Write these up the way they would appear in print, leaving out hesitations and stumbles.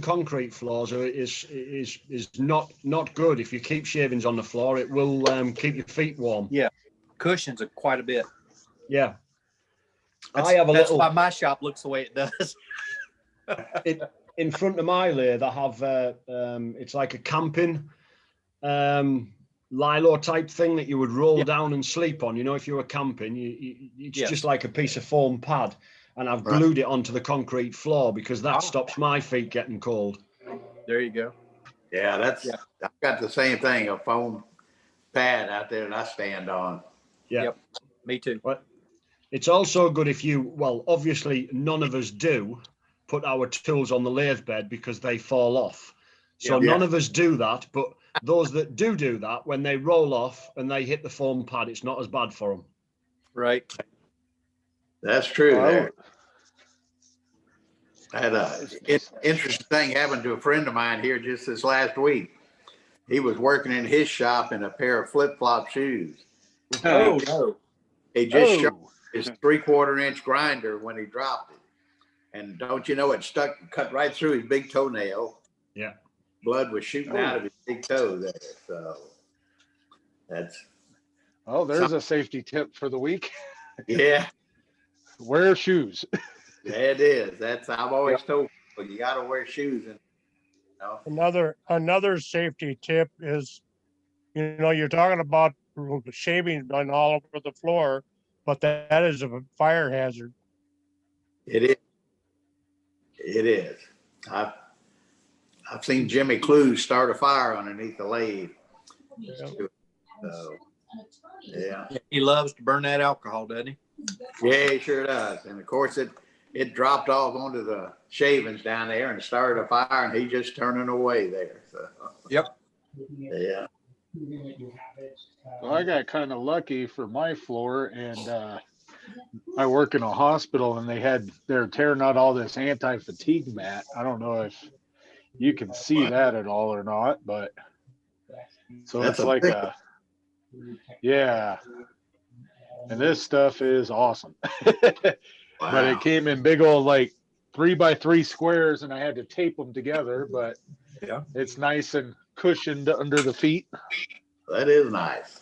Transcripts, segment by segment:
concrete floors is not good. If you keep shavings on the floor, it will keep your feet warm. Yeah, cushions are quite a bit. Yeah, That's why my shop looks the way it does. In front of my lathe, I have it's like a camping lilo type thing that you would roll down and sleep on. You know, if you were camping, it's just like a piece of foam pad, and I've glued it onto the concrete floor because that stops my feet getting cold. There you go. Yeah, I've got the same thing, a foam pad out there that I stand on. Yeah. Yep. Me too. Well, it's also good if you, well, obviously none of us do put our tools on the lathe bed because they fall off. So none of us do that, but those that do that, when they roll off and they hit the foam pad, it's not as bad for them. Right. That's true. There. I had a interesting thing happen to a friend of mine here just this last week. He was working in his shop in a pair of flip-flop shoes. Oh, no. He just shot his 3/4 inch grinder when he dropped it. And don't you know, it cut right through his big toenail. Yeah. Blood was shooting out of his big toe there. So that's. Oh, there's a safety tip for the week. Yeah. Wear shoes. Yeah, it is. I've always told people, you got to wear shoes. And Another safety tip is, you're talking about shaving on all over the floor, but that is a fire hazard. It is. It is. I've seen Jimmy Clues start a fire underneath the lathe. So, yeah. He loves to burn that alcohol, doesn't he? Yeah, he sure does. And of course, it dropped off onto the shavings down there and started a fire, and he just turning away there. So. Yep. Yeah. Well, I got kind of lucky for my floor, and I work in a hospital, and they're tearing out all this anti-fatigue mat. I don't know if you can see that at all or not, but so That's it's like yeah. And this stuff is awesome. Wow. But it came in big old 3x3 squares, and I had to tape them together, but it's nice and cushioned under the feet. That is nice.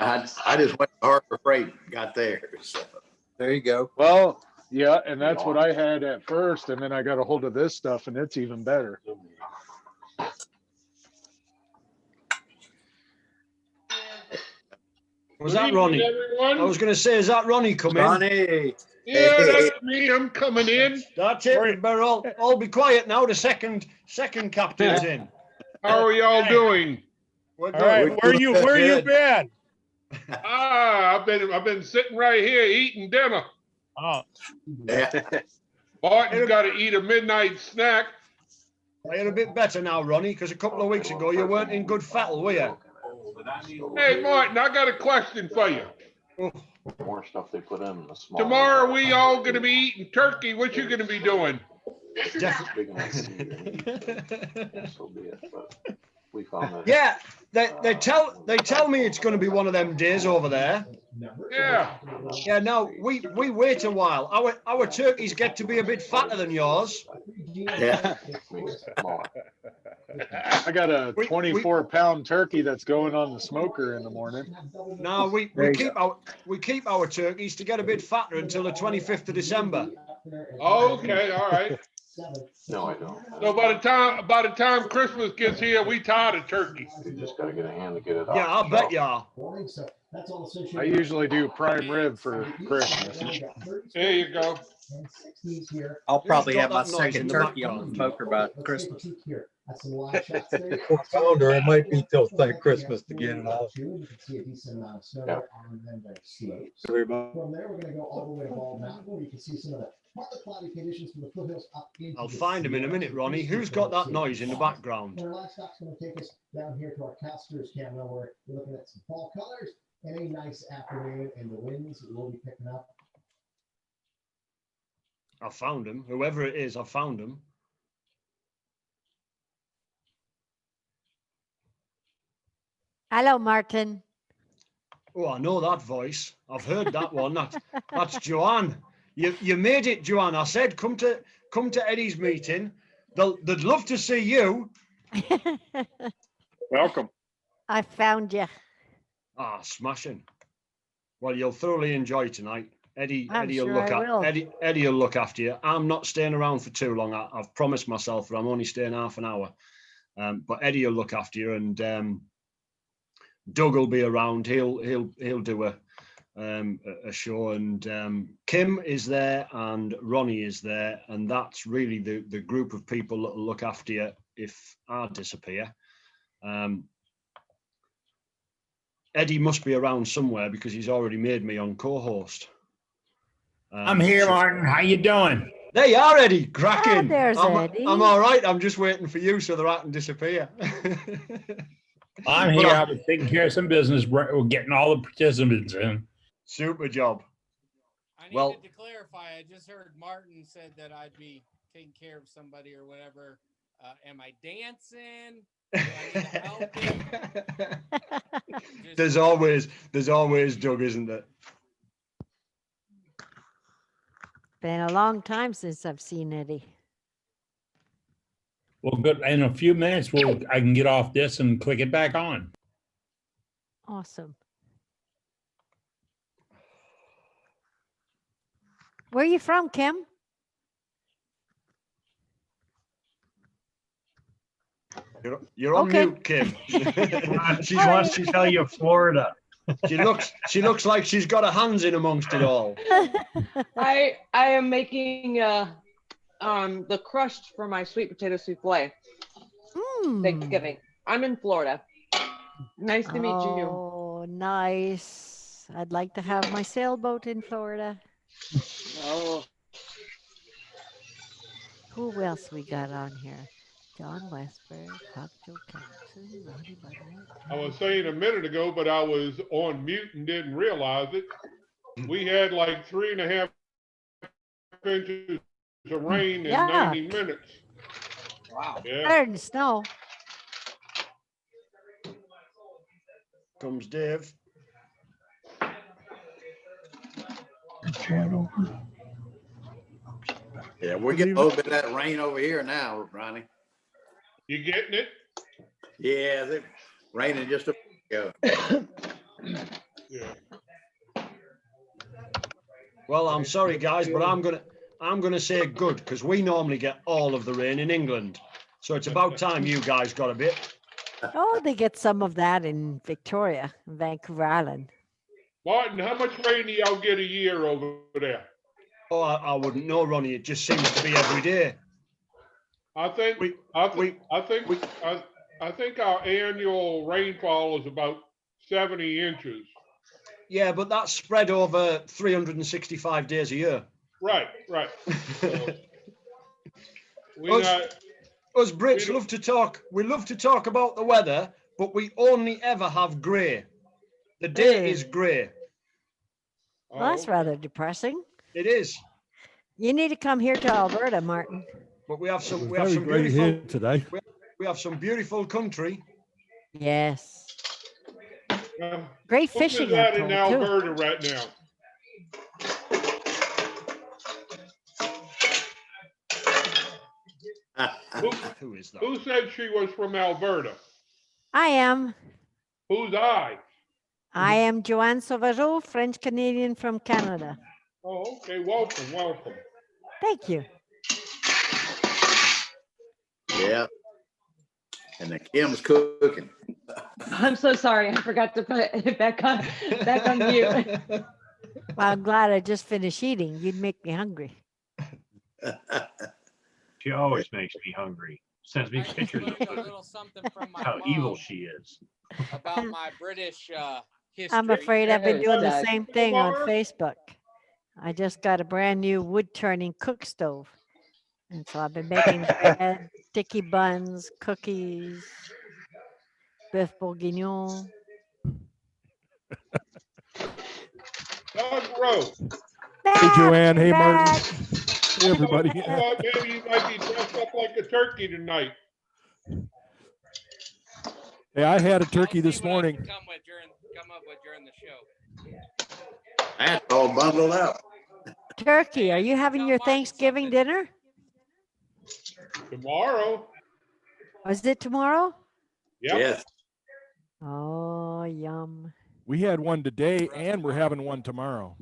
I just went to Harbor Freight and got theirs. So. There you go. Well, yeah, and that's what I had at first, and then I got a hold of this stuff, and it's even better. Was that Ronnie? Everyone? I was going to say, is that Ronnie coming? Ronnie. Yeah, that's me. I'm coming in. That's it. We better all be quiet now. The second captain's in. How are y'all doing? We're All right, where you been? I've been sitting right here eating dinner. Oh, Martin's got to eat a midnight snack. You're a bit better now, Ronnie, because a couple of weeks ago you weren't in good fettle, were you? Hey, Martin, I got a question for you. More stuff they put in the small. Tomorrow we all going to be eating turkey. What you going to be doing? So be it, but we found that. Yeah, they tell me it's going to be one of them days over there. Yeah. Yeah, no, we wait a while. Our turkeys get to be a bit fatter than yours. Yeah. I got a 24-pound turkey that's going on the smoker in the morning. No, we keep our turkeys to get a bit fatter until the 25th of December. Okay, all right. No, I don't. So by the time Christmas gets here, we tired of turkey. You just gotta get a hand to get it out. Yeah, I'll bet you are. I usually do prime rib for Christmas. There you go. I'll probably Who's have got my that noise in second the turkey on the background? smoker by Christmas. Founder, it might be till Christmas to get it off. Yeah. Everybody. From there, we're going to go all the way to Bald Mountain, where you can see some of the partly cloudy conditions from the foothills up into I'll the find him in a minute, Ronnie. Who's got that noise in the background? Our last stop's going to take us down here to our Casters camera, where we're looking at some fall colors and a nice afternoon, and the winds will be picking up. I found him. Whoever it is, I found him. Hello, Martin. Oh, I know that voice. I've heard that one. That's Joanne. You made it, Joanne. I said, come to come to Eddie's meeting. They'd love to see you. Welcome. I found you. Ah, smashing. Well, you'll thoroughly enjoy tonight. Eddie I'm will sure look I will. Eddie will look after you. I'm not staying around for too long. I've promised myself that I'm only staying half an hour. But Eddie will look after you, and Doug will be around. He'll do a show, and Kim is there and Ronnie is there, and that's really the group of people that will look after you if I disappear. Eddie must be around somewhere because he's already made me on co-host. I'm here, Martin. How you doing? There you are, Eddie. Cracking. there's I'm Eddie. all right. I'm just waiting for you so that I can disappear. I'm here. I've been taking care of some business. We're getting all the participants in. Super job. I needed Well- to clarify. I just heard Martin said that I'd be taking care of somebody or whatever. Am I dancing? Do I need help? There's always Doug, isn't there? Been a long time since I've seen Eddie. Well, good. In a few minutes, I can get off this and click it back on. Awesome. Where are you from, Kim? You're on Okay. mute, Kim. She wants to tell you Florida. She looks like she's got her hands in amongst it all. I am making the crust for my sweet potato souffle. Thanksgiving. I'm in Florida. Nice to meet you. Oh, nice. I'd like to have my sailboat in Florida. Oh, Who else we got on here? John Westberg, Pop Joe Thompson, Ronnie Butler. I was saying a minute ago, but I was on mute and didn't realize it. We had like 3.5 inches of rain in Yuck. 90 minutes. Wow. Yeah. Better than snow. Comes Dave. Yeah, we're getting a little bit of that rain over here now, Ronnie. You getting it? Yeah, it's raining just a ago. Yeah. Well, I'm sorry, guys, but I'm gonna say good because we normally get all of the rain in England, so it's about time you guys got a bit. Oh, they get some of that in Victoria, Vancouver Island. Martin, how much rain do y'all get a year over there? Oh, I wouldn't know, Ronnie. It just seems to be every day. I think our annual rainfall is about 70 inches. Yeah, but that's spread over 365 days a year. Right. So, Us Brits love to talk. We love to talk about the weather, but we only ever have grey. The day is grey. Well, that's rather depressing. It is. You need to come here to Alberta, Martin. But we have some. Very great here today. We have some beautiful country. Yes. Great fishing. That I'm in told, too. Alberta right now. Who is that? Who said she was from Alberta? I am. Who's I? I am Joanne Sauvageau, French Canadian from Canada. Oh, okay. Welcome. Thank you. Yeah. And the Kim's cooking. I'm so sorry. I forgot to put it back on mute. Well, I'm glad I just finished eating. You'd make me hungry. She always makes me hungry. Sends me pictures A little something from my how mom evil she is. about my British history. I'm afraid I've been doing the Doug. same thing on Facebook. I just got a brand new wood turning cook stove. And so I've been making bread, sticky buns, cookies, beef bourguignon. Doug Rowe. Hey, Joanne. Hey, Martin. Back. Hey, everybody. I thought maybe you might be dressed up like a turkey tonight. Hey, I had a I'll turkey see this what I morning. can come up with during the show. That's all bundled up. Turkey, are you having your Thanksgiving dinner? Tomorrow. Was it tomorrow? Yep. Yes. Oh, yum. We had one today and we're having one tomorrow.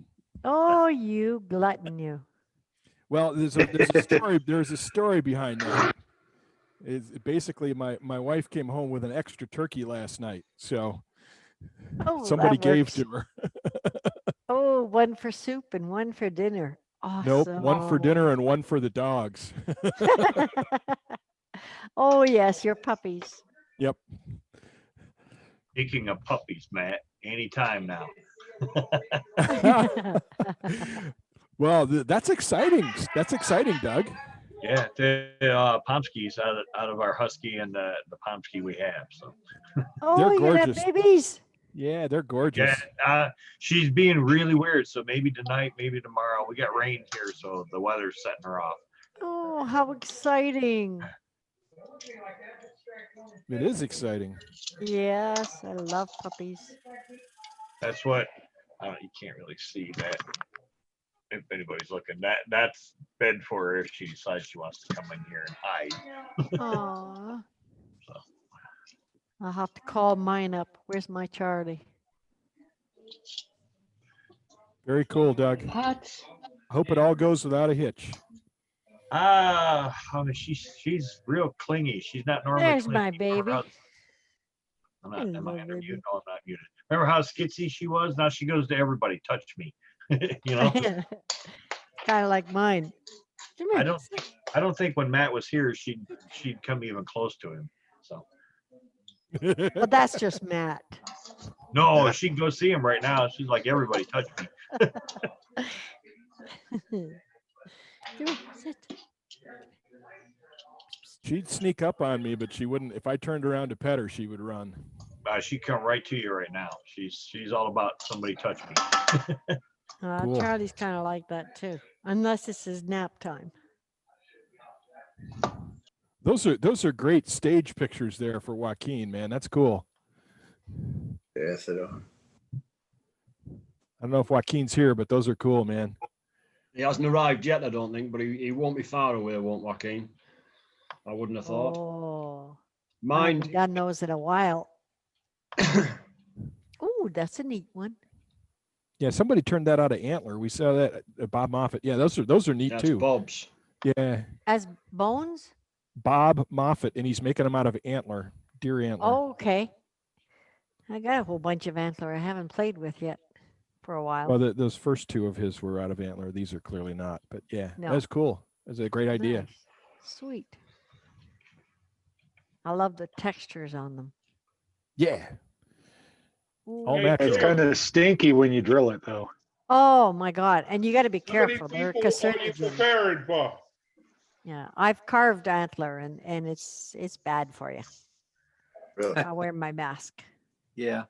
Oh, you glutton, you. Well, there's a story. There's a story behind that. It's basically my wife came home with an extra turkey last night, so Oh, somebody that gave works. to her. Oh, one for soup and one for dinner. Nope, Awesome. one for dinner and one for the dogs. Oh, yes, your puppies. Yep. Speaking of puppies, Matt, anytime now. Well, that's exciting. That's exciting, Doug. Yeah, the Pomskys out of our Husky and the Pomsky we have. So Oh, They're you got gorgeous. babies. Yeah, they're gorgeous. yeah, she's being really weird. So maybe tonight, maybe tomorrow. We got rain here, so the weather's setting her off. Oh, how exciting. It is exciting. Yes, I love puppies. That's what you can't really see that. If anybody's looking, that's bed for her if she decides she wants to come in here and hide. Aw. So. I'll have to call mine up. Where's my Charlie? Very cool, Doug. What? Hope it all goes without a hitch. She's real clingy. She's not normally. There's clingy. my baby. Am I Hello, unmuted? baby. No, I'm not muted. Remember how skitsy she was? Now she goes to everybody. Touch me. You know. Kind of like mine. Come here. I don't think when Matt was here she'd come even close to him. So Well, that's just Matt. no, she can go see him right now. She's like, everybody touch me. Come here, sit. She'd sneak up on me, but she wouldn't. If I turned around to pet her, she would run. She come right to you right now. She's all about somebody touch me. Cool. Charlie's kind of like that too, unless this is nap time. Those are great stage pictures there for Joaquin, man. That's cool. Yes, it are. I don't know if Joaquin's here, but those are cool, man. He hasn't arrived yet, I don't think, but he won't be far away, won't Joaquin? I wouldn't have thought. Oh, Mind, God knows in a while. Oh, that's a neat one. Yeah, somebody turned that out of antler. We saw that at Bob Moffat. Yeah, those are neat that's too. Bob's. Yeah, As bones? Bob Moffat, and he's making them out of antler, deer antler. Oh, okay. I got a whole bunch of antler I haven't played with yet for a while. Well, those first two of his were out of antler. These are clearly not. But yeah, No. that's cool. That's a great idea. Nice. Sweet. I love the textures on them. Yeah. Ooh. All Hey, natural. It's kind of stinky when you drill it, though. Oh my God. And you got to be How many careful. They're people are you carcinogen. preparing for? Yeah. I've carved antler and it's bad for you. Really? I wear my mask. Yeah.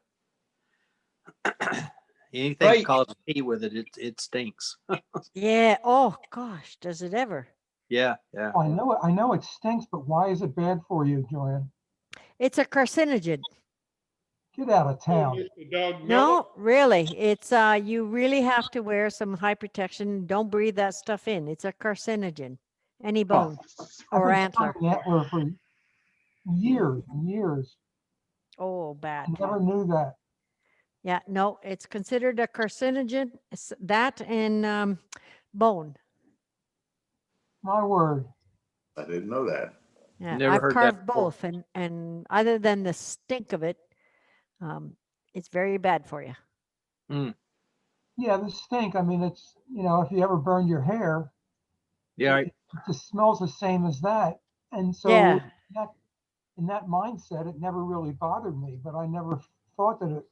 Anything Right. causes pee with it stinks. Yeah. Oh gosh. Does it ever? Yeah, yeah. I know it stinks, but why is it bad for you, Joanne? It's a carcinogen. Get out of town. Mr. Doug Miller? No, really. It's you really have to wear some high protection. Don't breathe that stuff in. It's a carcinogen. Any bone I've or been antler. studying antler for years and years. Oh, bad. I never knew that. Yeah, no, it's considered a carcinogen. It's that and bone. My word. I didn't know that. Yeah, Never I've heard that carved before. both, and other than the stink of it, it's very bad for you. Yeah, the stink. I mean, it's, if you ever burned your hair, Yeah, it just smells the same as that. And so Yeah. in that mindset, it never really bothered me, but I never thought that it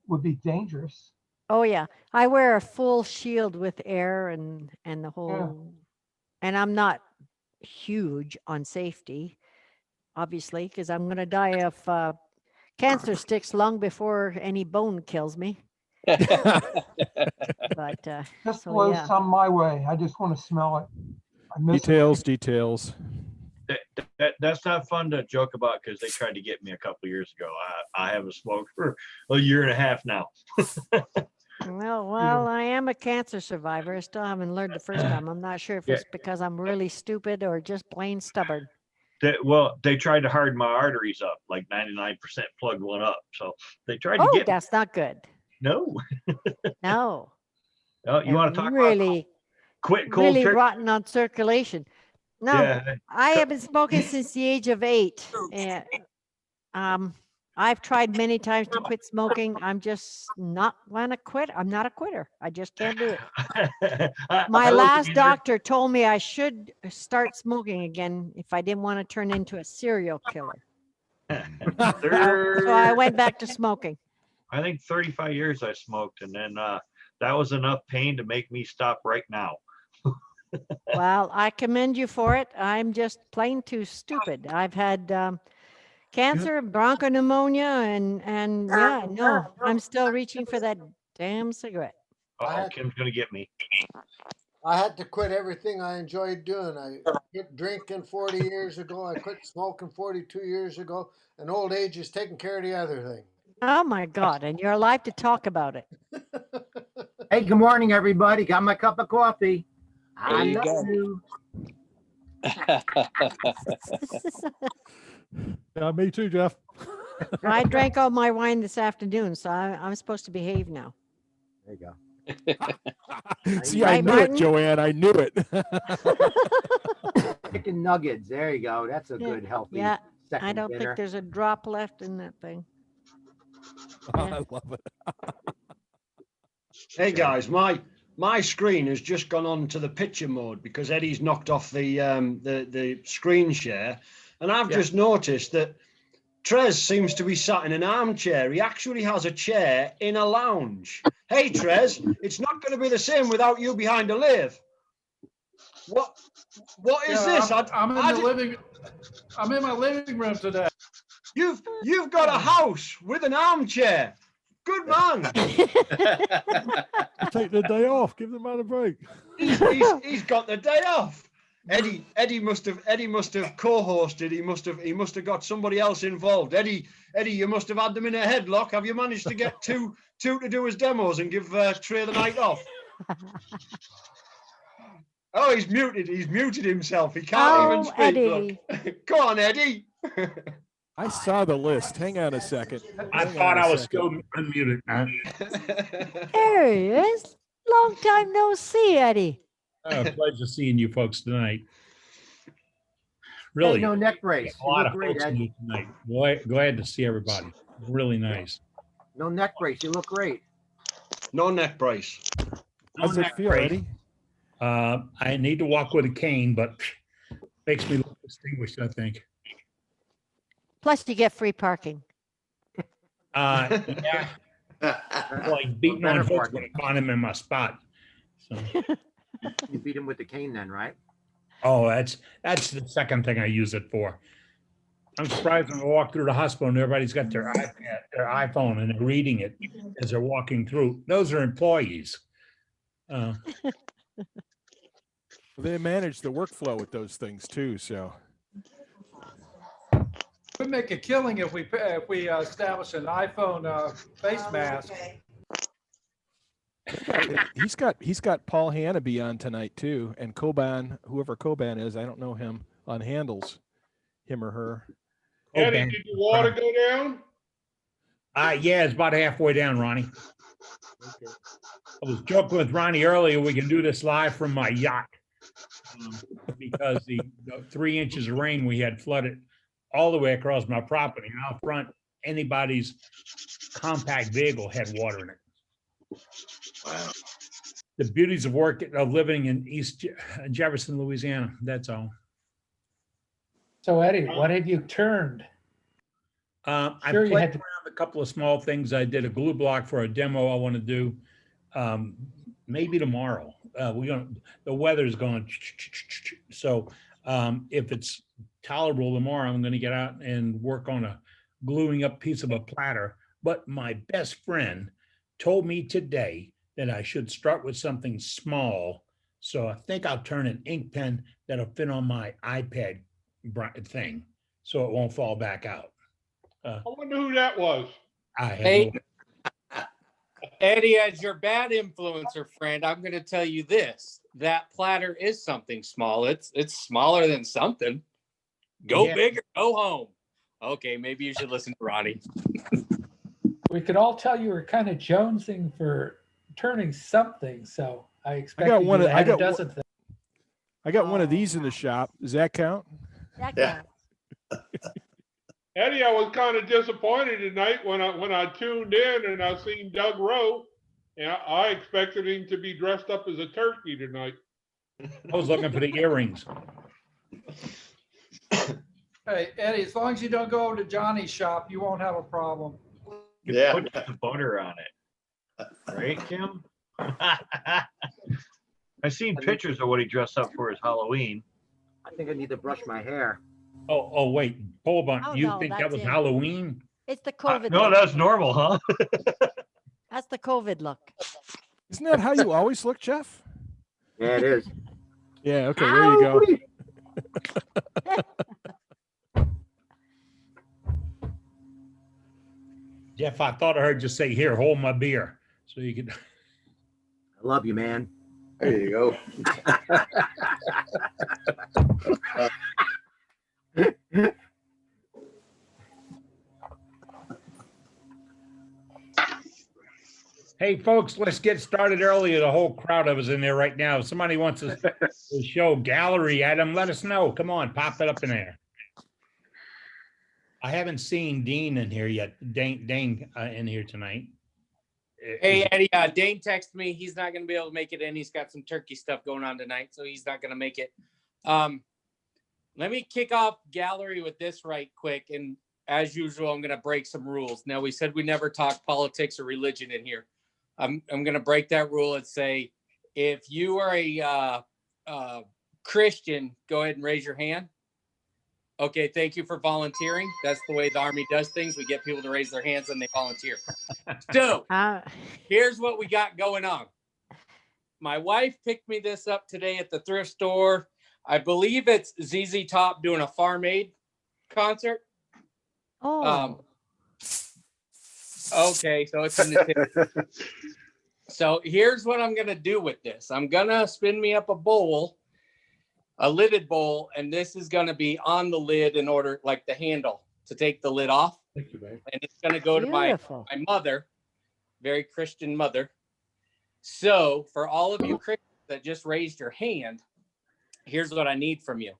would be dangerous. Oh yeah, I wear a full shield with air and the whole, and I'm not huge on safety, obviously, because I'm gonna die of cancer sticks long before any bone kills me. But Just so blows yeah. some my way. I just want to smell it. I miss it. Details. That's not fun to joke about because they tried to get me a couple years ago. I haven't smoked for a year and a half now. Well, I am a cancer survivor. I still haven't learned the first time. I'm not sure if it's because I'm really stupid or just plain stubborn. They tried to harden my arteries up, like 99% plugged one up. So they tried to Oh, get me. that's not good. No. No. Oh, you want to talk really, about quit cold really turkey? rotten on circulation. No, Yeah. I have been smoking since the age of 8. And I've tried many times to quit smoking. I'm just not want to quit. I'm not a quitter. I just can't do it. My last doctor told me I should start smoking again if I didn't want to turn into a serial killer. So I went back to smoking. I think 35 years I smoked, and then that was enough pain to make me stop right now. Well, I commend you for it. I'm just plain too stupid. I've had cancer, bronchopneumonia, and yeah, no, I'm still reaching for that damn cigarette. Uh-oh, Kim's gonna get me. I had to quit everything I enjoyed doing. I quit drinking 40 years ago. I quit smoking 42 years ago. And old age is taking care of the other thing. Oh my God, and you're alive to talk about it. Hey, good morning, everybody. Got my cup of coffee. There I you love go. you. Yeah, me too, Jeff. I drank all my wine this afternoon, so I'm supposed to behave now. There you go. See, I knew it, Joanne. I knew it. Chicken nuggets. There you go. That's a Yeah, good, healthy yeah, second I don't dinner. think there's a drop left in that thing. I love it. Hey guys, my screen has just gone on to the picture mode because Eddie's knocked off the screen share, and I've just noticed that Trez seems to be sat in an armchair. He actually has a chair in a lounge. Hey Trez, it's not going to be the same without you behind a lathe. What is this? I'm in my living room today. You've got a house with an armchair. Good man. Take the day off. Give the man a break. He's got the day off. Eddie must have co-hosted. He must have got somebody else involved. Eddie, you must have had them in a headlock. Have you managed to get two to do his demos and give Trey the night off? Oh, he's muted. He's muted himself. He can't even speak. Eddie. Look. Go on, Eddie. I saw the list. Hang on a second. I thought I was still unmuted, man. There he is. Long time no see, Eddie. Pleasure seeing you folks tonight. Hey, Really, no neck brace. a You lot look of great, folks Ed. in here tonight. Glad to see everybody. Really nice. No neck brace. You look great. No neck brace. How's it feel, Eddie? I need to walk with a cane, but makes me look distinguished, I think. Plus, you get free parking. Yeah, like beating Better on folks parking. when I find them in my spot. So, You beat him with the cane then, right? oh, that's the second thing I use it for. I'm surprised when I walk through the hospital and everybody's got their iPad, their iPhone, and they're reading it as they're walking through. Those are employees. They manage the workflow with those things too. So We'd make a killing if we establish an iPhone face mask. he's got Paul Hannaby on tonight too, and Coban, whoever Coban is, I don't know him, on handles, him or her. Eddie, did your water go down? Yeah, it's about halfway down, Ronnie. I was joking with Ronnie earlier, we can do this live from my yacht. Because the 3 inches of rain we had flooded all the way across my property. And out front, anybody's compact vehicle had water in it. Wow. The beauties of living in East Jefferson, Louisiana. That's all. So Eddie, what have you turned? I Sure you played had to- around a couple of small things. I did a glue block for a demo I want to do. Maybe tomorrow. The weather's going. So if it's tolerable tomorrow, I'm going to get out and work on a gluing up piece of a platter. But my best friend told me today that I should start with something small. So I think I'll turn an ink pen that'll fit on my iPad thing, so it won't fall back out. I wonder who that was. I have Hey. Eddie, as your bad influencer friend, I'm going to tell you this: that platter is something small. It's smaller than something. Go big or go home. Okay, maybe you should listen to Ronnie. We could all tell you were kind of jonesing for turning something, so I expect got one. I got dozen things. I got one of these in the shop. Does that count? Yeah. Eddie, I was kind of disappointed tonight when I tuned in and I seen Doug Rowe, and I expected him to be dressed up as a turkey tonight. I was looking for the earrings. Hey, Eddie, as long as you don't go to Johnny's shop, you won't have a problem. You can put the butter on it. Right, Kim? I seen pictures of what he dressed up for his Halloween. I think I need to brush my hair. Oh, wait, hold on. Oh, You no, think that that's was it. Halloween? It's the COVID No, look. that's normal, huh? That's the COVID look. Isn't that how you always look, Jeff? Yeah, it is. Yeah. Okay. There you go. Jeff, I thought I heard you say, "Here, hold my beer," so you could. I love you, man. There you go. Hey, folks, let's get started early. The whole crowd of us in there right now. If somebody wants to show gallery item, let us know. Come on, pop it up in there. I haven't seen Dean in here yet. Dane in here tonight. Hey, Eddie, Dane texted me. He's not going to be able to make it in. He's got some turkey stuff going on tonight, so he's not going to make it. Let me kick off gallery with this right quick. And as usual, I'm going to break some rules. Now, we said we never talk politics or religion in here. I'm going to break that rule and say, if you are a Christian, go ahead and raise your hand. Okay, thank you for volunteering. That's the way the Army does things. We get people to raise their hands and they volunteer. So here's what we got going on. My wife picked me this up today at the thrift store. I believe it's ZZ Top doing a Farm Aid concert. Oh. Okay, so it's in the So here's what I'm going to do with this. I'm going to spin me up a bowl, a lidded bowl, and this is going to be on the lid in order, like the handle, to take the lid off. Thank you, babe. And it's going to go to my mother, very Christian mother. So for all of you Christians that just raised your hand, here's what I need from you.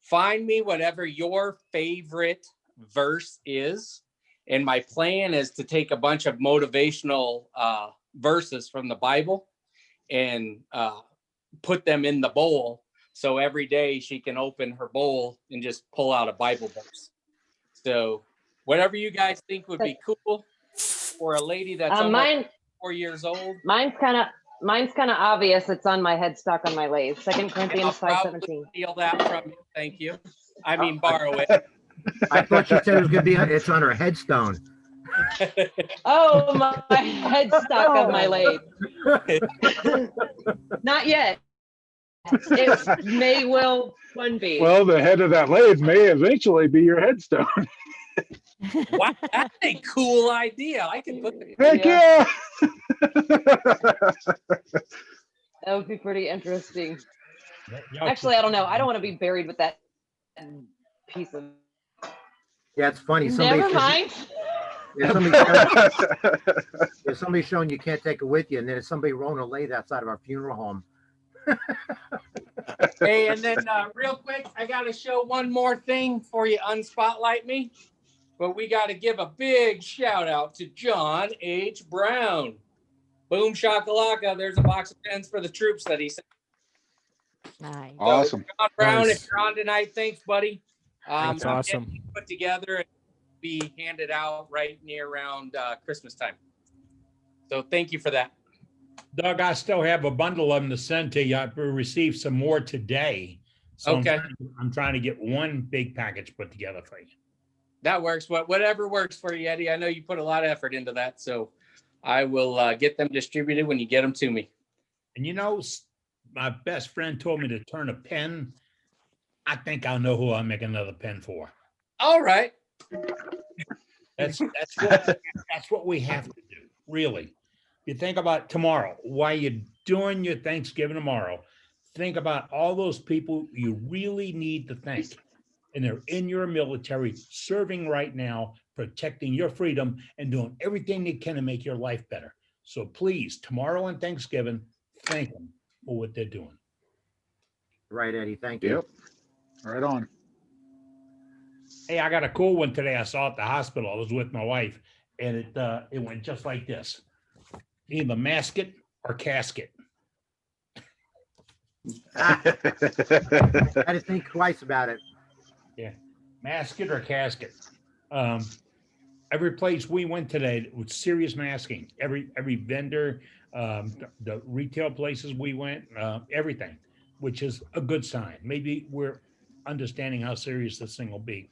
Find me whatever your favorite verse is. And my plan is to take a bunch of motivational verses from the Bible and put them in the bowl. So every day she can open her bowl and just pull out a Bible verse. So whatever you guys think would be cool for a lady that's under 4 years old. Mine's kind of obvious. It's on my headstock on my lathe. 2 Corinthians 5:17. Steal that from you. Thank you. I mean, borrow it. I thought you said it was gonna be. It's on her headstone. Oh, my headstock of my lathe. Not yet. It may well one be. Well, the head of that lathe may eventually be your headstone. Wow, that's a cool idea. I can put the Heck yeah! That would be pretty interesting. Actually, I don't know. I don't want to be buried with that piece of. Yeah, it's funny. Never mind. If somebody's showing you can't take it with you, and then there's somebody rolling a lathe outside of our funeral home. Hey, and then real quick, I got to show one more thing before you unspotlight me. But we got to give a big shout out to John H. Brown. Boom shakalaka. There's a box of pens for the troops that he sent. Nice. Awesome. John Brown, Nice. if you're on tonight, thanks, buddy. That's I'll awesome. get these put together and be handed out right near around Christmas time. So thank you for that. Doug, I still have a bundle of them to send to you. I've received some more today. So Okay. I'm trying to get one big package put together for you. That works. Whatever works for you, Eddie. I know you put a lot of effort into that. So I will get them distributed when you get them to me. And you know, my best friend told me to turn a pen. I think I'll know who I'll make another pen for. All right. That's what we have to do, really. you think about tomorrow, while you're doing your Thanksgiving tomorrow, think about all those people you really need to thank. And they're in your military, serving right now, protecting your freedom and doing everything they can to make your life better. So please, tomorrow on Thanksgiving, thank them for what they're doing. Right, Eddie. Thank you. Yep. Right on. Hey, I got a cool one today. I saw at the hospital. I was with my wife, and it went just like this: either masket or casket. I had to think twice about it. Yeah, masket or casket. Every place we went today with serious masking. Every vendor, the retail places we went, everything, which is a good sign. Maybe we're understanding how serious this thing will be.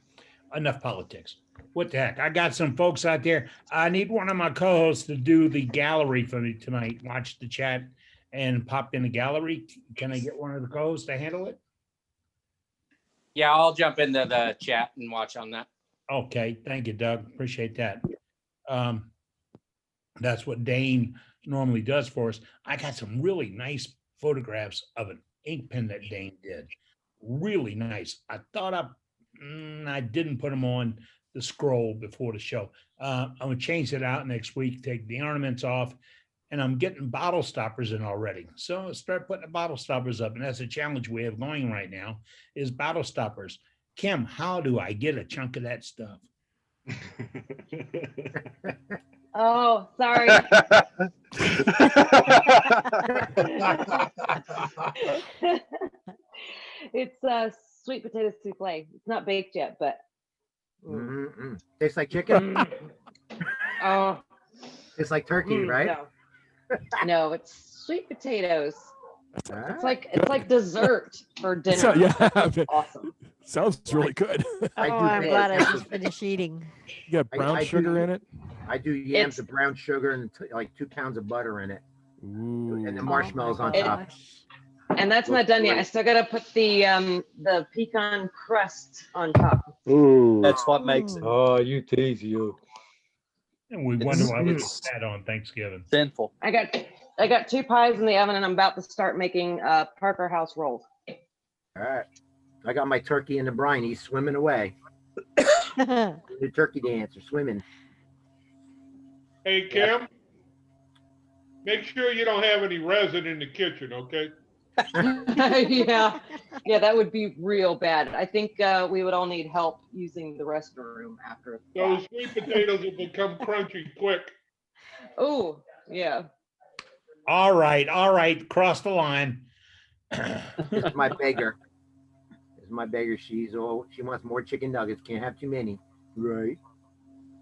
Enough politics. What the heck? I got some folks out there. I need one of my co-hosts to do the gallery for me tonight. Watch the chat and pop in the gallery. Can I get one of the co-hosts to handle it? Yeah, I'll jump into the chat and watch on that. Okay, thank you, Doug. Appreciate that. That's what Dane normally does for us. I got some really nice photographs of an ink pen that Dane did. Really nice. I thought I didn't put them on the scroll before the show. I'm gonna change it out next week, take the ornaments off, and I'm getting bottle stoppers in already. So I'll start putting the bottle stoppers up, and that's a challenge we have going right now is bottle stoppers. Kim, how do I get a chunk of that stuff? Oh, sorry. It's sweet potato souffle. It's not baked yet, but Tastes like chicken. oh, It's like turkey, right? no, no, it's sweet potatoes. Ah. It's like dessert for dinner. So, yeah, It's awesome. sounds really good. Oh, I'm glad I just finished eating. You got brown I sugar do- in it. I do yams It's- with brown sugar and like 2 pounds of butter in it, Ooh. and the Oh marshmallows my on top. gosh. And that's not done yet. I still gotta put the pecan crust on top. Ooh. That's what makes it Oh, you tease you. And we wonder why we it's- had on Thanksgiving. sinful. I got 2 pies in the oven, and I'm about to start making Parker House rolls. All right, I got my turkey in the brine. He's swimming away. The turkey dancer swimming. Hey, Kim, make sure you don't have any resin in the kitchen, okay? yeah, that would be real bad. I think we would all need help using the restroom after. Those sweet potatoes will become crunchy quick. Oh, yeah. All right, cross the line. This is my beggar. This is my beggar. She wants more chicken nuggets. Can't have too many. Right.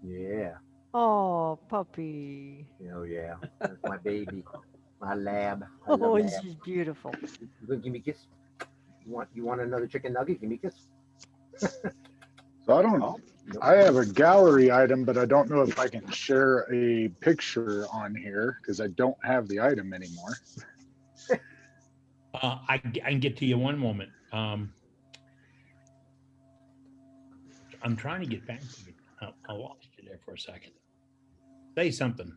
Yeah. Oh, puppy. Oh yeah. That's my baby. My lab. I love Oh, lab. she's beautiful. You gonna give me a kiss? You want another chicken nugget? Give me a kiss. So I have a gallery item, but I don't know if I can share a picture on here because I don't have the item anymore. I can get to you one moment. I'm trying to get back to you. I lost you there for a second. Say something.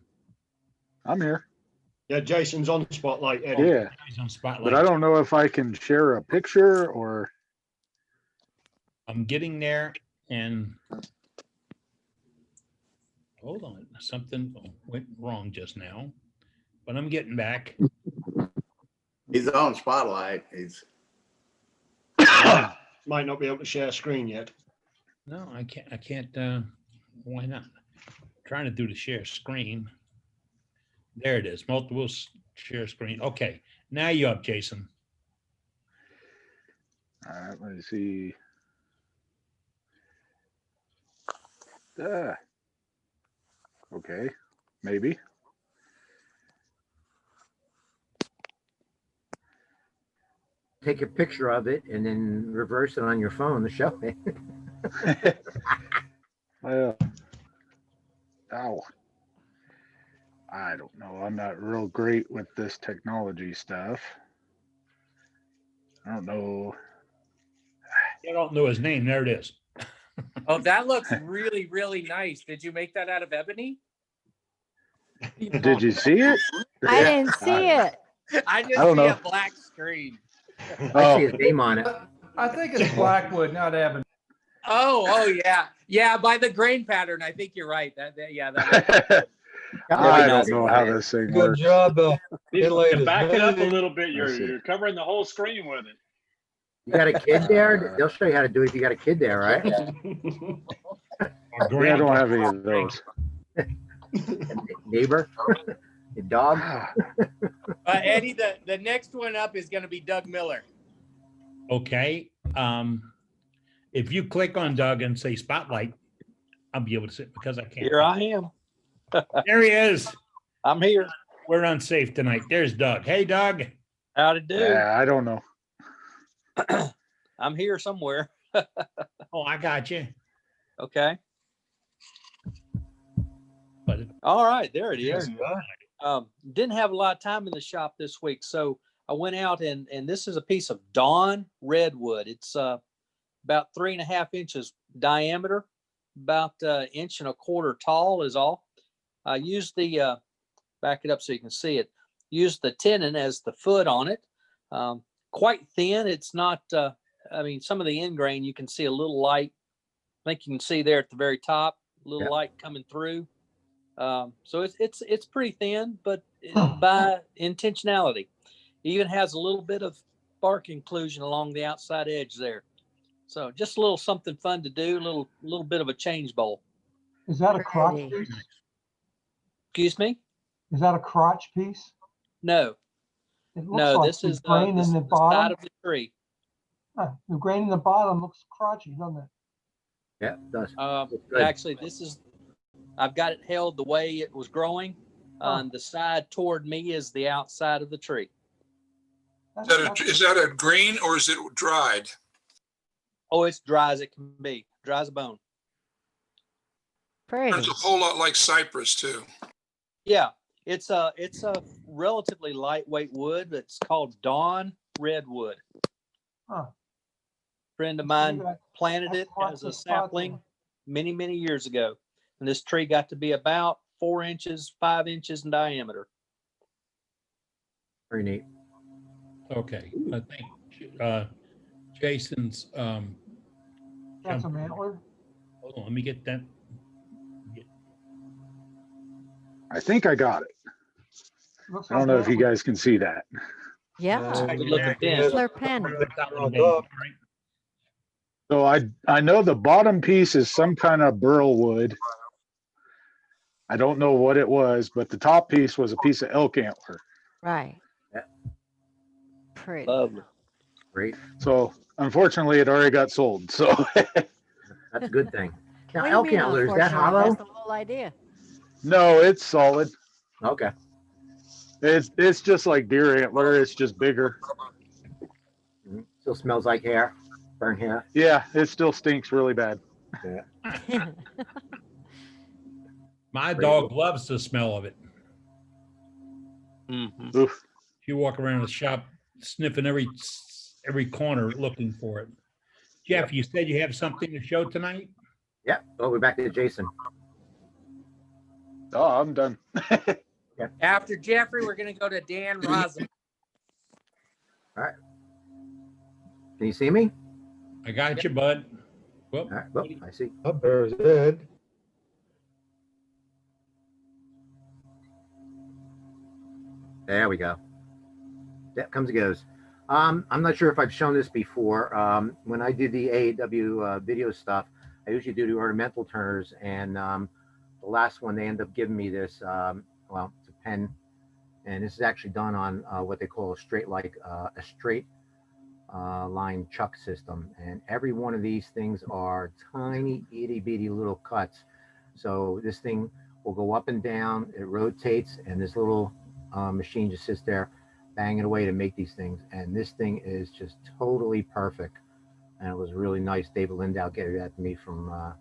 I'm here. Yeah, Jason's on Spotlight, Eddie. Yeah, He's on Spotlight. but I don't know if I can share a picture or. I'm getting there, and hold on, something went wrong just now, but I'm getting back. He's on Spotlight. He's Might not be able to share screen yet. No, I can't. Why not? Trying to do the share screen. There it is. Multiple share screen. Okay, now you're up, Jason. All right, let me see. Okay, maybe. Take a picture of it and then reverse it on your phone to show it. Well, ow. I don't know. I'm not real great with this technology stuff. I don't know. I don't know his name. There it is. Oh, that looks really, really nice. Did you make that out of ebony? Did you see it? I didn't see it. I just I don't see know. a black screen. I see his name on it. I think it's Blackwood, not Evans. Oh, yeah. Yeah, by the grain pattern, I think you're right. That I don't know how this thing Good works. job, To back it up a little bit, you're covering the whole screen with it. You got a kid there? They'll show you how to do it if you got a kid there, right? Yeah, I don't have any of those. Neighbor? Your dog? Eddie, the next one up is going to be Doug Miller. Okay. If you click on Doug and say spotlight, I'll be able to sit because I can't. Here I am. There he is. I'm here. We're unsafe tonight. There's Doug. Hey, Doug. How to do? Yeah, I don't know. I'm here somewhere. Oh, I got you. Okay. But all right, there it is. Didn't have a lot of time in the shop this week, so I went out and this is a piece of Dawn redwood. It's about 3.5 inches diameter, about 1.25 inches tall is all. I used the back it up so you can see it. Used the tenon as the foot on it. Quite thin. It's not. I mean, some of the end grain you can see a little light. I think you can see there at the very top, a little light coming through. So it's pretty thin, but by intentionality. It even has a little bit of bark inclusion along the outside edge there. So just a little something fun to do, a little bit of a change bowl. Is that a crotch piece? Excuse me? Is that a crotch piece? No. It looks No, like this the is grain in the side bottom. of the tree. The grain in the bottom looks crotchy, doesn't it? Yeah, it does. Actually, I've got it held the way it was growing. On the side toward me is the outside of the tree. Is that a green or is it dried? Oh, it's dry as it can be. Dry as a bone. It's a whole lot like cypress too. Yeah, it's a relatively lightweight wood. It's called Dawn redwood. Huh. Friend of mine planted it lots as a of spots sapling many years ago, and this tree got to be about 4 inches, 5 inches in diameter. Very neat. Okay. I think Jason's. That's some antler. Hold on, let me get that. I think I got it. I don't know if you guys can see that. Yeah. Killer pen. So I know the bottom piece is some kind of burl wood. I don't know what it was, but the top piece was a piece of elk antler. Right. Yeah. Pretty. Lovely. Great. So unfortunately, it already got sold. So that's a good thing. Now, What do you elk mean, antler, is that unfortunately? hollow? That's the whole idea. no, it's solid. Okay. It's just like deer antler. It's just bigger. Still smells like hair, burnt hair. Yeah, it still stinks really bad. Yeah. My dog loves the smell of it. Oof. You walk around the shop sniffing every corner looking for it. Jeff, you said you have something to show tonight? Yeah. Oh, we're back to Jason. Oh, I'm done. After Jeffrey, we're going to go to Dan Rosen. All right. Can you see me? I got you, bud. Well, All right. Well, I see. Up there's Ed. There we go. That comes and goes. I'm not sure if I've shown this before. When I do the AAW video stuff, I usually do the ornamental turners, and the last one they end up giving me this. Well, it's a pen, and this is actually done on what they call a straight line chuck system. And every one of these things are tiny, itty bitty little cuts. So this thing will go up and down. It rotates, and this little machine just sits there banging away to make these things. And this thing is just totally perfect. And it was really nice. David Lindau gave that to me from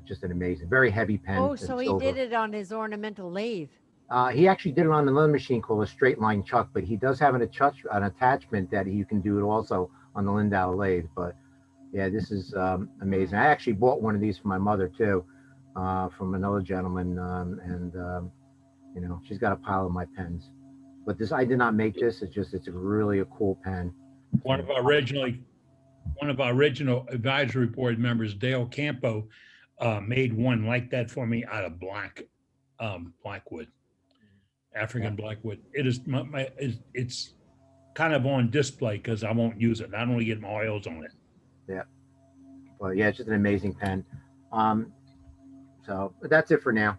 just an amazing, very heavy pen. Oh, so he did it on his ornamental lathe. He actually did it on another machine called a straight line chuck, but he does have an attachment that you can do it also on the Lindau lathe. But yeah, this is amazing. I actually bought one of these for my mother too, from another gentleman, and You know, she's got a pile of my pens. But this, I did not make this. It's really a cool pen. One of our original advisory board members, Dale Campo, made one like that for me out of blackwood, African blackwood. It is it's kind of on display because I won't use it. I don't want to get my oils on it. Yeah. Well, yeah, it's just an amazing pen. So that's it for now.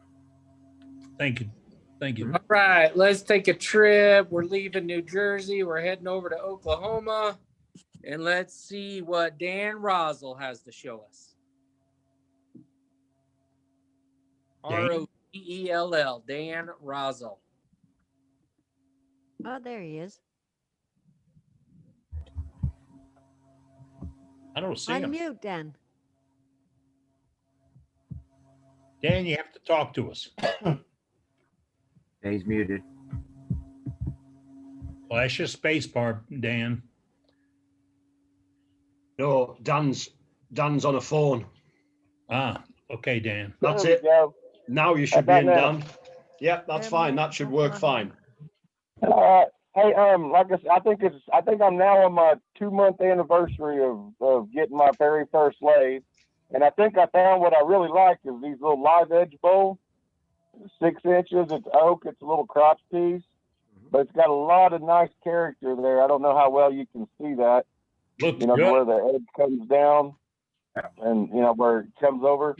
Thank you. Thank you. All right, let's take a trip. We're leaving New Jersey. We're heading over to Oklahoma. And let's see what Dan Rosell has to show us. Rozzell, Dan Rosell. Oh, there he is. I don't see him. Unmute, Dan. Dan, you have to talk to us. He's muted. Flash your space bar, Dan. No, Dan's on a phone. Ah, okay, Dan. That's There it. we go. Now you should be How in, about Dan. Yep, that's fine. That should work fine. Hey, like I said, I think I'm now on my 2-month anniversary of getting my very first lathe, and I think I found what I really like is these little live edge bowl, 6 inches. It's oak. It's a little crotch piece, but it's got a lot of nice character there. I don't know how well you can see that. Looks you know, good. where the edge comes down, and you know where it comes over.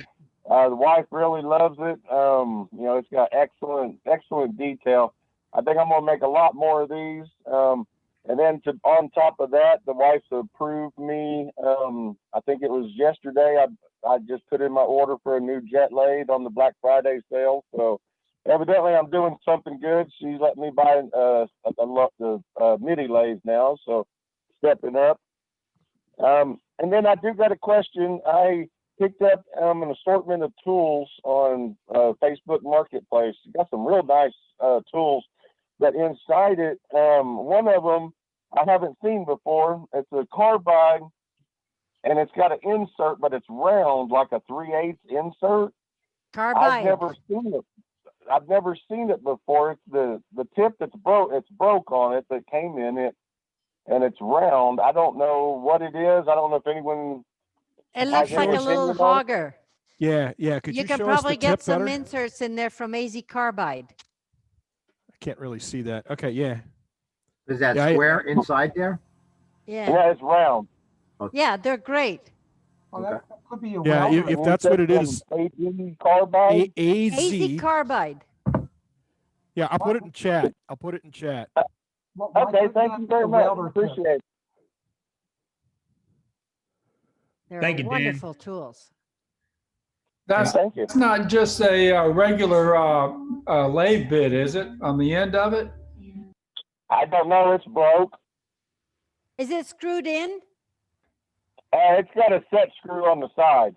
The wife really loves it. You know, it's got excellent detail. I think I'm gonna make a lot more of these. And then on top of that, the wife's approved me. I think it was yesterday. I just put in my order for a new jet lathe on the Black Friday sale. So evidently, I'm doing something good. She's let me buy the MIDI lathe now. So stepping up. And then I do got a question. I picked up an assortment of tools on Facebook Marketplace. You got some real nice tools, but inside it, one of them I haven't seen before. It's a carbide, and it's got an insert, but it's round like a 3/8 insert. Carbide. I've never seen it before. It's the tip that's broke. It's broke on it that came in it, and it's round. I don't know what it is. I don't know if anyone. It looks like a little hogger. Yeah. Could you You can show us the probably get tip some better? inserts in there from AZ Carbide. I can't really see that. Okay, yeah. Is that Yeah, square inside there? Yeah. Yeah, it's round. Yeah, they're great. Oh, that could be a Yeah, welder. if that's what it is. AZ Carbide. AZ Carbide. Yeah, I'll put it in chat. Okay, thank you very much. Appreciate it. They're Thank you, Dan. wonderful tools. That's Thank you. it's not just a regular lathe bit, is it? On the end of it? I don't know. It's broke. Is it screwed in? It's got a set screw on the side.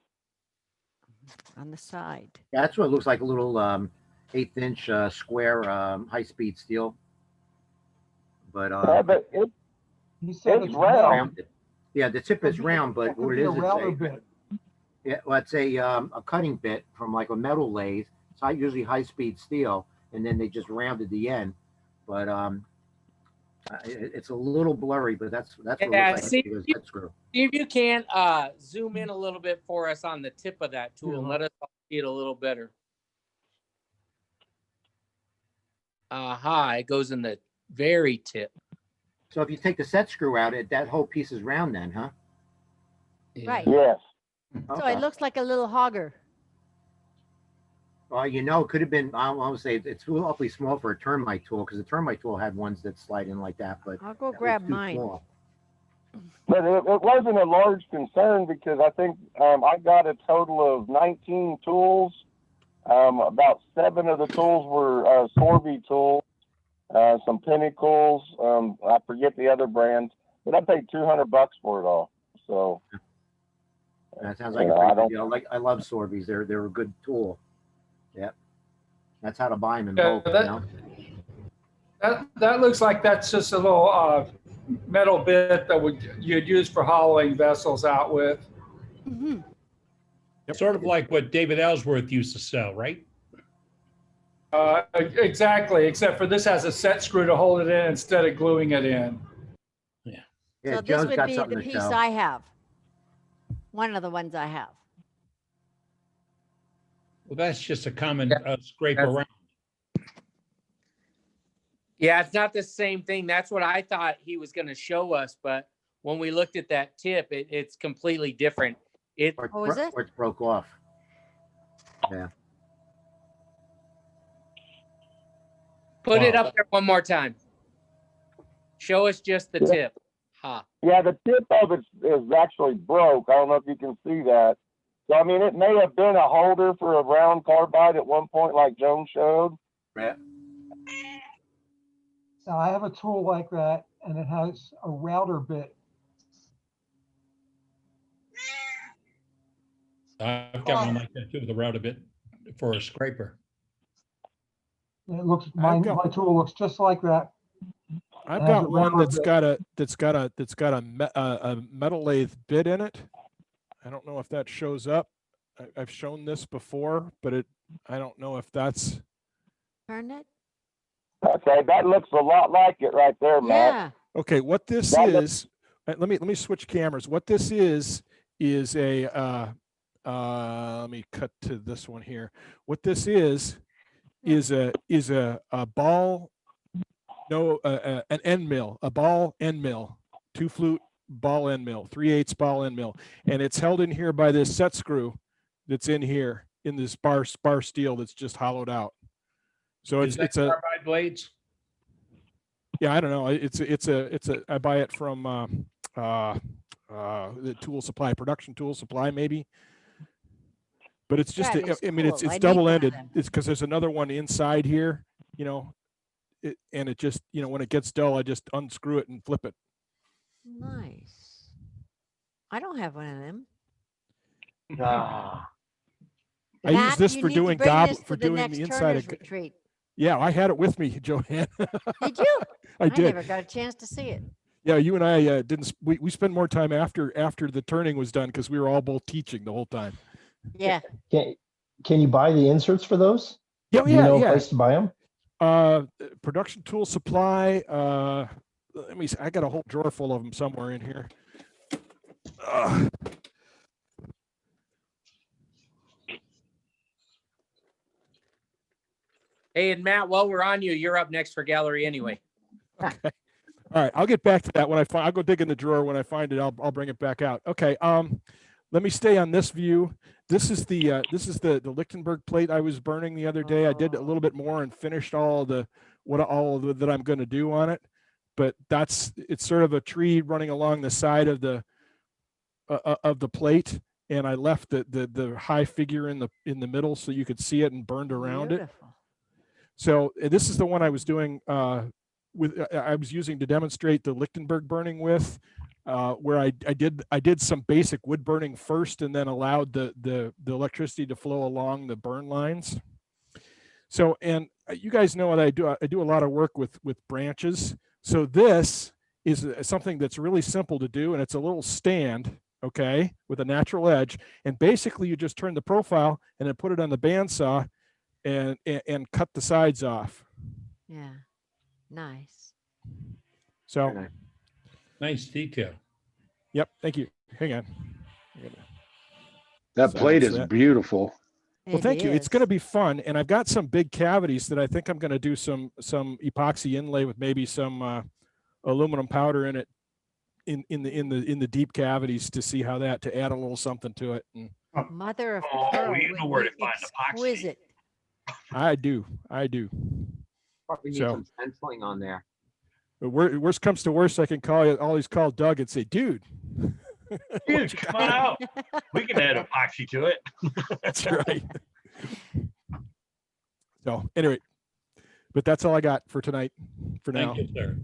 On the side. That's what it looks like, a little 1/8 inch square high-speed steel. But But You said it's round. rounded. Yeah, the tip is round, but Could what it be a is, welder it's bit. it's a cutting bit from like a metal lathe. It's usually high-speed steel, and then they just rounded the end. But it's a little blurry, but that's what it Yeah, looks like. see, It was that screw. See if you can zoom in a little bit for us on the tip of that tool and let us all see it a little better. Aha, it goes in the very tip. So if you take the set screw out, that whole piece is round then, huh? Right. Yes. So Okay. it looks like a little hogger. Well, it could have been, I would say it's awfully small for a termite tool, because the termite tool had ones that slide in like that, but I'll go that was grab too mine. small. But it wasn't a large concern because I think I got a total of 19 tools. About 7 of the tools were Sorby tools, some Pinnacles. I forget the other brands, but I paid $200 for it all. So That sounds like Yeah, a pretty I good don't- deal. I love Sorbies. They're a good tool. Yep. That's how to buy them in Yeah, bulk, you know? That looks like that's just a little metal bit that you'd use for hollowing vessels out with. Mm-hmm. Sort of like what David Ellsworth used to sell, right? Exactly, except for this has a set screw to hold it in instead of gluing it in. Yeah, So this Joe's would got be something the to piece show. I have. One of the ones I have. Well, that's just a common scrape That's- around. Yeah, it's not the same thing. That's what I thought he was going to show us, but when we looked at that tip, it's completely different. Oh, is it? Or it's broke off. Yeah. Put it Wow. up there one more time. Show us just the tip. Ha. Yeah, the tip of it is actually broke. I don't know if you can see that. So, I mean, it may have been a holder for a round carbide at one point, like Joan showed. Yeah. So I have a tool like that, and it has a router bit. I've got one like that too, with a router bit for a scraper. It looks, my tool looks just like that. I've It has got a one router that's got a metal lathe bit in it. I don't know if that shows up. I've shown this before, but I don't know if that's. Turn it. Okay, that looks a lot like it right there, Matt. Yeah. Okay, what this That is, let me switch cameras. What this is a let me cut to this one here. What this is a ball, no, an end mill, a ball end mill, 2-flute ball end mill, 3/8 ball end mill, and it's held in here by this set screw that's in here in this bar steel that's just hollowed out. So Is that it's a carbide blades? yeah, I don't know. It's a I buy it from the tool supply, production tool supply maybe. But it's just, That is I mean, cool. it's I need one of double-ended. them. It's because there's another one inside here, you know, and it just, you know, when it gets dull, I just unscrew it and flip it. Nice. I don't have one of them. I use Matt, this you for need to doing bring this to for the doing next the inside Turner's of. retreat. Yeah, I had it with me, Joanne. Did you? I did. never got a chance to see it. Yeah, you and I didn't. We spent more time after the turning was done because we were all both teaching the whole time. Yeah. Can you buy the inserts for those? Yeah, Do you know a place to buy them? Production tool supply. Let me see. I got a whole drawer full of them somewhere in here. Hey, and Matt, while we're on you, you're up next for gallery anyway. Okay. All right, I'll get back to that when I find. I'll go dig in the drawer when I find it. I'll bring it back out. Okay. Let me stay on this view. This is the Lichtenberg plate I was burning the other day. I did a little bit more and finished all that I'm going to do on it. But it's sort of a tree running along the side of the plate, and I left the high figure in the middle so you could see it and burned around it. So this is the one I was doing I was using to demonstrate the Lichtenberg burning with, where I did some basic wood burning first and then allowed the electricity to flow along the burn lines. So, and you guys know what I do. I do a lot of work with branches. So this is something that's really simple to do, and it's a little stand, okay, with a natural edge. And basically you just turn the profile and then put it on the bandsaw and cut the sides off. Yeah. Nice. So nice detail. Yep. Thank you. Hang on. That plate is that. beautiful. Well, thank you. It's going to be fun, and I've got some big cavities that I think I'm going to do some epoxy inlay with maybe some aluminum powder in it in the deep cavities to see how to add a little something to it. And Mother of Oh, pearl you know where to would be find epoxy. exquisite. I do. Probably need So- some stenciling on there. Worst comes to worst, I can always call Doug and say, dude. Dude, come on out. We can add epoxy to it. That's right. So anyway, but that's all I got for tonight for now. Thank you, sir.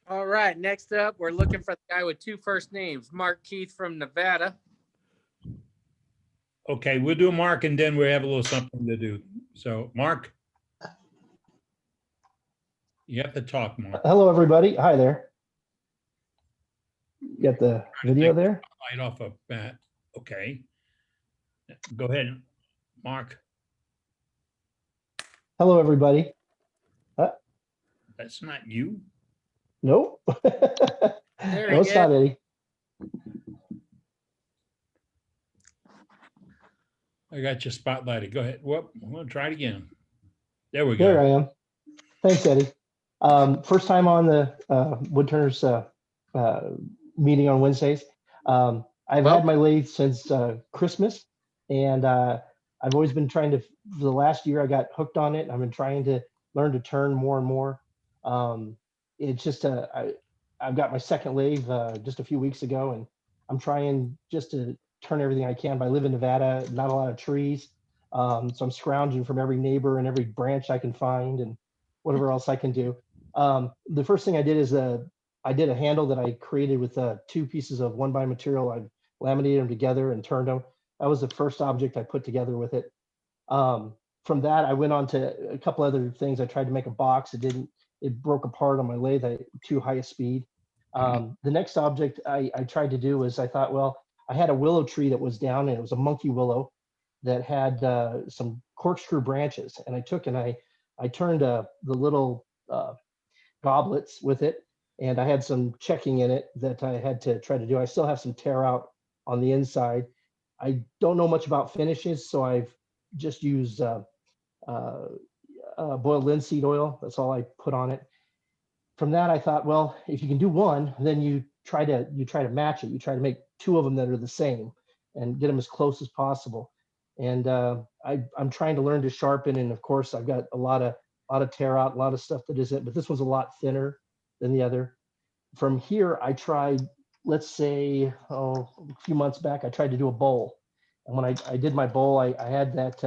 All right, next up, we're looking for the guy with two first names, Mark Keith from Nevada. Okay, we'll do Mark and then we have a little something to do. So Mark. You have to talk, Mark. Hello, everybody. Hi there. Got the video there? Right off of that. Okay. Go ahead, Mark. Hello, everybody. That's not you. Nope. There No, you it's not Eddie. I got you spotlighted. Go ahead. Whoop, I'm gonna try it again. There we There go. I am. Thanks, Eddie. First time on the Woodturners meeting on Wednesdays. I've had my lathe since Christmas, and I've always been trying to. For the last year, I got hooked on it. I've been trying to learn to turn more and more. It's just I've got my second lathe just a few weeks ago, and I'm trying just to turn everything I can. I live in Nevada, not a lot of trees, so I'm scrounging from every neighbor and every branch I can find, and whatever else I can do. The first thing I did is I did a handle that I created with 2 pieces of 1x material. I laminated them together and turned them. That was the first object I put together with it. From that, I went on to a couple other things. I tried to make a box. It broke apart on my lathe at too high a speed. The next object I tried to do was I thought, well, I had a willow tree that was down, and it was a monkey willow that had some corkscrew branches. And I took and I turned the little goblets with it, and I had some checking in it that I had to try to do. I still have some tear out on the inside. I don't know much about finishes, so I've just used boiled linseed oil. That's all I put on it. From that, I thought, well, if you can do one, then you try to match it. You try to make 2 of them that are the same and get them as close as possible. And I'm trying to learn to sharpen, and of course, I've got a lot of tear out, a lot of stuff that isn't. But this one's a lot thinner than the other. From here, I tried. Let's say a few months back, I tried to do a bowl, and when I did my bowl, I had that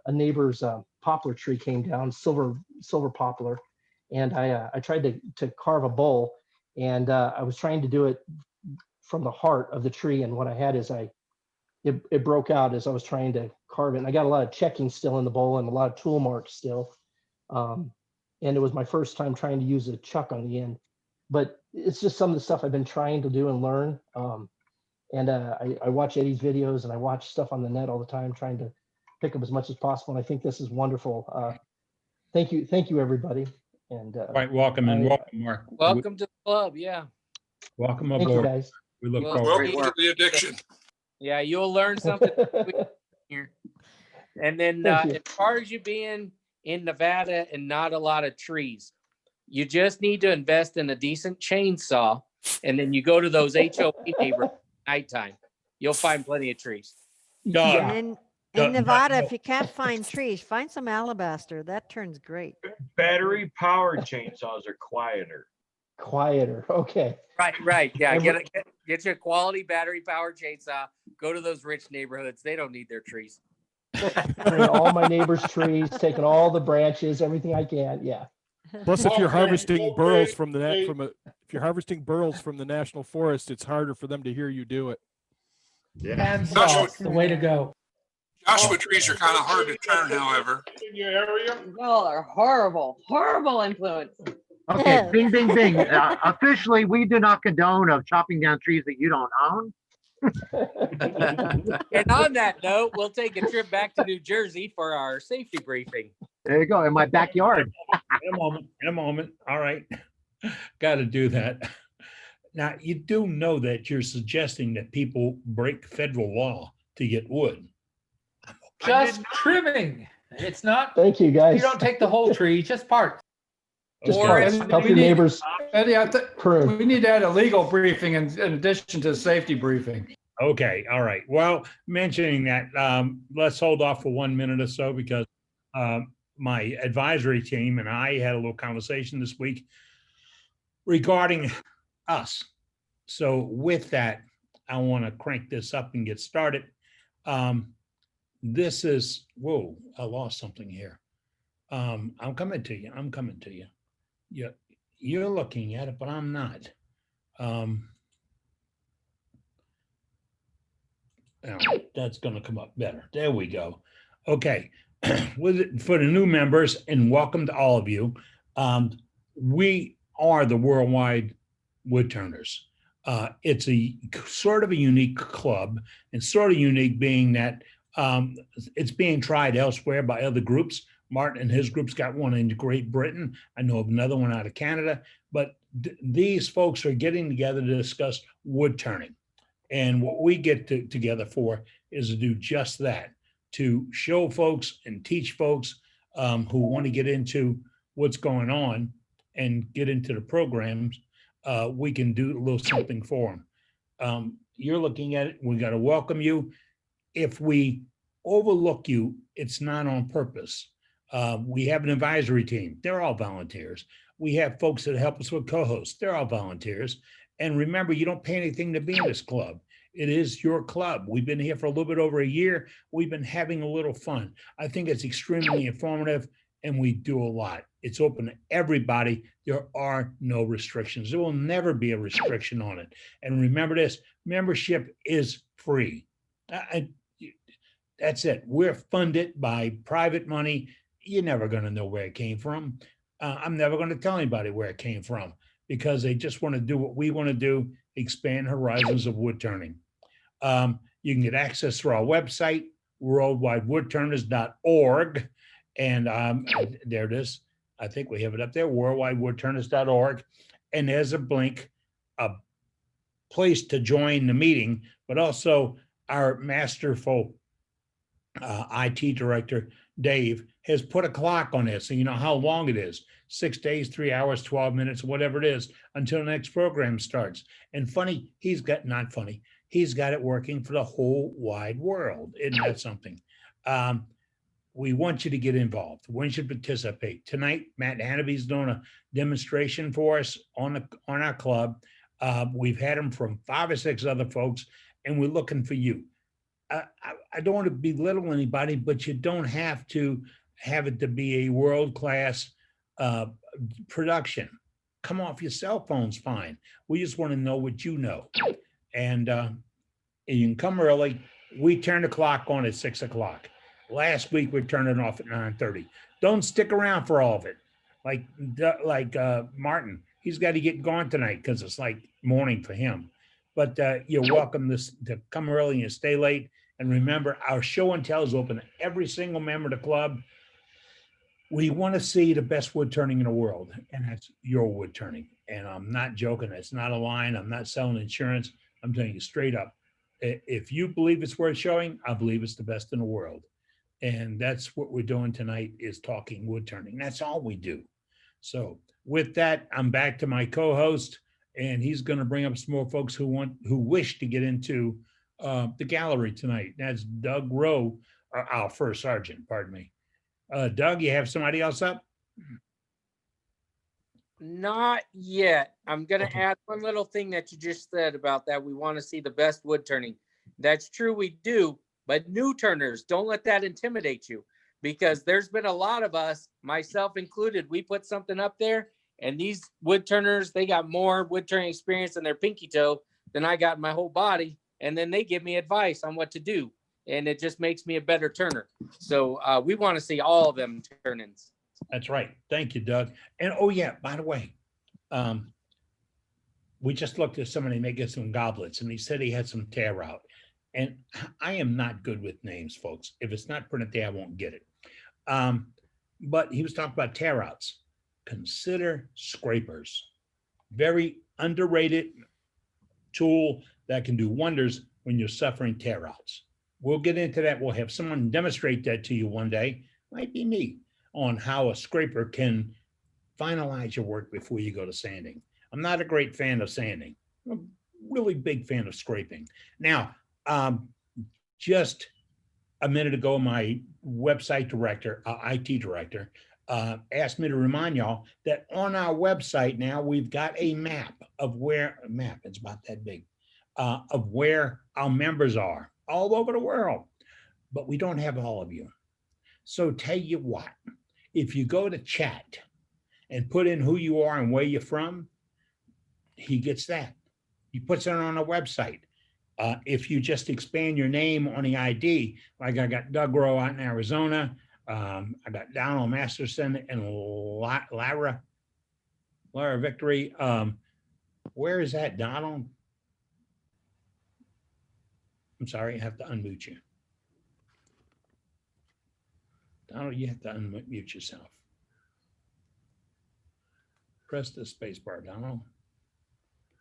a neighbor's poplar tree came down, silver poplar, and I tried to carve a bowl, and I was trying to do it from the heart of the tree, and what I had is it broke out as I was trying to carve it, and I got a lot of checking still in the bowl and a lot of tool marks still, and it was my first time trying to use a chuck on the end, but it's just some of the stuff I've been trying to do and learn. And I watch Eddie's videos, and I watch stuff on the net all the time, trying to pick up as much as possible. And I think this is wonderful. Thank you, everybody. And Quite welcome, and welcome, Mark. Welcome to the club. Yeah. Welcome Thank you, aboard. guys. We look Well, forward. Welcome to the addiction. Yeah, you'll learn something here. And then Thank you. as far as you being in Nevada and not a lot of trees, you just need to invest in a decent chainsaw, and then you go to those HOA neighborhoods at nighttime. You'll find plenty of trees. Doug, And in Nevada, if you can't find trees, find some alabaster. That turns great. Battery powered chainsaws are quieter. Quieter. Okay. Right. Yeah, Every- get you a quality battery powered chainsaw. Go to those rich neighborhoods. They don't need their trees. Cutting all my neighbors' trees, taking all the branches, everything I can. Yeah. Plus, if you're Okay, harvesting burls okay, from if you're harvesting burls from the national forest, it's harder for them to hear you do it. Hands Joshua- off, the way to go. Joshua trees are kind of hard to turn, however. in your area. Y'all are horrible influence. Okay, bing, bing, bing. Officially, we do not condone of chopping down trees that you don't own. And on that note, we'll take a trip back to New Jersey for our safety briefing. There you go, in my backyard. In a moment. All right. Got to do that. Now, you do know that you're suggesting that people break federal law to get wood. Just trimming. It's not, Thank you, guys. you don't take the whole tree, just part. Just Or parts. it's- Help we your need- neighbors Eddie, prune. we need to add a legal briefing in addition to the safety briefing. Okay, all right. Well, mentioning that, let's hold off for 1 minute or so because my advisory team and I had a little conversation this week regarding us. So with that, I want to crank this up and get started. This is, whoa, I lost something here. I'm coming to you. I'm coming to you. You're looking at it, but I'm not. That's going to come up better. There we go. Okay. For the new members, and welcome to all of you. We are the Worldwide Woodturners. It's a sort of a unique club, and sort of unique being that it's being tried elsewhere by other groups. Martin and his group's got one in Great Britain. I know of another one out of Canada, but these folks are getting together to discuss wood turning. And what we get together for is to do just that, to show folks and teach folks who want to get into what's going on and get into the programs. We can do a little something for them. You're looking at it, we got to welcome you. If we overlook you, it's not on purpose. We have an advisory team. They're all volunteers. We have folks that help us with co-hosts. They're all volunteers. And remember, you don't pay anything to be in this club. It is your club. We've been here for a little bit over a year. We've been having a little fun. I think it's extremely informative, and we do a lot. It's open to everybody. There are no restrictions. There will never be a restriction on it. And remember this, membership is free. That's it. We're funded by private money. You're never going to know where it came from. I'm never going to tell anybody where it came from, because they just want to do what we want to do, expand horizons of wood turning. You can get access through our website, worldwidewoodturners.org. And there it is. I think we have it up there, worldwidewoodturners.org. And there's a link, a place to join the meeting, but also our masterful IT director, Dave, has put a clock on this, so you know how long it is. 6 days, 3 hours, 12 minutes, whatever it is, until the next program starts. And funny, he's got it working for the whole wide world. Isn't that something? We want you to get involved. We want you to participate. Tonight, Matt Hannaby's doing a demonstration for us on our club. We've had him from 5 or 6 other folks, and we're looking for you. I don't want to belittle anybody, but you don't have to have it to be a world-class production. Come off your cell phone's fine. We just want to know what you know. And you can come early. We turn the clock on at 6 o'clock. Last week, we turned it off at 9:30. Don't stick around for all of it. Like Martin, he's got to get gone tonight because it's like morning for him. But you're welcome to come early and stay late. And remember, our show and tell is open to every single member of the club. We want to see the best wood turning in the world, and that's your wood turning. And I'm not joking. It's not a line. I'm not selling insurance. I'm telling you straight up. If you believe it's worth showing, I believe it's the best in the world. And that's what we're doing tonight, is talking wood turning. That's all we do. So with that, I'm back to my co-host, and he's going to bring up some more folks who wish to get into the gallery tonight. That's Doug Rowe, our first sergeant, pardon me. Doug, you have somebody else up? Not yet. I'm going to add one little thing that you just said about that. We want to see the best wood turning. That's true, we do. But new turners, don't let that intimidate you, because there's been a lot of us, myself included, we put something up there, and these wood turners, they got more wood turning experience in their pinky toe than I got in my whole body. And then they give me advice on what to do. And it just makes me a better turner. So we want to see all of them turn-ins. That's right. Thank you, Doug. And oh yeah, by the way, we just looked at somebody making some goblets, and he said he had some tear out. And I am not good with names, folks. If it's not printed there, I won't get it. But he was talking about tear outs. Consider scrapers. Very underrated tool that can do wonders when you're suffering tear outs. We'll get into that. We'll have someone demonstrate that to you one day, might be me, on how a scraper can finalize your work before you go to sanding. I'm not a great fan of sanding. I'm a really big fan of scraping. Now, just a minute ago, my website director, IT director, asked me to remind y'all that on our website now, we've got a map of where, it's about that big, of where our members are all over the world, but we don't have all of you. So tell you what, if you go to chat and put in who you are and where you're from, he gets that. He puts it on a website. If you just expand your name on the ID, like I got Doug Rowe out in Arizona, I got Donald Masterson and Lara Victory. Where is that, Donald? I'm sorry, I have to unmute you. Donald, you have to unmute yourself. Press the space bar, Donald.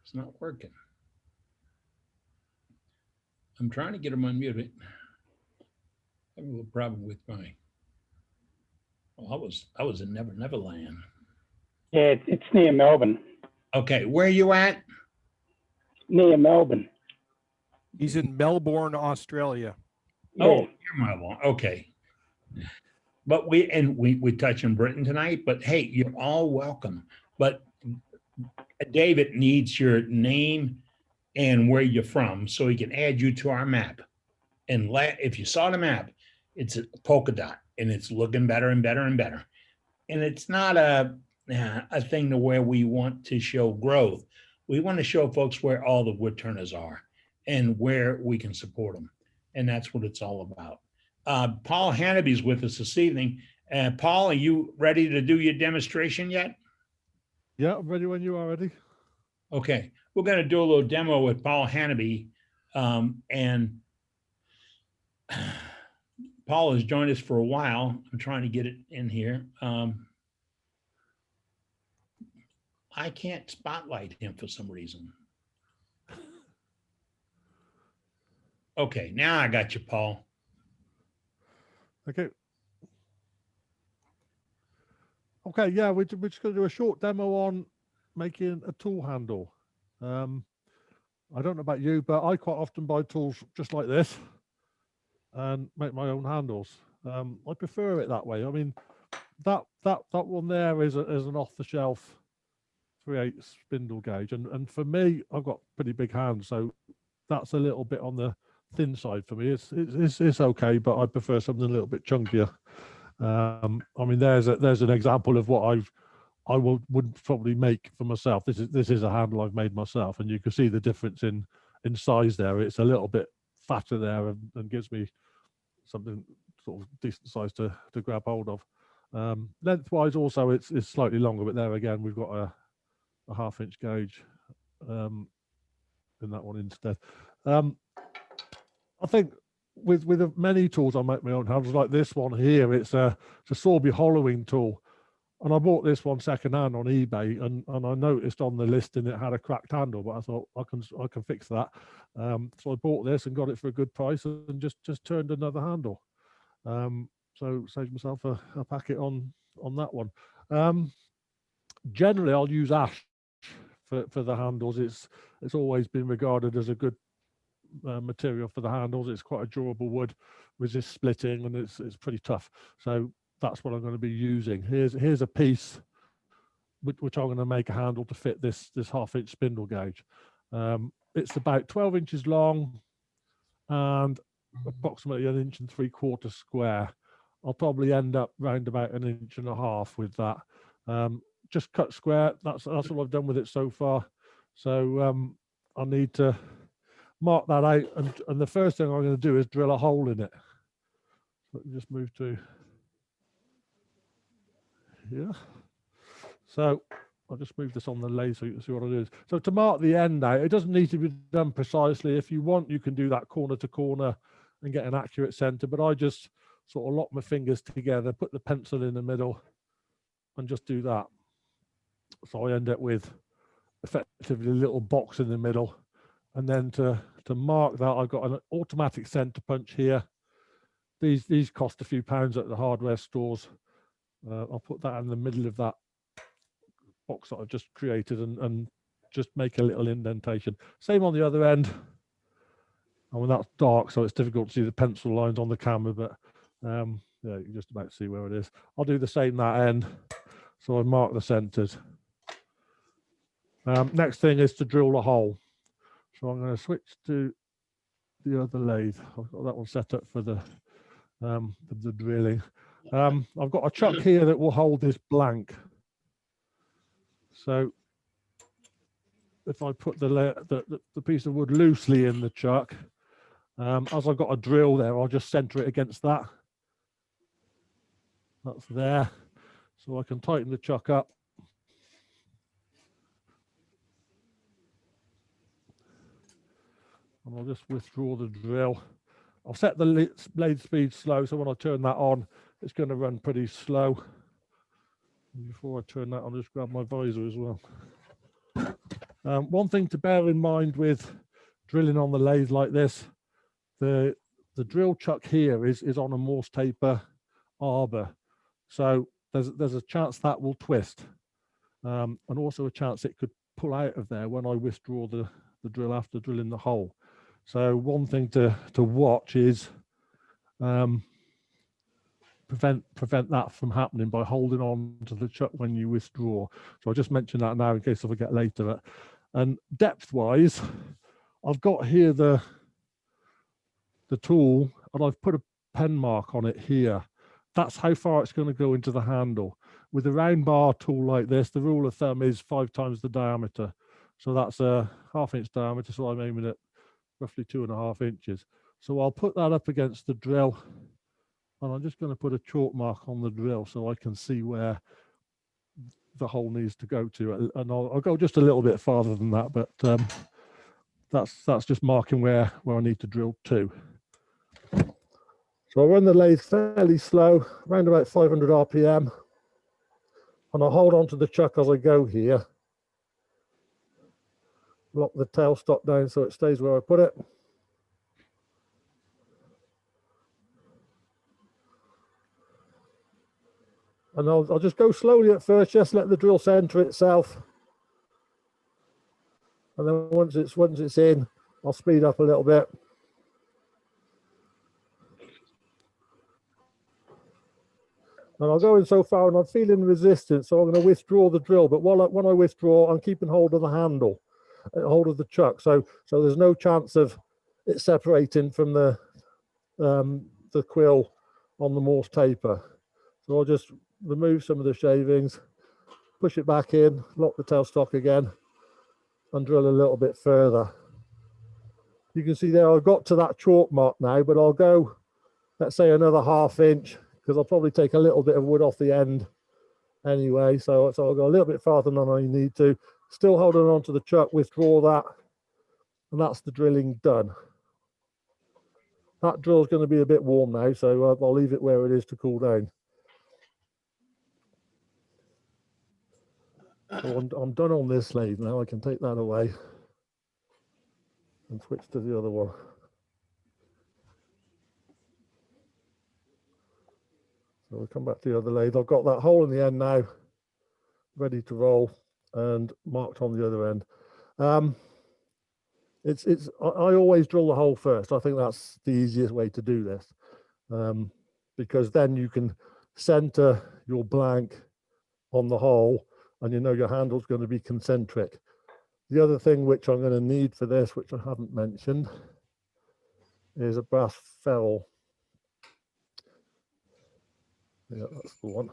It's not working. I'm trying to get him unmuted. Having a little problem with my. Oh, I was in Neverland. Yeah, it's near Melbourne. Okay, where are you at? Near Melbourne. He's in Melbourne, Australia. Oh, you're Melbourne. Okay. But we touch on Britain tonight, but hey, you're all welcome. But David needs your name and where you're from so he can add you to our map. And if you saw the map, it's a polka dot and it's looking better and better and better. And it's not a thing to where we want to show growth. We want to show folks where all the wood turners are and where we can support them. And that's what it's all about. Paul Hannaby's with us this evening. Paul, are you ready to do your demonstration yet? Yeah, I'm ready when you are ready. Okay, we're going to do a little demo with Paul Hannaby. And Paul has joined us for a while. I'm trying to get it in here. I can't spotlight him for some reason. Okay, now I got you, Paul. Okay. Okay, yeah, we're just going to do a short demo on making a tool handle. I don't know about you, but I quite often buy tools just like this and make my own handles. I prefer it that way. I mean, that one there is an off-the-shelf 3/8 spindle gauge, and for me, I've got pretty big hands, so that's a little bit on the thin side for me. It's okay, but I prefer something a little bit chunkier. I mean, there's an example of what I would probably make for myself. This is a handle I've made myself, and you can see the difference in size there. It's a little bit fatter there and gives me something sort of decent size to grab hold of. Lengthwise also it's slightly longer, but there again we've got a 1/2 inch gauge in that one instead. I think with many tools I make my own handles, like this one here, it's a Sorby hollowing tool, and I bought this one secondhand on eBay, and I noticed on the listing it had a cracked handle, but I thought I can fix that. So I bought this and got it for a good price and just turned another handle. So saved myself a packet on that one. Generally I'll use ash for the handles. It's always been regarded as a good material for the handles. It's quite a durable wood, resists splitting, and it's pretty tough. So that's what I'm going to be using. Here's a piece which I'm going to make a handle to fit this 1/2 inch spindle gauge. It's about 12 inches long and approximately 1.75 inches square. I'll probably end up round about 1.5 inches with that. Just cut square. That's all I've done with it so far. So I need to mark that out, and the first thing I'm going to do is drill a hole in it. So let me just move to here. So I'll just move this on the lathe so you can see what it is. So to mark the end out, it doesn't need to be done precisely. If you want, you can do that corner to corner and get an accurate center, but I just sort of lock my fingers together, put the pencil in the middle, and just do that. So I end up with effectively a little box in the middle. And then to mark that, I've got an automatic center punch here. These cost a few pounds at the hardware stores. I'll put that in the middle of that box that I've just created and just make a little indentation. Same on the other end. I mean, that's dark, so it's difficult to see the pencil lines on the camera, but yeah, you can just about see where it is. I'll do the same that end. So I mark the centers. Next thing is to drill a hole. So I'm going to switch to the other lathe. I've got that one set up for the drilling. I've got a chuck here that will hold this blank. So if I put the piece of wood loosely in the chuck, as I've got a drill there, I'll just center it against that. That's there. So I can tighten the chuck up. And I'll just withdraw the drill. I'll set the blade speed slow, so when I turn that on, it's going to run pretty slow. Before I turn that on, just grab my visor as well. One thing to bear in mind with drilling on the lathe like this, the drill chuck here is on a Morse taper arbor, so there's a chance that will twist, and also a chance it could pull out of there when I withdraw the drill after drilling the hole. So one thing to watch is prevent that from happening by holding on to the chuck when you withdraw. So I'll just mention that now in case I forget later. And depth wise, I've got here the tool, and I've put a pen mark on it here. That's how far it's going to go into the handle. With a round bar tool like this, the rule of thumb is 5 times the diameter. So that's a 1/2 inch diameter, so I'm aiming at roughly 2.5 inches. So I'll put that up against the drill, and I'm just going to put a chalk mark on the drill so I can see where the hole needs to go to. And I'll go just a little bit farther than that, but that's just marking where I need to drill to. So I run the lathe fairly slow, around about 500 RPM, and I'll hold on to the chuck as I go here. Lock the tailstock down so it stays where I put it. And I'll just go slowly at first, just let the drill center itself. And then once it's in, I'll speed up a little bit. And I'll go in so far, and I'm feeling resistance, so I'm going to withdraw the drill. But when I withdraw, I'm keeping hold of the handle, hold of the chuck. So there's no chance of it separating from the quill on the Morse taper. So I'll just remove some of the shavings, push it back in, lock the tailstock again, and drill a little bit further. You can see there I've got to that chalk mark now, but I'll go, let's say, another 1/2 inch, because I'll probably take a little bit of wood off the end anyway. So I'll go a little bit farther than I need to, still holding on to the chuck, withdraw that, and that's the drilling done. That drill's going to be a bit warm now, so I'll leave it where it is to cool down. So I'm done on this lathe now. I can take that away and switch to the other one. So we'll come back to the other lathe. I've got that hole in the end now, ready to roll and marked on the other end. I always drill the hole first. I think that's the easiest way to do this, because then you can center your blank on the hole, and you know your handle's going to be concentric. The other thing which I'm going to need for this, which I haven't mentioned, is a brass ferrule. Yeah, that's the one.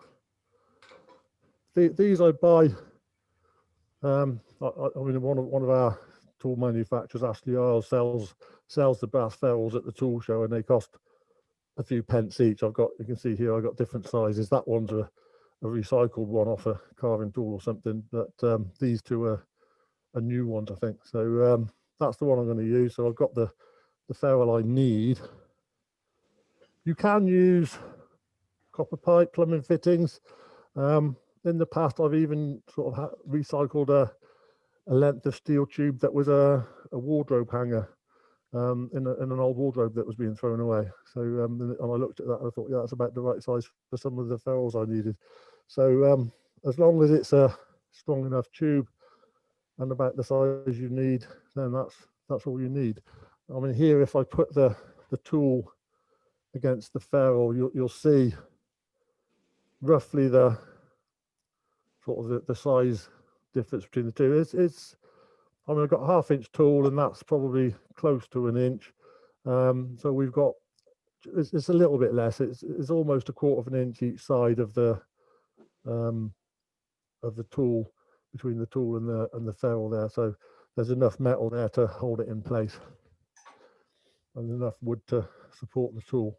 These I buy. I mean, one of our tool manufacturers, Ashley Isles, sells the brass ferrules at the tool show, and they cost a few pence each. You can see here, I've got different sizes. That one's a recycled one off a carving tool or something, but these two are new ones, I think. So that's the one I'm going to use. So I've got the ferrule I need. You can use copper pipe plumbing fittings. In the past, I've even sort of recycled a length of steel tube that was a wardrobe hanger in an old wardrobe that was being thrown away. So and I looked at that and I thought, yeah, that's about the right size for some of the ferrules I needed. So as long as it's a strong enough tube and about the size you need, then that's all you need. I mean, here, if I put the tool against the ferrule, you'll see roughly the sort of the size difference between the two. I mean, I've got a 1/2 inch tool, and that's probably close to 1 inch. So we've got, it's a little bit less. It's almost 1/4 inch each side of the tool, between the tool and the ferrule there. So there's enough metal there to hold it in place, and enough wood to support the tool.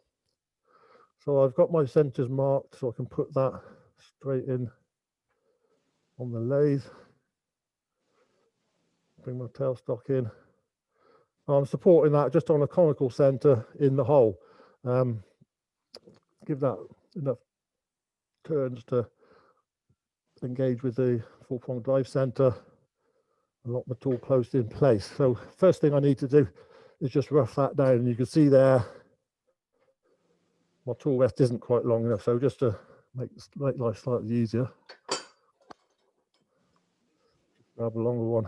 So I've got my centers marked, so I can put that straight in on the lathe. Bring my tailstock in. I'm supporting that just on a conical center in the hole. Give that enough turns to engage with the 4-prong drive center and lock my tool closed in place. So first thing I need to do is just rough that down, and you can see there my tool rest isn't quite long enough, so just to make life slightly easier, grab a longer one.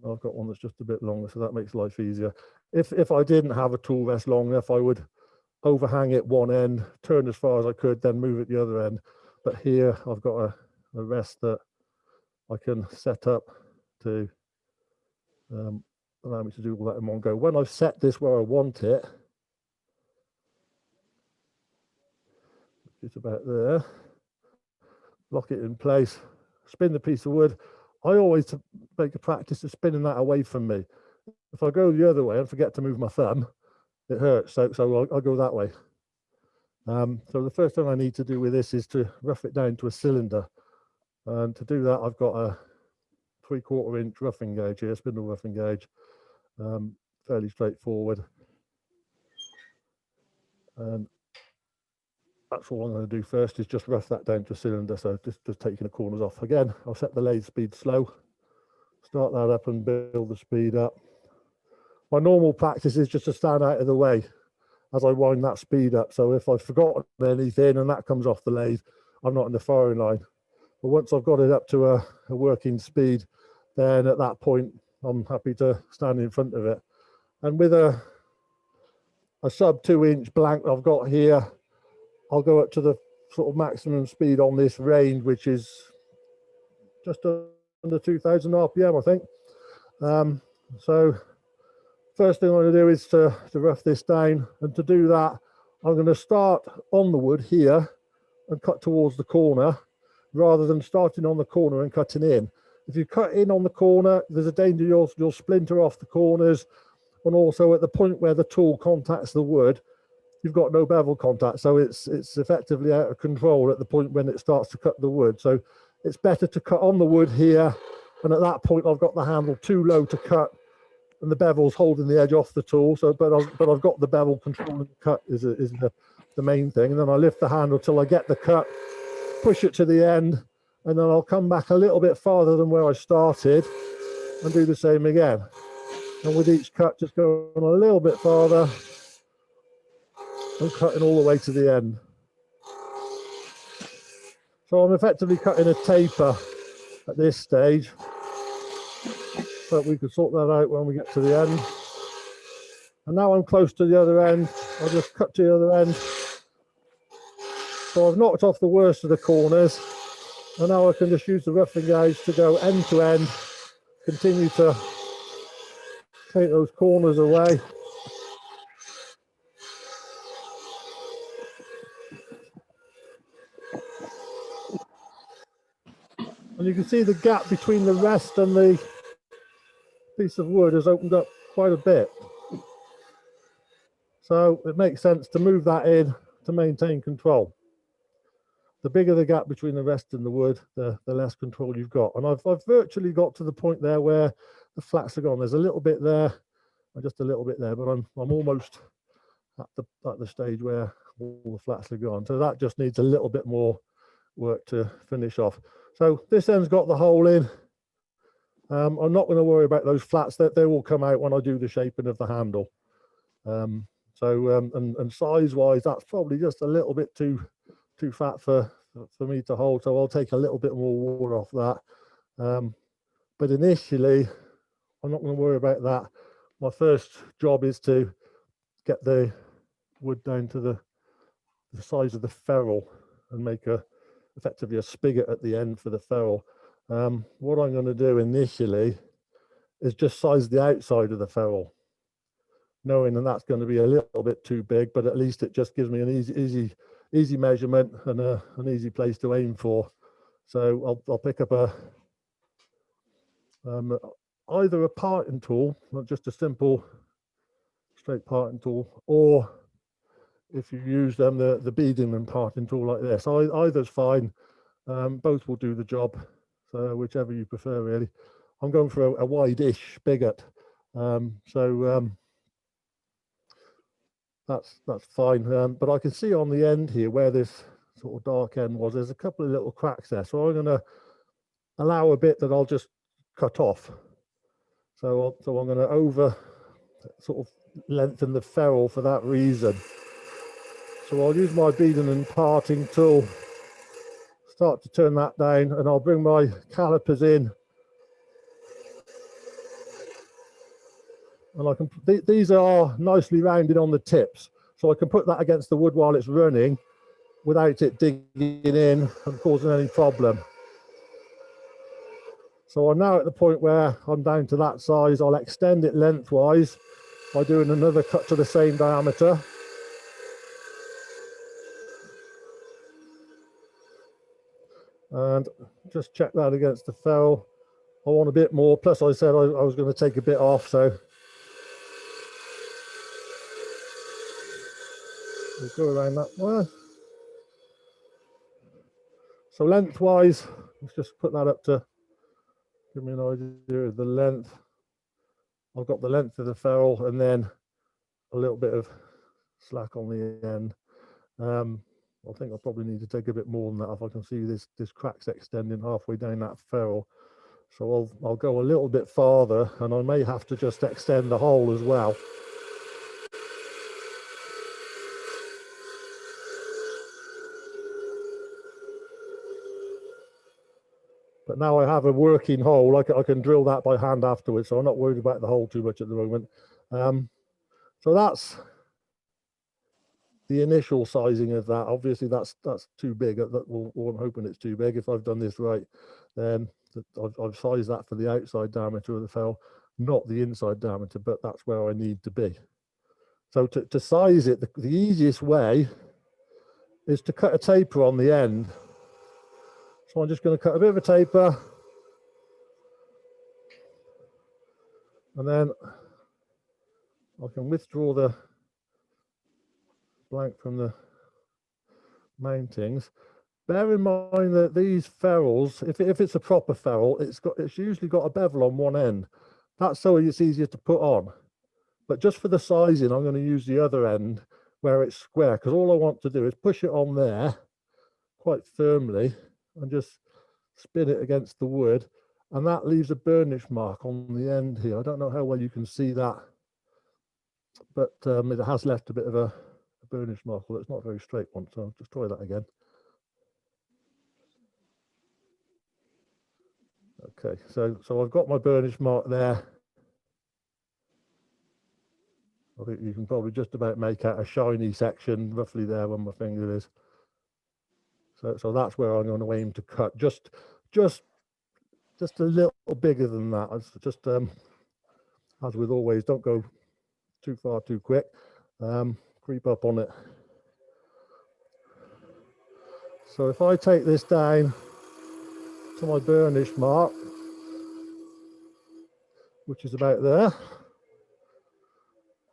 I've got one that's just a bit longer, so that makes life easier. If I didn't have a tool rest long enough, I would overhang it one end, turn as far as I could, then move it the other end. But here I've got a rest that I can set up to allow me to do all that in one go. When I've set this where I want it, it's about there, lock it in place, spin the piece of wood. I always make a practice of spinning that away from me. If I go the other way and forget to move my thumb, it hurts, so I'll go that way. So the first thing I need to do with this is to rough it down to a cylinder. And to do that, I've got a 3/4 inch roughing gauge here, spindle roughing gauge, fairly straightforward. And that's all I'm going to do first, is just rough that down to a cylinder. So just taking the corners off. Again, I'll set the lathe speed slow, start that up and build the speed up. My normal practice is just to stand out of the way as I wind that speed up. So if I've forgotten anything and that comes off the lathe, I'm not in the firing line. But once I've got it up to a working speed, then at that point, I'm happy to stand in front of it. And with a sub 2-inch blank I've got here, I'll go up to the sort of maximum speed on this range, which is just under 2000 RPM, I think. So first thing I'm going to do is to rough this down. And to do that, I'm going to start on the wood here and cut towards the corner, rather than starting on the corner and cutting in. If you cut in on the corner, there's a danger you'll splinter off the corners. And also at the point where the tool contacts the wood, you've got no bevel contact, so it's effectively out of control at the point when it starts to cut the wood. So it's better to cut on the wood here, and at that point I've got the handle too low to cut, and the bevel's holding the edge off the tool. So, but I've got the bevel controlling the cut is the main thing. And then I lift the handle till I get the cut, push it to the end, and then I'll come back a little bit farther than where I started and do the same again. And with each cut, just going a little bit farther and cutting all the way to the end. So I'm effectively cutting a taper at this stage, but we can sort that out when we get to the end. And now I'm close to the other end, I'll just cut to the other end. So I've knocked off the worst of the corners, and now I can just use the roughing gauge to go end to end, continue to take those corners away. And you can see the gap between the rest and the piece of wood has opened up quite a bit. So it makes sense to move that in to maintain control. The bigger the gap between the rest and the wood, the less control you've got. And I've virtually got to the point there where the flats are gone. There's a little bit there, just a little bit there, but I'm almost at the stage where all the flats are gone. So that just needs a little bit more work to finish off. So this end's got the hole in. I'm not going to worry about those flats, that they will come out when I do the shaping of the handle. And size wise, that's probably just a little bit too fat for me to hold, so I'll take a little bit more wood off that. But initially I'm not going to worry about that. My first job is to get the wood down to the size of the ferrule and make effectively a spigot at the end for the ferrule. What I'm going to do initially is just size the outside of the ferrule, knowing that that's going to be a little bit too big, but at least it just gives me an easy measurement and an easy place to aim for. So I'll pick up either a parting tool, not just a simple straight parting tool, or if you use the beading and parting tool like this. Either's fine. Both will do the job. So whichever you prefer, really. I'm going for a wide-ish spigot. that's fine. But I can see on the end here where this sort of dark end was, there's a couple of little cracks there. So I'm going to allow a bit that I'll just cut off. So I'm going to over sort of lengthen the ferrule for that reason. So I'll use my beading and parting tool, start to turn that down, and I'll bring my calipers in. And I can, these are nicely rounded on the tips, so I can put that against the wood while it's running without it digging in and causing any problem. So I'm now at the point where I'm down to that size. I'll extend it lengthwise by doing another cut to the same diameter. And just check that against the ferrule. I want a bit more, plus I said I was going to take a bit off, so we'll go around that way. So lengthwise, let's just put that up to give me an idea of the length. I've got the length of the ferrule and then a little bit of slack on the end. I think I probably need to take a bit more than that if I can see this crack's extending halfway down that ferrule. So I'll go a little bit farther, and I may have to just extend the hole as well. But now I have a working hole. I can drill that by hand afterwards, so I'm not worried about the hole too much at the moment. So that's the initial sizing of that. Obviously that's too big. I'm hoping it's too big. If I've done this right, then I've sized that for the outside diameter of the ferrule, not the inside diameter, but that's where I need to be. So to size it, the easiest way is to cut a taper on the end. So I'm just going to cut a bit of a taper, and then I can withdraw the blank from the mountings. Bear in mind that these ferrules, if it's a proper ferrule, it's usually got a bevel on one end. That's so it's easier to put on. But just for the sizing, I'm going to use the other end where it's square, because all I want to do is push it on there quite firmly and just spin it against the wood, and that leaves a burnish mark on the end here. I don't know how well you can see that, but it has left a bit of a burnish mark. Well, it's not a very straight one, so I'll just try that again. Okay, so I've got my burnish mark there. I think you can probably just about make out a shiny section roughly there where my finger is. So that's where I'm going to aim to cut. Just a little bigger than that. It's just as with always, don't go too far too quick. Creep up on it. So if I take this down to my burnish mark, which is about there,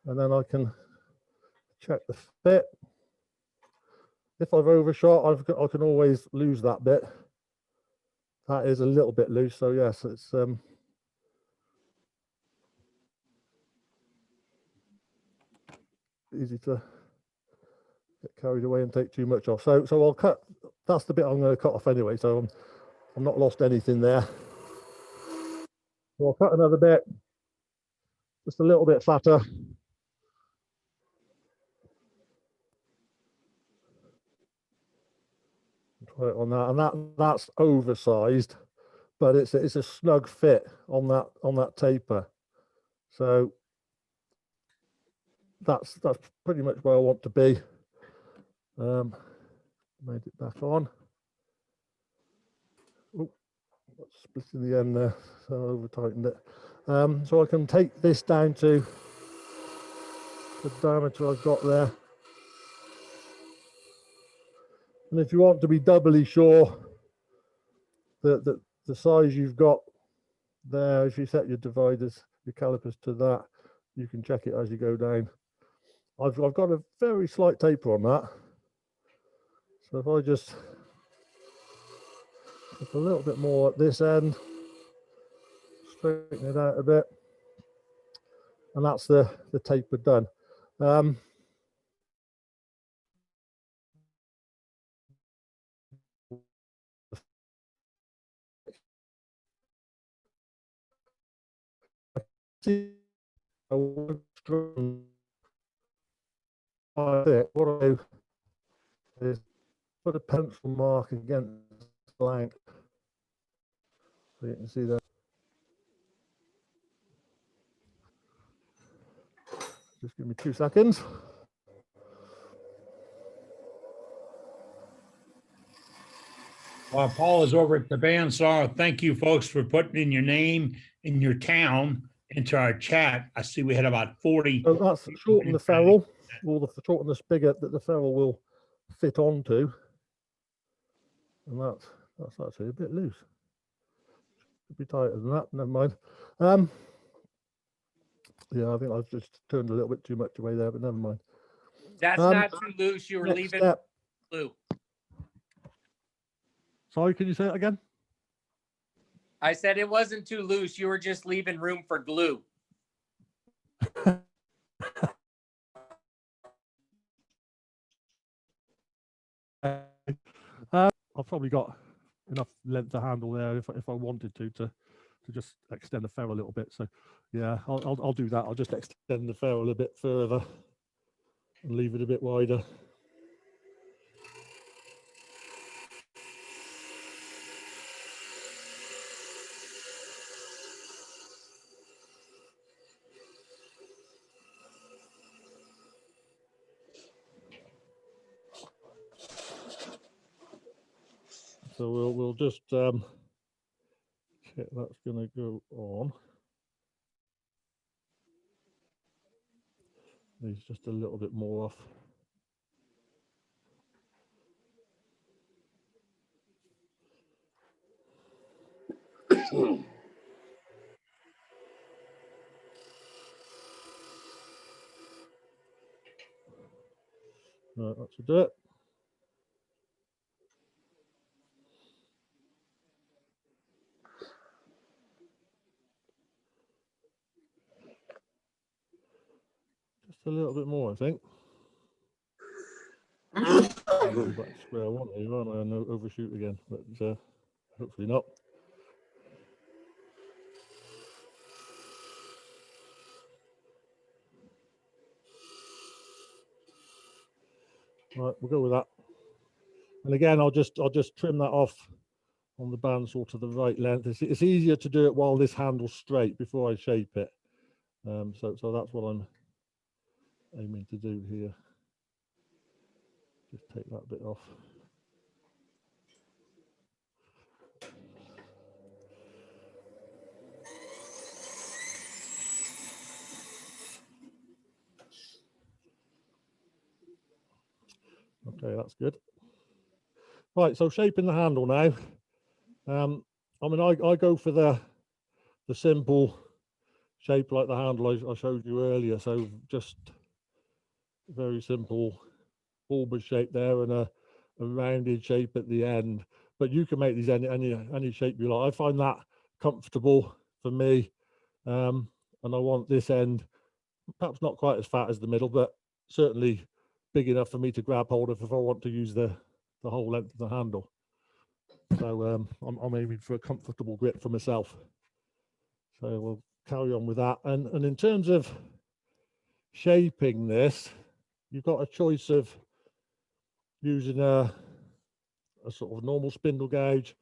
and then I can check the fit. If I've overshot, I can always lose that bit. That is a little bit loose, so yes, it's easy to get carried away and take too much off. So I'll cut. That's the bit I'm going to cut off anyway. So I'm not lost anything there. So I'll cut another bit, just a little bit fatter. Try it on that, and that's oversized, but it's a snug fit on that taper. So that's pretty much where I want to be. Made it back on. Oh, splitting the end there, so I over tightened it. So I can take this down to the diameter I've got there. And if you want to be doubly sure that the size you've got there, if you set your dividers, your calipers to that, you can check it as you go down. I've got a very slight taper on that. So if I just put a little bit more at this end, straighten it out a bit, and that's the taper done. see what I do is put a pencil mark against the blank, so you can see that. Just give me 2 seconds. While Paul is over at the bandsaw, thank you folks for putting in your name and your town into our chat. I see we had about 40. So that's shorten the ferrule, or shorten the spigot that the ferrule will fit onto. And that's actually a bit loose. Could be tighter than that, never mind. Yeah, I think I've just turned a little bit too much away there, but never mind. That's not too loose. You were leaving step. glue. Sorry, can you say it again? I said it wasn't too loose. You were just leaving room for glue. I've probably got enough length to handle there if I wanted to just extend the ferrule a little bit. So yeah, I'll do that. I'll just extend the ferrule a bit further and leave it a bit wider. So we'll just check that's going to go on. Needs just a little bit more off. Right, that should do it. Just a little bit more, I think. Go back to square one here, aren't I? And overshoot again, but hopefully not. Right, we'll go with that. And again, I'll just trim that off on the bandsaw to the right length. It's easier to do it while this handle's straight before I shape it. So that's what I'm aiming to do here. Just take that bit off. Okay, that's good. Right, so shaping the handle now. I mean, I go for the simple shape like the handle I showed you earlier. So just very simple bulbous shape there and a rounded shape at the end. But you can make these any shape you like. I find that comfortable for me. And I want this end perhaps not quite as fat as the middle, but certainly big enough for me to grab hold of if I want to use the whole length of the handle. So I'm aiming for a comfortable grip for myself. So we'll carry on with that. And in terms of shaping this, you've got a choice of using a sort of normal spindle gauge,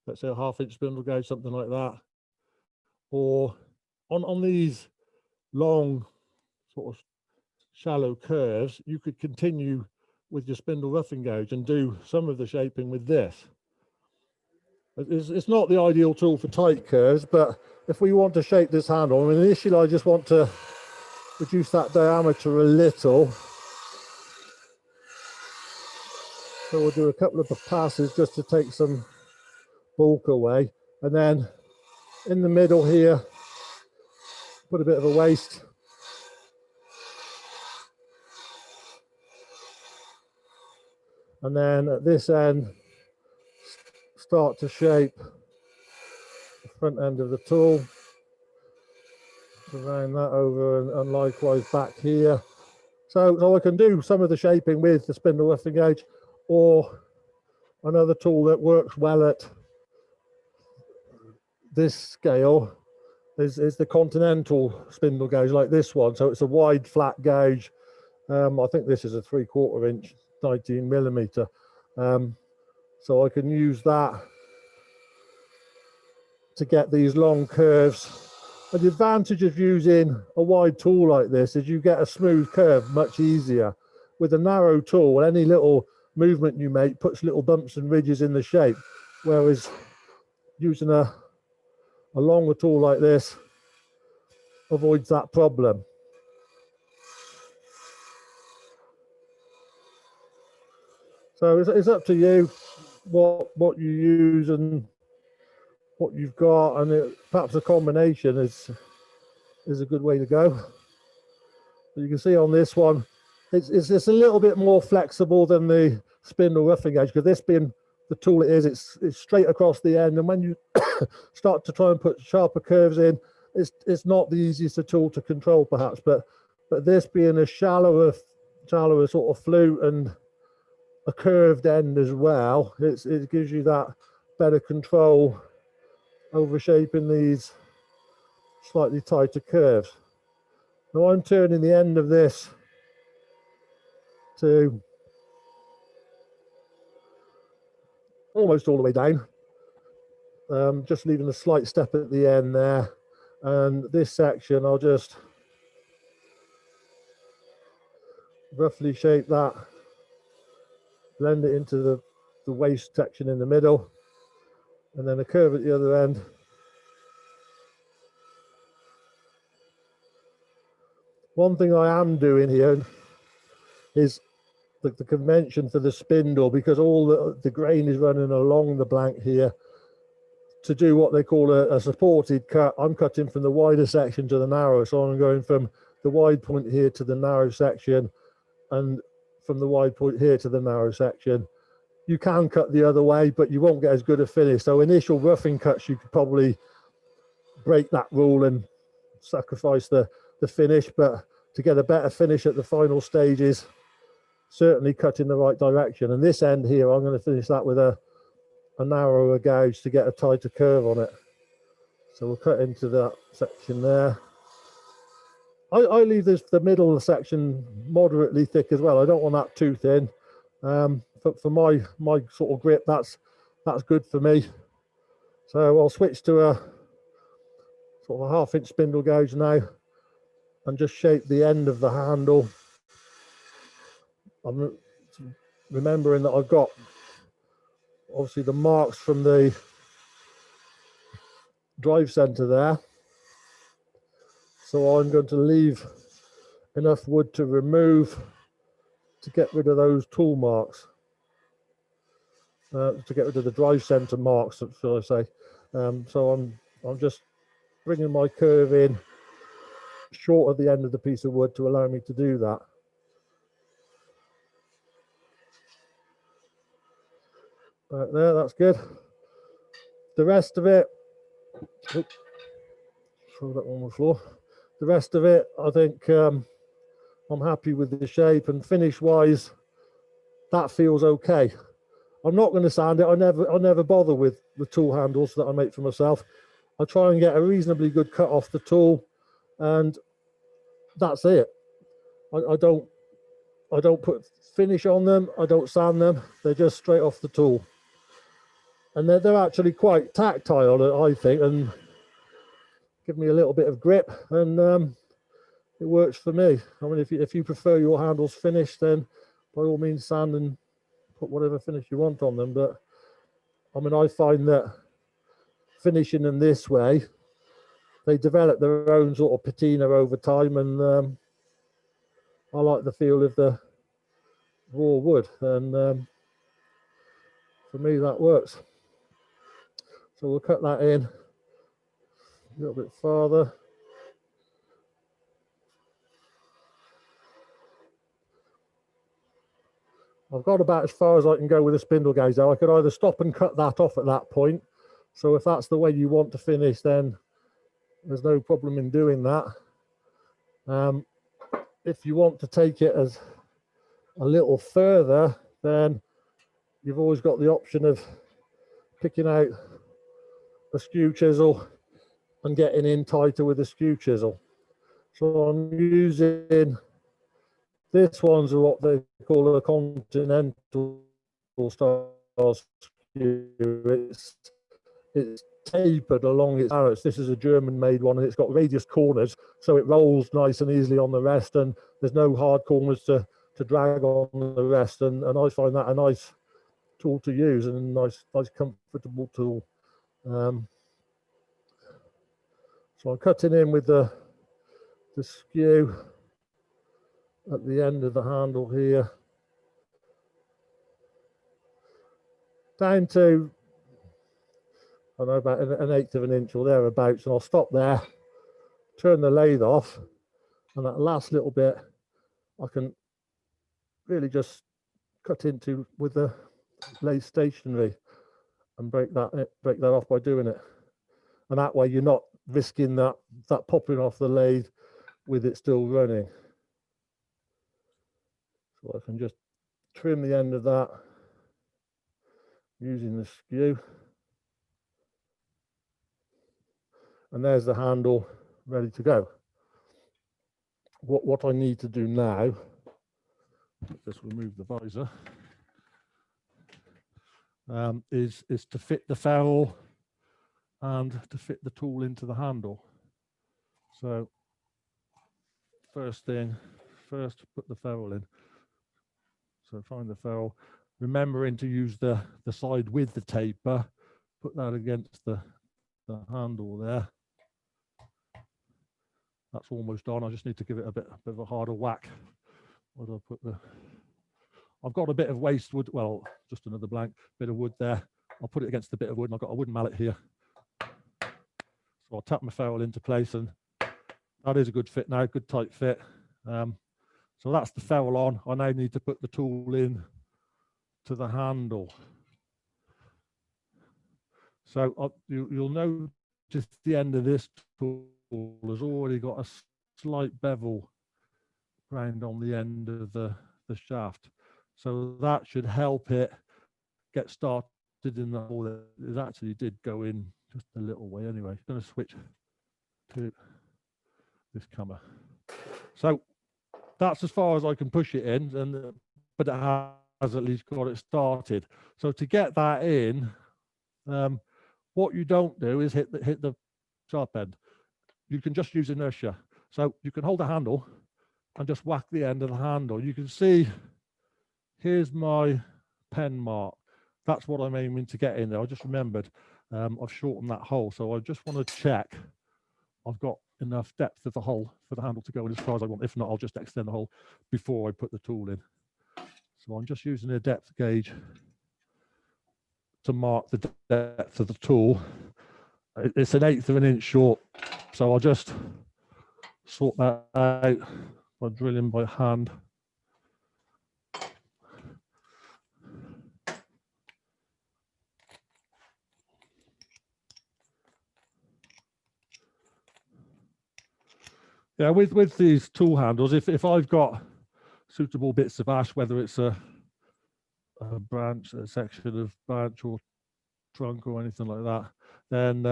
let's say a 1/2 inch spindle gauge, something like that. Or on these long sort of shallow curves, you could continue with your spindle roughing gauge and do some of the shaping with this. It's not the ideal tool for tight curves, but if we want to shape this handle, I mean, initially I just want to reduce that diameter a little. So we'll do a couple of passes just to take some bulk away. And then in the middle here, put a bit of a waste. And then at this end, start to shape the front end of the tool. Round that over and likewise back here. So I can do some of the shaping with the spindle roughing gauge or another tool that works well at this scale is the Continental spindle gauge like this one. So it's a wide flat gauge. I think this is a 3/4 inch 19mm. So I can use that to get these long curves. And the advantage of using a wide tool like this is you get a smooth curve much easier. With a narrow tool, any little movement you make puts little bumps and ridges in the shape, whereas using a longer tool like this avoids that problem. So it's up to you what you use and what you've got, and perhaps a combination is a good way to go. But you can see on this one, it's a little bit more flexible than the spindle roughing edge, because this being the tool it is, it's straight across the end, and when you start to try and put sharper curves in, it's not the easiest tool to control perhaps, but this being a shallower sort of flute and a curved end as well, it gives you that better control over shaping these slightly tighter curves. Now I'm turning the end of this to almost all the way down, just leaving a slight step at the end there, and this section I'll just roughly shape that, blend it into the waist section in the middle, and then a curve at the other end. One thing I am doing here is the convention for the spindle, because all the grain is running along the blank here. To do what they call a supported cut, I'm cutting from the wider section to the narrow. So I'm going from the wide point here to the narrow section, and from the wide point here to the narrow section. You can cut the other way, but you won't get as good a finish. So initial roughing cuts, you could probably break that rule and sacrifice the finish, but to get a better finish at the final stages, certainly cut in the right direction. And this end here, I'm going to finish that with a narrower gouge to get a tighter curve on it. So we'll cut into that section there. I leave the middle of the section moderately thick as well. I don't want that too thin. For my sort of grip, that's good for me. So I'll switch to a sort of a 1/2 inch spindle gauge now, and just shape the end of the handle. I'm remembering that I've got obviously the marks from the drive center there. So I'm going to leave enough wood to remove to get rid of those tool marks, to get rid of the drive center marks, shall I say. So I'm just bringing my curve in short of the end of the piece of wood to allow me to do that. Right there, that's good. The rest of it, oops, throw that one on the floor. The rest of it, I think I'm happy with the shape, and finish wise, that feels okay. I'm not going to sand it. I never bother with the tool handles that I make for myself. I try and get a reasonably good cut off the tool, and that's it. I don't put finish on them. I don't sand them. They're just straight off the tool, and they're actually quite tactile, I think, and give me a little bit of grip, and it works for me. I mean, if you prefer your handles finished, then by all means sand and put whatever finish you want on them. But I mean, I find that finishing them this way, they develop their own sort of patina over time, and I like the feel of the raw wood, and for me that works. So we'll cut that in a little bit farther. I've got about as far as I can go with a spindle gauge now. I could either stop and cut that off at that point. So if that's the way you want to finish, then there's no problem in doing that. If you want to take it as a little further, then you've always got the option of picking out a skew chisel and getting in tighter with the skew chisel. So I'm using, this one's what they call a continental style skew. It's tapered along its arrows. This is a German made one, and it's got radius corners, so it rolls nice and easily on the rest, and there's no hard corners to drag on the rest, and I find that a nice tool to use and a nice comfortable tool. So I'm cutting in with the skew at the end of the handle here, down to, I don't know, about an eighth of an inch or thereabouts, and I'll stop there, turn the lathe off, and that last little bit I can really just cut into with the lathe stationary and break that off by doing it. And that way you're not risking that popping off the lathe with it still running. So I can just trim the end of that using the skew. And there's the handle ready to go. What I need to do now, just remove the visor, is to fit the ferrule and to fit the tool into the handle. So first put the ferrule in. So find the ferrule, remembering to use the side with the taper, put that against the handle there. That's almost on. I just need to give it a bit of a harder whack. Where do I put the? I've got a bit of waste wood. Well, just another blank bit of wood there. I'll put it against the bit of wood, and I've got a wooden mallet here. So I'll tap my ferrule into place, and that is a good fit now. Good tight fit. So that's the ferrule on. I now need to put the tool in to the handle. So you'll notice the end of this tool has already got a slight bevel round on the end of the shaft. So that should help it get started in the hole. It actually did go in just a little way anyway. I'm going to switch to this camera. So that's as far as I can push it in, but it has at least got it started. So to get that in, what you don't do is hit the sharp end. You can just use inertia. So you can hold the handle and just whack the end of the handle. You can see, here's my pen mark. That's what I'm aiming to get in there. I just remembered I've shortened that hole. So I just want to check I've got enough depth of the hole for the handle to go in as far as I want. If not, I'll just extend the hole before I put the tool in. So I'm just using a depth gauge to mark the depth of the tool. It's an eighth of an inch short. So I'll just sort that out by drilling by hand. Yeah, with these tool handles, if I've got suitable bits of ash, whether it's a branch, a section of branch or trunk or anything like that, then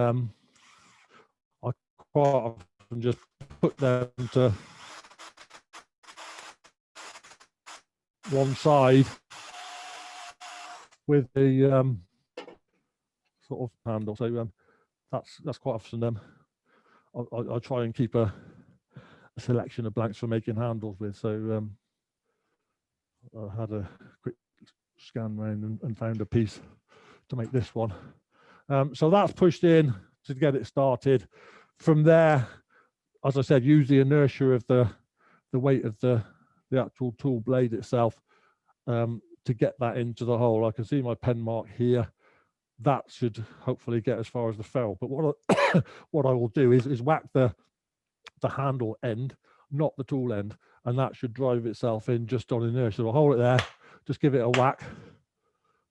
I quite often just put them to one side with the sort of handle. So that's quite often I try and keep a selection of blanks for making handles with. So I had a quick scan around and found a piece to make this one. So that's pushed in to get it started. From there, as I said, use the inertia of the weight of the actual tool blade itself to get that into the hole. I can see my pen mark here. That should hopefully get as far as the ferrule. But what I will do is whack the handle end, not the tool end, and that should drive itself in just on inertia. So I'll hold it there, just give it a whack,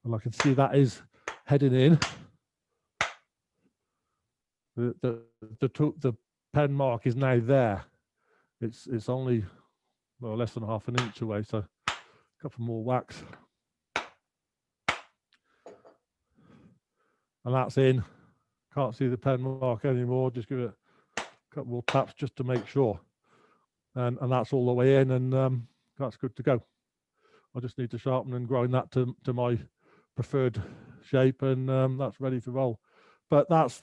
and I can see that is heading in. The pen mark is now there. It's only less than half an inch away, so a couple more whacks, and that's in. can't see the pen mark anymore. Just give it a couple more taps just to make sure. And that's all the way in, and that's good to go. I just need to sharpen and grind that to my preferred shape, and that's ready to roll. But that's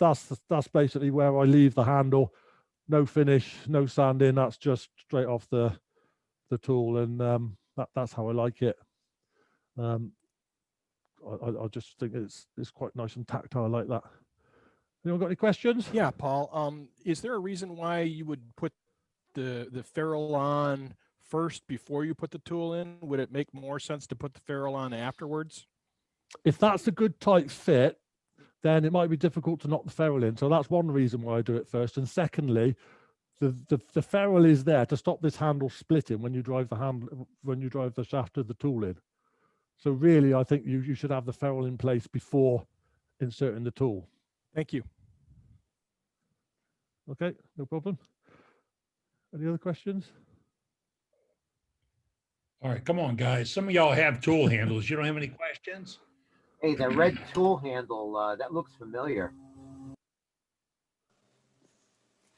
basically where I leave the handle. No finish, no sanding. That's just straight off the tool, and that's how I like it. I just think it's quite nice and tactile like that. Anyone got any questions? Yeah, Paul. Is there a reason why you would put the ferrule on first before you put the tool in? Would it make more sense to put the ferrule on afterwards? If that's a good tight fit, then it might be difficult to knock the ferrule in. So that's one reason why I do it first. And secondly, the ferrule is there to stop this handle splitting when you drive the shaft of the tool in. So really, I think you should have the ferrule in place before inserting the tool. Thank you. Okay, no problem. Any other questions? All right, come on, guys. Some of y'all have tool handles. You don't have any questions? Hey, the red tool handle, that looks familiar.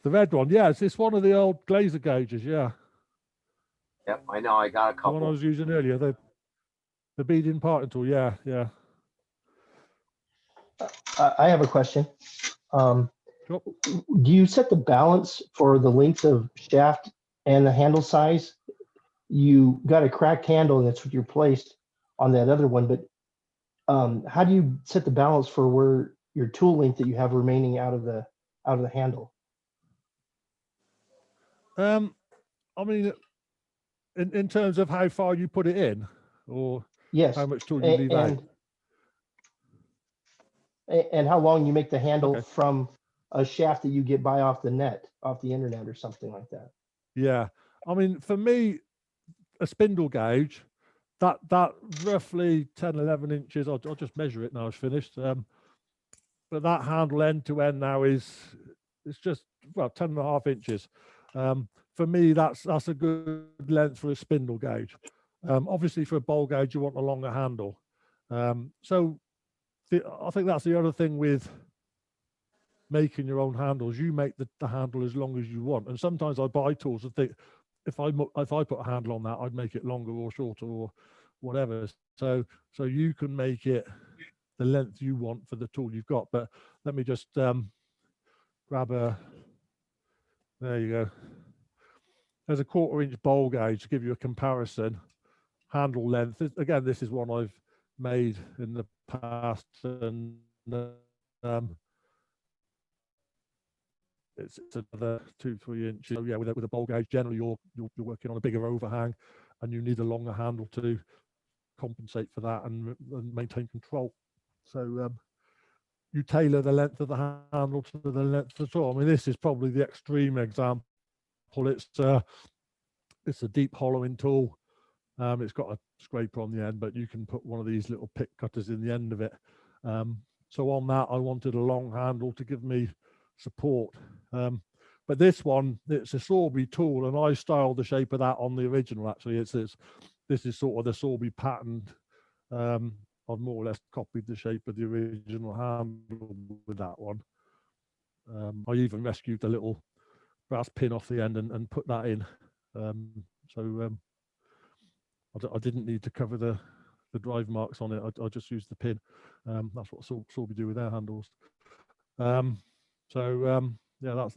The red one, yeah, it's one of the old Glazer gauges, yeah. Yep, I know. I got a The one I couple. was using earlier, the beading parting tool, yeah. I have a question. Sure. Do you set the balance for the length of shaft and the handle size? You got a cracked handle, and that's what you placed on that other one, but how do you set the balance for where your tool length that you have remaining out of the handle? I mean, in terms of how far you put it in, or yes, how much tool you leave out. And how long you make the handle from a shaft that you get by off the internet or something like that. Yeah, I mean, for me, a spindle gauge, that roughly 10, 11 inches, I'll just measure it now it's finished. But that handle end to end now it's just, well, 10 and a half inches. For me, that's a good length for a spindle gauge. Obviously for a bowl gauge, you want a longer handle. So I think that's the other thing with making your own handles. You make the handle as long as you want. And sometimes I buy tools and think, if I put a handle on that, I'd make it longer or shorter or whatever. So you can make it the length you want for the tool you've got. But let me just grab there you go. There's a 1/4 inch bowl gauge to give you a comparison. Handle length. Again, this is one I've made in the past, and it's another 2-3 inches. So yeah, with a bowl gauge, generally you're working on a bigger overhang, and you need a longer handle to compensate for that and maintain control. So you tailor the length of the handle to the length of the tool. I mean, this is probably the extreme example. It's a deep hollowing tool. It's got a scraper on the end, but you can put one of these little pick cutters in the end of it. So on that, I wanted a long handle to give me support. But this one, it's a Sorby tool, and I styled the shape of that on the original. Actually, this is sort of the Sorby patterned. I've more or less copied the shape of the original handle with that one. I even rescued the little brass pin off the end and put that in. I didn't need to cover the drive marks on it. I just used the pin. That's what Sorby do with their handles. Yeah, that's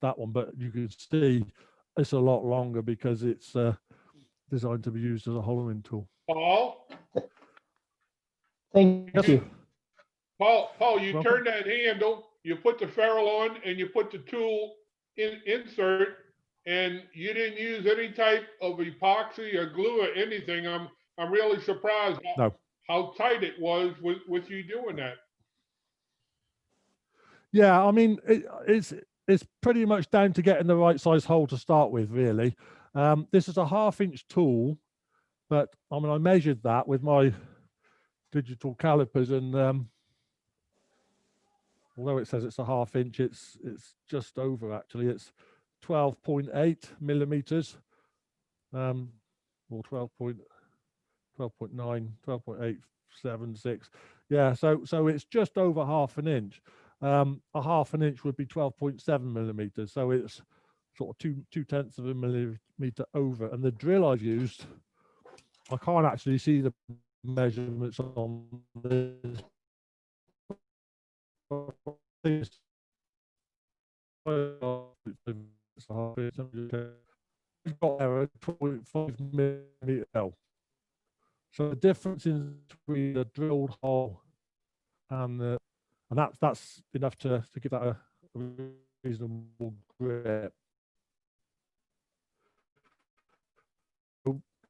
that one. But you can see it's a lot longer because it's designed to be used as a hollowing tool. Paul? Thank you. Paul, you Welcome. turn that handle, you put the ferrule on, and you put the tool insert, and you didn't use any type of epoxy or glue or anything. I'm really surprised how tight it was with you doing that. Yeah, I mean, it's pretty much down to getting the right size hole to start with, really. This is a 1/2 inch tool, but I mean, I measured that with my digital calipers, and although it says it's a 1/2 inch, it's just over, actually. It's 12.8 millimeters, or 12.9, 12.876. Yeah, so it's just over 1/2 inch. a half an inch would be 12.7 millimeters. So it's sort of 2/10 of a millimeter over. And the drill I've used, I can't actually see the measurements on this. Got there at 0.5 millimeter. So the difference between the drilled hole and that's enough to give that a reasonable grip.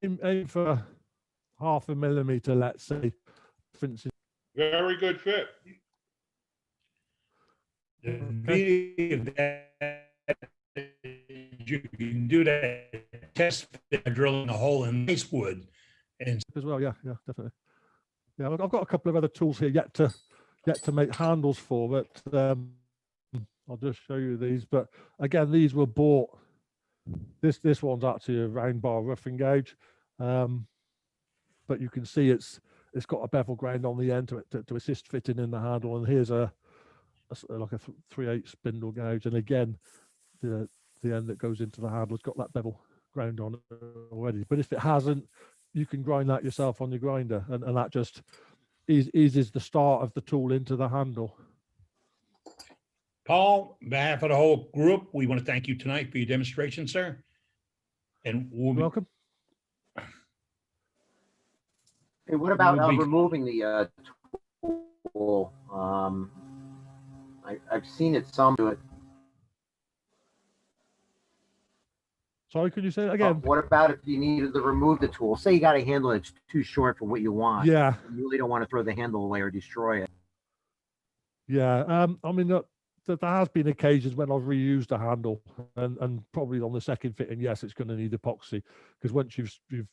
Aim for half a millimeter, let's say. Very good fit. The beauty of that, you can do that test fit by drilling a hole in nice wood. And as well, yeah, definitely. Yeah, I've got a couple of other tools here yet to make handles for, but I'll just show you these. But again, these were bought. This one's actually a round bar roughing gauge, but you can see it's got a bevel grind on the end to assist fitting in the handle. And here's like a 3/8 spindle gauge, and again, the end that goes into the handle has got that bevel ground on it already. But if it hasn't, you can grind that yourself on your grinder, and that just eases the start of the tool into the handle. Paul, on behalf of the whole group, we want to thank you tonight for your demonstration, sir. And we'll be welcome. Hey, what about We'll be- removing the tool? I've seen it some do it. Sorry, could you say that again? What about if you needed to remove the tool? Say you got a handle that's too short for what you want. Yeah. You really don't want to throw the handle away or destroy it. Yeah, I mean, there has been occasions when I've reused a handle, and probably on the second fitting, yes, it's going to need epoxy, because once you've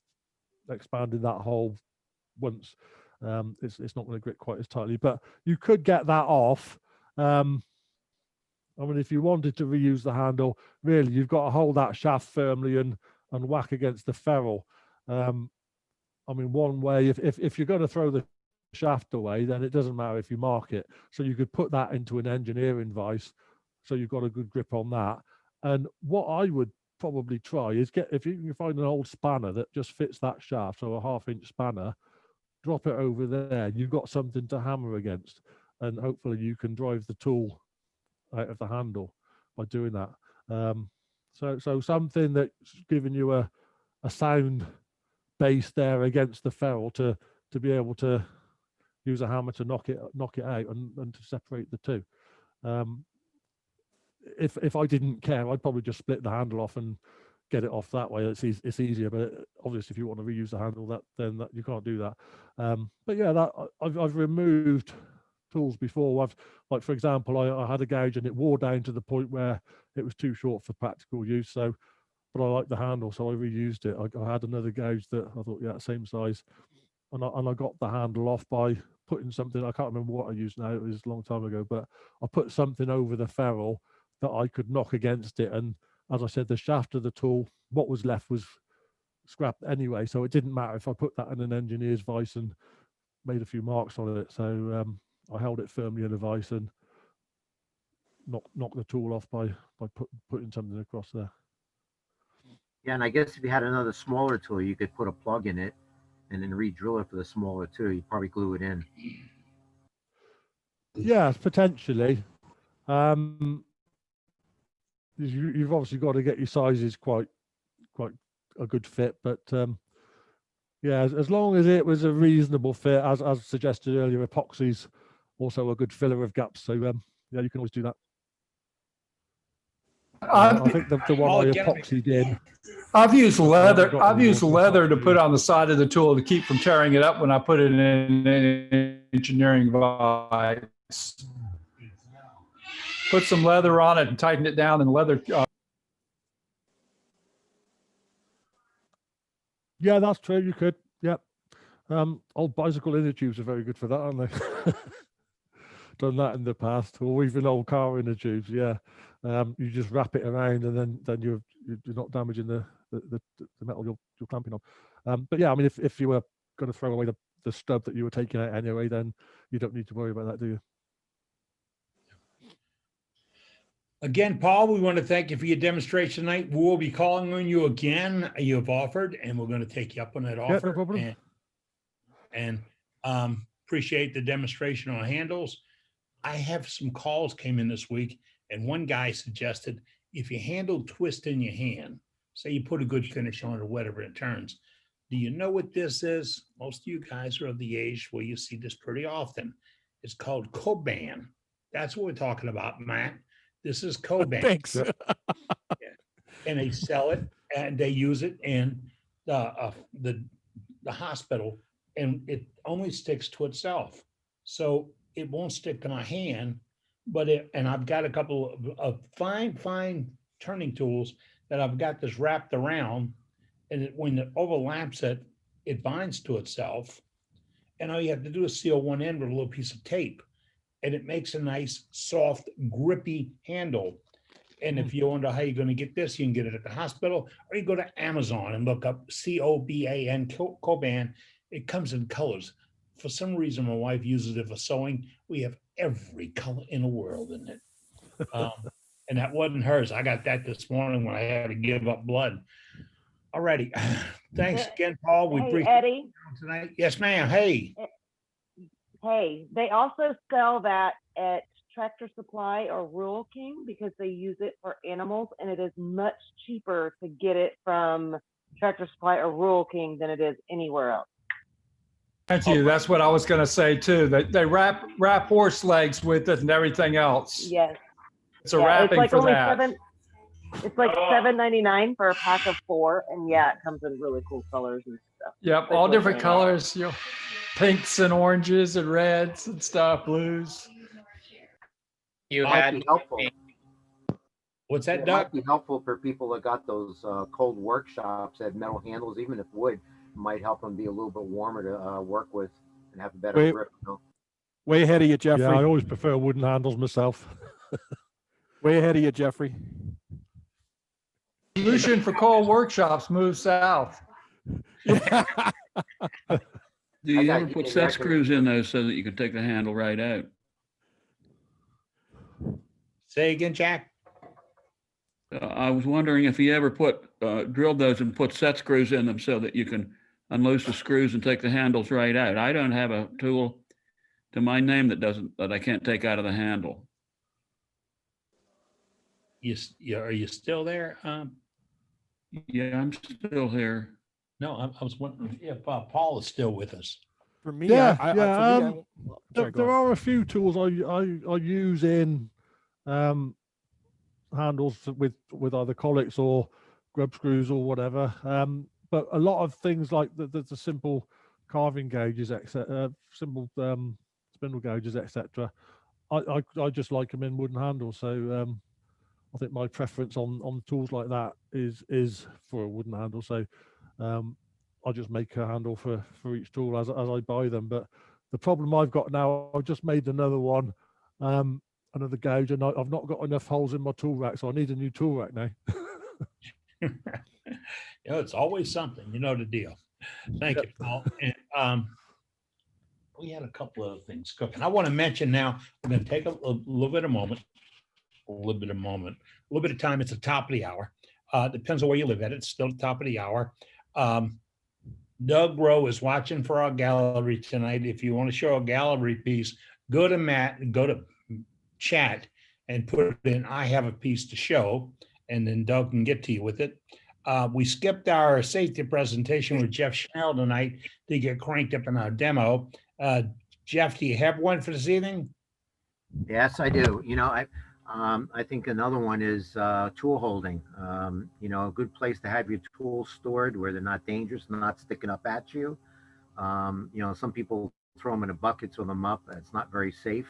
expanded that hole once, it's not going to grip quite as tightly. But you could get that off. I mean, if you wanted to reuse the handle, really, you've got to hold that shaft firmly and whack against the ferrule. I mean, one way, if you're going to throw the shaft away, then it doesn't matter if you mark it. So you could put that into an engineering vise, so you've got a good grip on that. And what I would probably try is if you can find an old spanner that just fits that shaft, so a 1/2 inch spanner, drop it over there. You've got something to hammer against, and hopefully you can drive the tool out of the handle by doing that. So something that's giving you a sound base there against the ferrule to be able to use a hammer to knock it out and to separate the two. If I didn't care, I'd probably just split the handle off and get it off that way. It's easier, but obviously if you want to reuse the handle, then you can't do that. But yeah, that I've removed tools before. Like for example, I had a gouge and it wore down to the point where it was too short for practical use. So, but I like the handle, so I reused it. I had another gouge that I thought, yeah, same size, and I got the handle off by putting something. I can't remember what I used now. It was a long time ago, but I put something over the ferrule that I could knock against it. And as I said, the shaft of the tool, what was left was scrapped anyway, so it didn't matter if I put that in an engineer's vise and made a few marks on it. So I held it firmly in a vise and knocked the tool off by putting something across there. Yeah, and I guess if you had another smaller tool, you could put a plug in it and then re-drill it for the smaller tool. You'd probably glue it in. Yeah, potentially. You've obviously got to get your sizes quite a good fit, but yeah, as long as it was a reasonable fit, as suggested earlier, epoxy's also a good filler of gaps. So yeah, you can always do that. I think the one I epoxied in. I've used leather. I've used leather to put on the side of the tool to keep from tearing it up when I put it in an engineering vise. Put some leather on it and tighten it down, and leather. Yeah, that's true. You could. Yep. Old bicycle inner tubes are very good for that, aren't they? Done that in the past, or even old car inner tubes. Yeah. You just wrap it around, and then you're not damaging the metal you're clamping on. But yeah, I mean, if you were going to throw away the stub that you were taking out anyway, then you don't need to worry about that, do you? Again, Paul, we want to thank you for your demonstration tonight. We'll be calling on you again. You have offered, and we're going to take you up on that Yeah, offer. no problem. And appreciate the demonstration on handles. I have some calls came in this week, and one guy suggested if you handle twist in your hand, say you put a good finish on it or whatever it turns. Do you know what this is? Most of you guys are of the age where you see this pretty often. It's called Coban. That's what we're talking about, Matt. This is Coban. Thanks. Yeah. And they sell it and they use it in the hospital, and it only sticks to itself. So it won't stick to my hand, but and I've got a couple of fine turning tools that I've got this wrapped around, and when it overlaps it, it binds to itself. And all you have to do is seal one end with a little piece of tape, and it makes a nice, soft, grippy handle. And if you wonder how you're going to get this, you can get it at the hospital, or you go to Amazon and look up Coban, Coban. It comes in colors. For some reason, my wife uses it for sewing. We have every color in the world in it. And that wasn't hers. I got that this morning when I had to give up blood. All righty. Thanks again, Paul. We Hey, appreciate Eddie. you tonight. Yes, ma'am. Hey. Hey, they also sell that at Tractor Supply or Rural King because they use it for animals, and it is much cheaper to get it from Tractor Supply or Rural King than it is anywhere else. Thank you. That's what I was going to say too. They wrap horse legs with it and everything else. Yes. It's a wrapping for that. It's like $7.99 for a pack of 4, and yeah, it comes in really cool colors and stuff. Yep, all different colors. You know, pinks and oranges and reds and stuff, blues. You Might had be helpful. What's that, It Doug? might be helpful for people that got those cold workshops that had metal handles, even if wood, might help them be a little bit warmer to work with and have a better Wait. grip. You know? Way ahead of you, Jeffrey. Yeah, I always prefer wooden handles myself. Way ahead of you, Jeffrey. Solution for cold workshops, move south. Do you got ever you put in set record. screws in those so that you can take the handle right out? Say again, Jack. I was wondering if you ever drilled those and put set screws in them so that you can unloose the screws and take the handles right out. I don't have a tool to my name that I can't take out of the handle. Are you still there? Yeah, I'm still here. No, I was wondering if Paul is still with us. For me, Yeah, for me, there, there are a few tools I use in handles with either colics or grub screws or whatever. But a lot of things like the simple carving gauges, etc., simple spindle gauges, etc. I just like them in wooden handles. So I think my preference on tools like that is for a wooden handle. So I just make a handle for each tool as I buy them. But the problem I've got now, I've just made another one, another gauge, and I've not got enough holes in my tool rack, so I need a new tool rack now. You know, it's always something. You know the deal. Thank you, Paul. And we had a couple of things cooking. I want to mention now. We're going to take a little bit of time. It's the top of the hour. Depends on where you live at. It's still the top of the hour. Doug Rowe is watching for our gallery tonight. If you want to show a gallery piece, go to chat and put in, I have a piece to show, and then Doug can get to you with it. We skipped our safety presentation with Jeff Schnell tonight to get cranked up in our demo. Jeff, do you have one for this evening? Yes, I do. You know, I think another one is tool holding. You know, a good place to have your tools stored where they're not dangerous, not sticking up at you. You know, some people throw them in a bucket, throw them up. It's not very safe.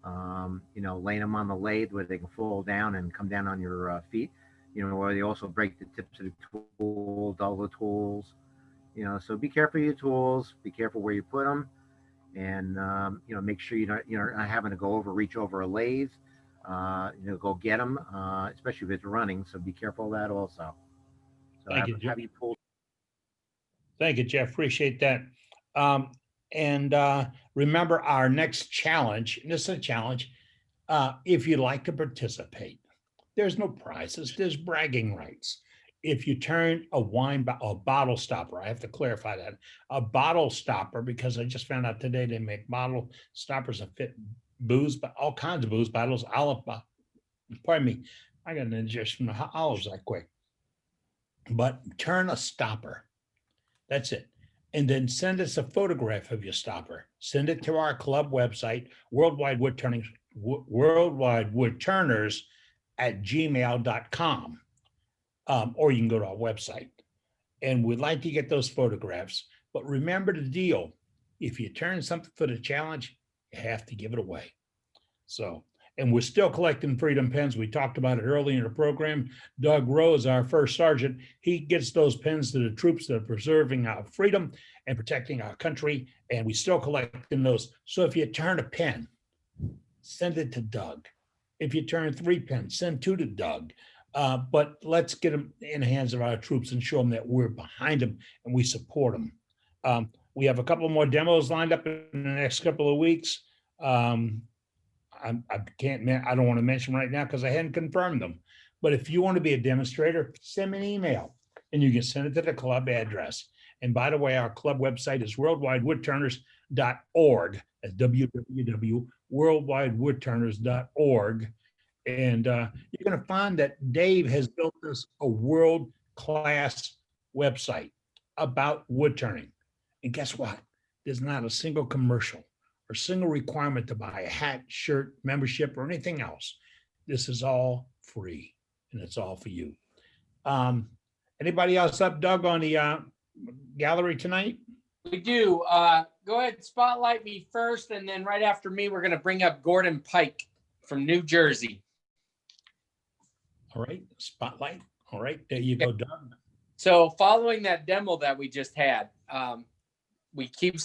You know, laying them on the lathe where they can fall down and come down on your feet. You know, or they also break the tips of the tool, dull the tools. You know, so be careful of your tools. Be careful where you put them, and you know, make sure you're not having to reach over a lathe. You know, go get them, especially if it's running. So be careful of that also. So Thank you, Jeff. have you pulled. Thank you, Jeff. Appreciate that. And remember our next challenge. And this is a challenge. If you'd like to participate, there's no prizes, there's bragging rights. If you turn a bottle stopper, I have to clarify that, a bottle stopper, because I just found out today they make bottle stoppers that fit booze, but all kinds of booze bottles, pardon me, I got an indigestion from the olives that quick. But turn a stopper, that's it. And then send us a photograph of your stopper. Send it to our club website, Worldwide Woodturners at gmail.com. Or you can go to our website. And we'd like to get those photographs. But remember the deal. If you turn something for the challenge, you have to give it away. So, and we're still collecting Freedom Pens. We talked about it early in the program. Doug Rose, our first sergeant, he gets those pens to the troops that are preserving our freedom and protecting our country. And we still collecting those. So if you turn a pen, send it to Doug. If you turn 3 pens, send 2 to Doug. But let's get them in the hands of our troops and show them that we're behind them and we support them. We have a couple more demos lined up in the next couple of weeks. I don't want to mention right now because I hadn't confirmed them. But if you want to be a demonstrator, send me an email and you can send it to the club address. And by the way, our club website is worldwidewoodturners.org. That's www.worldwidewoodturners.org. And you're going to find that Dave has built us a world-class website about wood turning. And guess what? There's not a single commercial or single requirement to buy a hat, shirt, membership, or anything else. This is all free, and it's all for you. Anybody else up, Doug, on the gallery tonight? We do. Go ahead, spotlight me first, and then right after me, we're going to bring up Gordon Pike from New Jersey. All right, spotlight. All right, there you go, Doug. So following that demo that we just had, we keep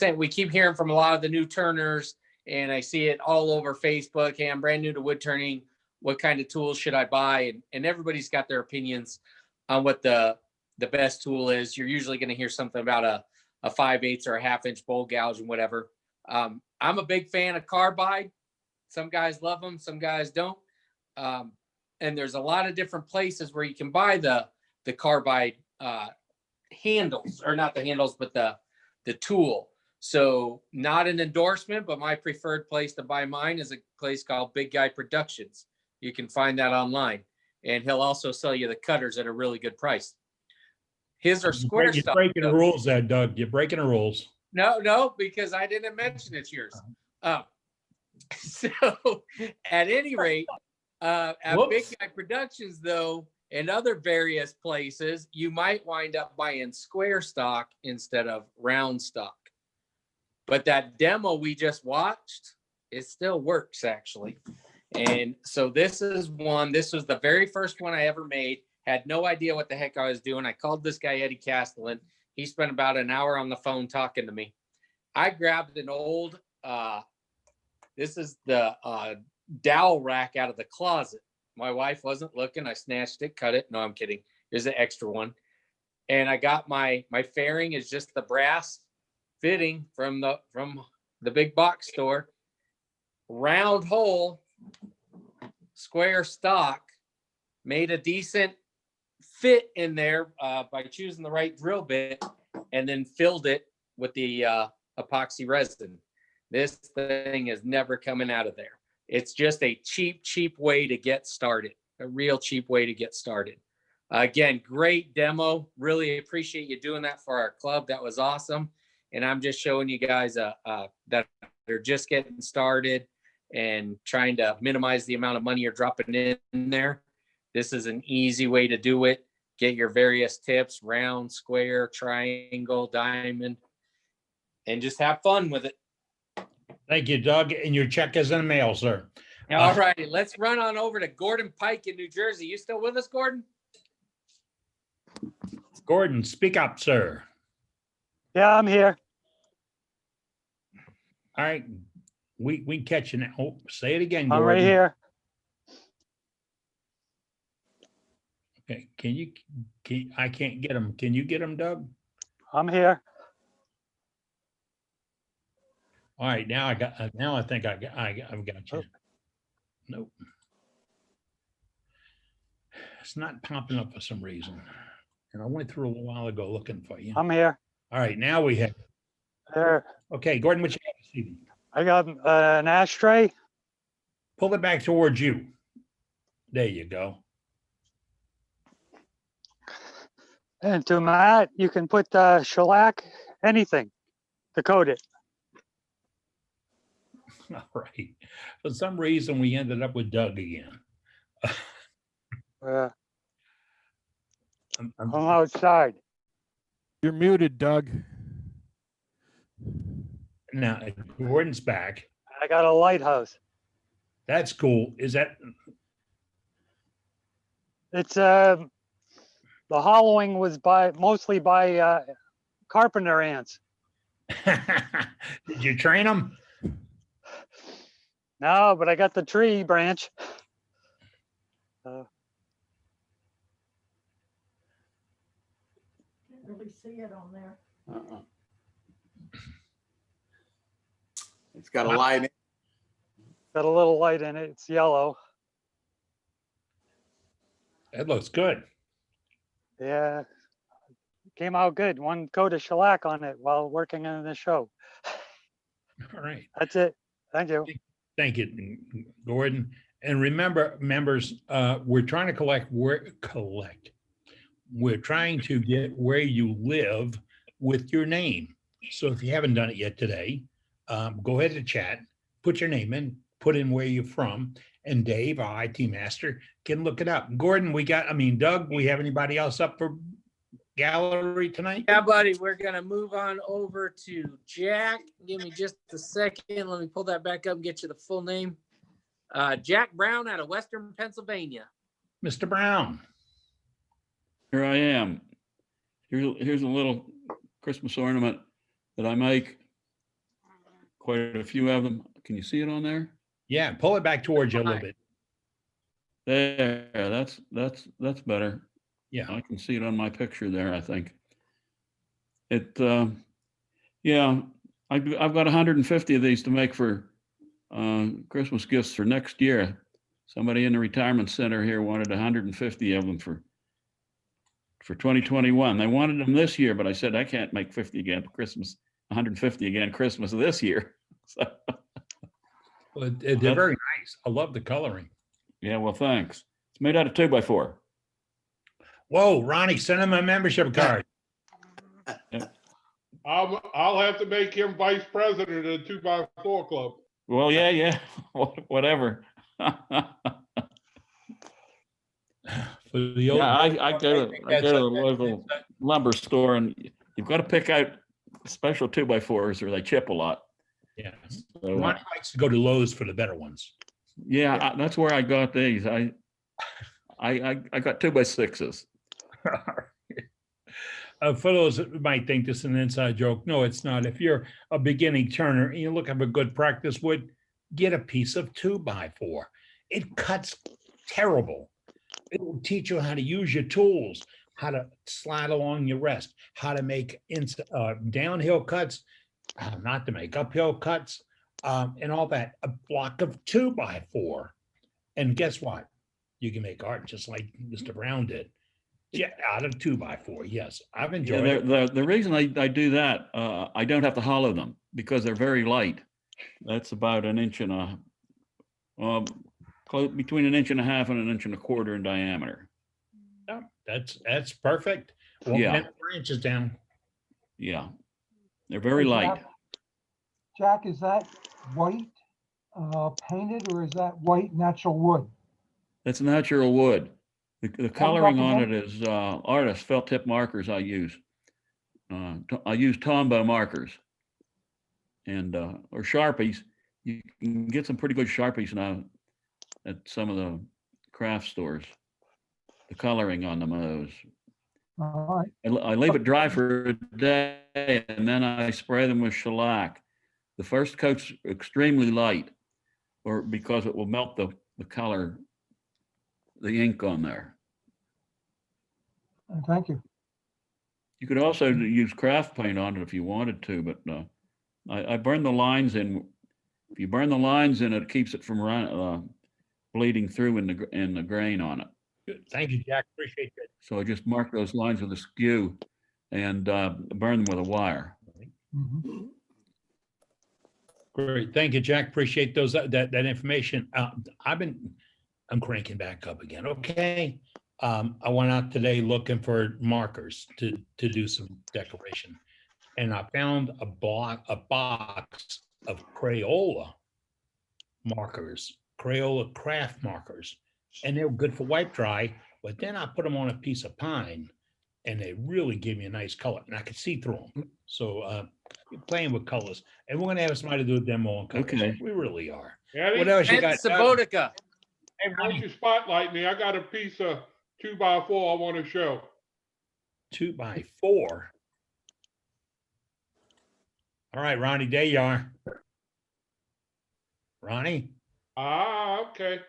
hearing from a lot of the new turners, and I see it all over Facebook. Hey, I'm brand new to wood turning. What kind of tools should I buy? And everybody's got their opinions on what the best tool is. You're usually going to hear something about a 5/8 or a 1/2 inch bowl gouge and whatever. I'm a big fan of carbide. Some guys love them, some guys don't. And there's a lot of different places where you can buy the carbide handles, or not the handles, but the tool. So not an endorsement, but my preferred place to buy mine is a place called Big Guy Productions. You can find that online, and he'll also sell you the cutters at a really good price. His are square You're stuff. breaking the rules there, Doug. You're breaking the rules. No, because I didn't mention it's yours. So at any rate, at Big Guy Productions, though, and other various places, you might wind up buying square stock instead of round stock. But that demo we just watched, it still works actually. And so this was the very first one I ever made. Had no idea what the heck I was doing. I called this guy, Eddie Castellan. He spent about an hour on the phone talking to me. I grabbed an old, this is the dowel rack out of the closet. My wife wasn't looking. I snatched it, cut it. No, I'm kidding. Here's an extra one. And I got my fairing is just the brass fitting from the big box store. Round hole, square stock, made a decent fit in there by choosing the right drill bit, and then filled it with the epoxy resin. This thing is never coming out of there. It's just a cheap way to get started, a real cheap way to get started. Again, great demo. Really appreciate you doing that for our club. That was awesome. And I'm just showing you guys that are just getting started and trying to minimize the amount of money you're dropping in there. This is an easy way to do it. Get your various tips, round, square, triangle, diamond, and just have fun with it. Thank you, Doug. And your check is in the mail, sir. All righty, let's run on over to Gordon Pike in New Jersey. You still with us, Gordon? Gordon, speak up, sir. Yeah, I'm here. All right. We catch you now. Oh, say it again, I'm Gordon. right here. Okay. I can't get him. Can you get him, Doug? I'm here. All right. Now I think I've got you. Nope. It's not popping up for some reason. And I went through a little while ago looking for you. I'm here. All right, now we have, There. okay, Gordon, what you have this evening? I got an ashtray. Pull it back towards you. There you go. And to Matt, you can put shellac, anything to coat it. All right. For some reason, we ended up with Doug again. I'm outside. You're muted, Doug. Now, Gordon's back. I got a lighthouse. That's cool. Is that, It's the hollowing was mostly by carpenter ants. did you train them? No, but I got the tree branch. Can't really see it on there. It's got a light in it. Got a little light in it. It's yellow. That looks good. Yeah, came out good. One coat of shellac on it while working on the show. All right. That's it. Thank you. Thank you, Gordon. And remember, members, we're trying to we're trying to get where you live with your name. So if you haven't done it yet today, go ahead to chat, put your name in, put in where you're from, and Dave, our IT master, can look it up. Gordon, Doug, we have anybody else up for gallery tonight? Yeah, buddy, we're gonna move on over to Jack. Give me just a second. Let me pull that back up and get you the full name. Jack Brown out of Western Pennsylvania. Mr. Brown. Here I am. Here's a little Christmas ornament that I make. Quite a few of them. Can you see it on there? Yeah, pull it back towards you a little bit. There, that's better. Yeah, I can see it on my picture there, I think. Yeah, I've got 150 of these to make for Christmas gifts for next year. Somebody in the retirement center here wanted 150 of them for 2021. They wanted them this year, but I said, I can't make 50 again Christmas, 150 again Christmas this year. So, well, they're very nice. I love the coloring. Yeah, well, thanks. It's made out of 2x4. Whoa, Ronnie, send him a membership card. I'll have to make him vice president of the 2x4 club. Well, yeah, whatever. For the old, yeah, I go to the local lumber store, and you've got to pick out special 2x4s or they chip a lot. Yeah, So, Ronnie likes to go to Lowe's for the better ones. yeah, that's where I got these. I got 2x6s. For those that might think this is an inside joke, no, it's not. If you're a beginning turner and you're looking for good practice wood, get a piece of 2x4. It cuts terrible. It will teach you how to use your tools, how to slide along your rest, how to make downhill cuts, how not to make uphill cuts, and all that. A block of 2x4. And guess what? You can make art just like Mr. Brown did. Yeah, out of 2x4. Yes, I've enjoyed it. The reason I do that, I don't have to hollow them because they're very light. That's about an inch and between an inch and a half and an inch and a quarter in diameter. Yeah, that's perfect. Won't Yeah. bend the branches down. Yeah, they're very light. Jack, is that white painted or is that white natural wood? That's natural wood. The coloring on it recommend? is artist felt tip markers I use. I use Tombow markers and or Sharpies. You can get some pretty good Sharpies now at some of the craft stores. The coloring on them are those. All right. I leave it dry for a day and then I spray them with shellac. The first coat's extremely light, or because it will melt the color, the ink on there. Thank you. You could also use craft paint on it if you wanted to, but I burn the lines in. If you burn the lines in, it keeps it from bleeding through in the grain on it. Good. Thank you, Jack. Appreciate that. So I just mark those lines with a skew and burn them with a wire. Great. Thank you, Jack. Appreciate those, that information. I'm cranking back up again. Okay. I went out today looking for markers to do some decoration. And I found a box of Crayola markers, Crayola craft markers. And they were good for wipe dry, but then I put them on a piece of pine and they really give me a nice color and I could see through them. So playing with colors. And we're gonna have somebody do a demo on colors. Okay. We really are. Eddie? What else you got? Sabotica. Hey, why don't you spotlight me? I got a piece of 2x4 I want to show. 2x4. All right, Ronnie, there you are. Ronnie, Ah, okay.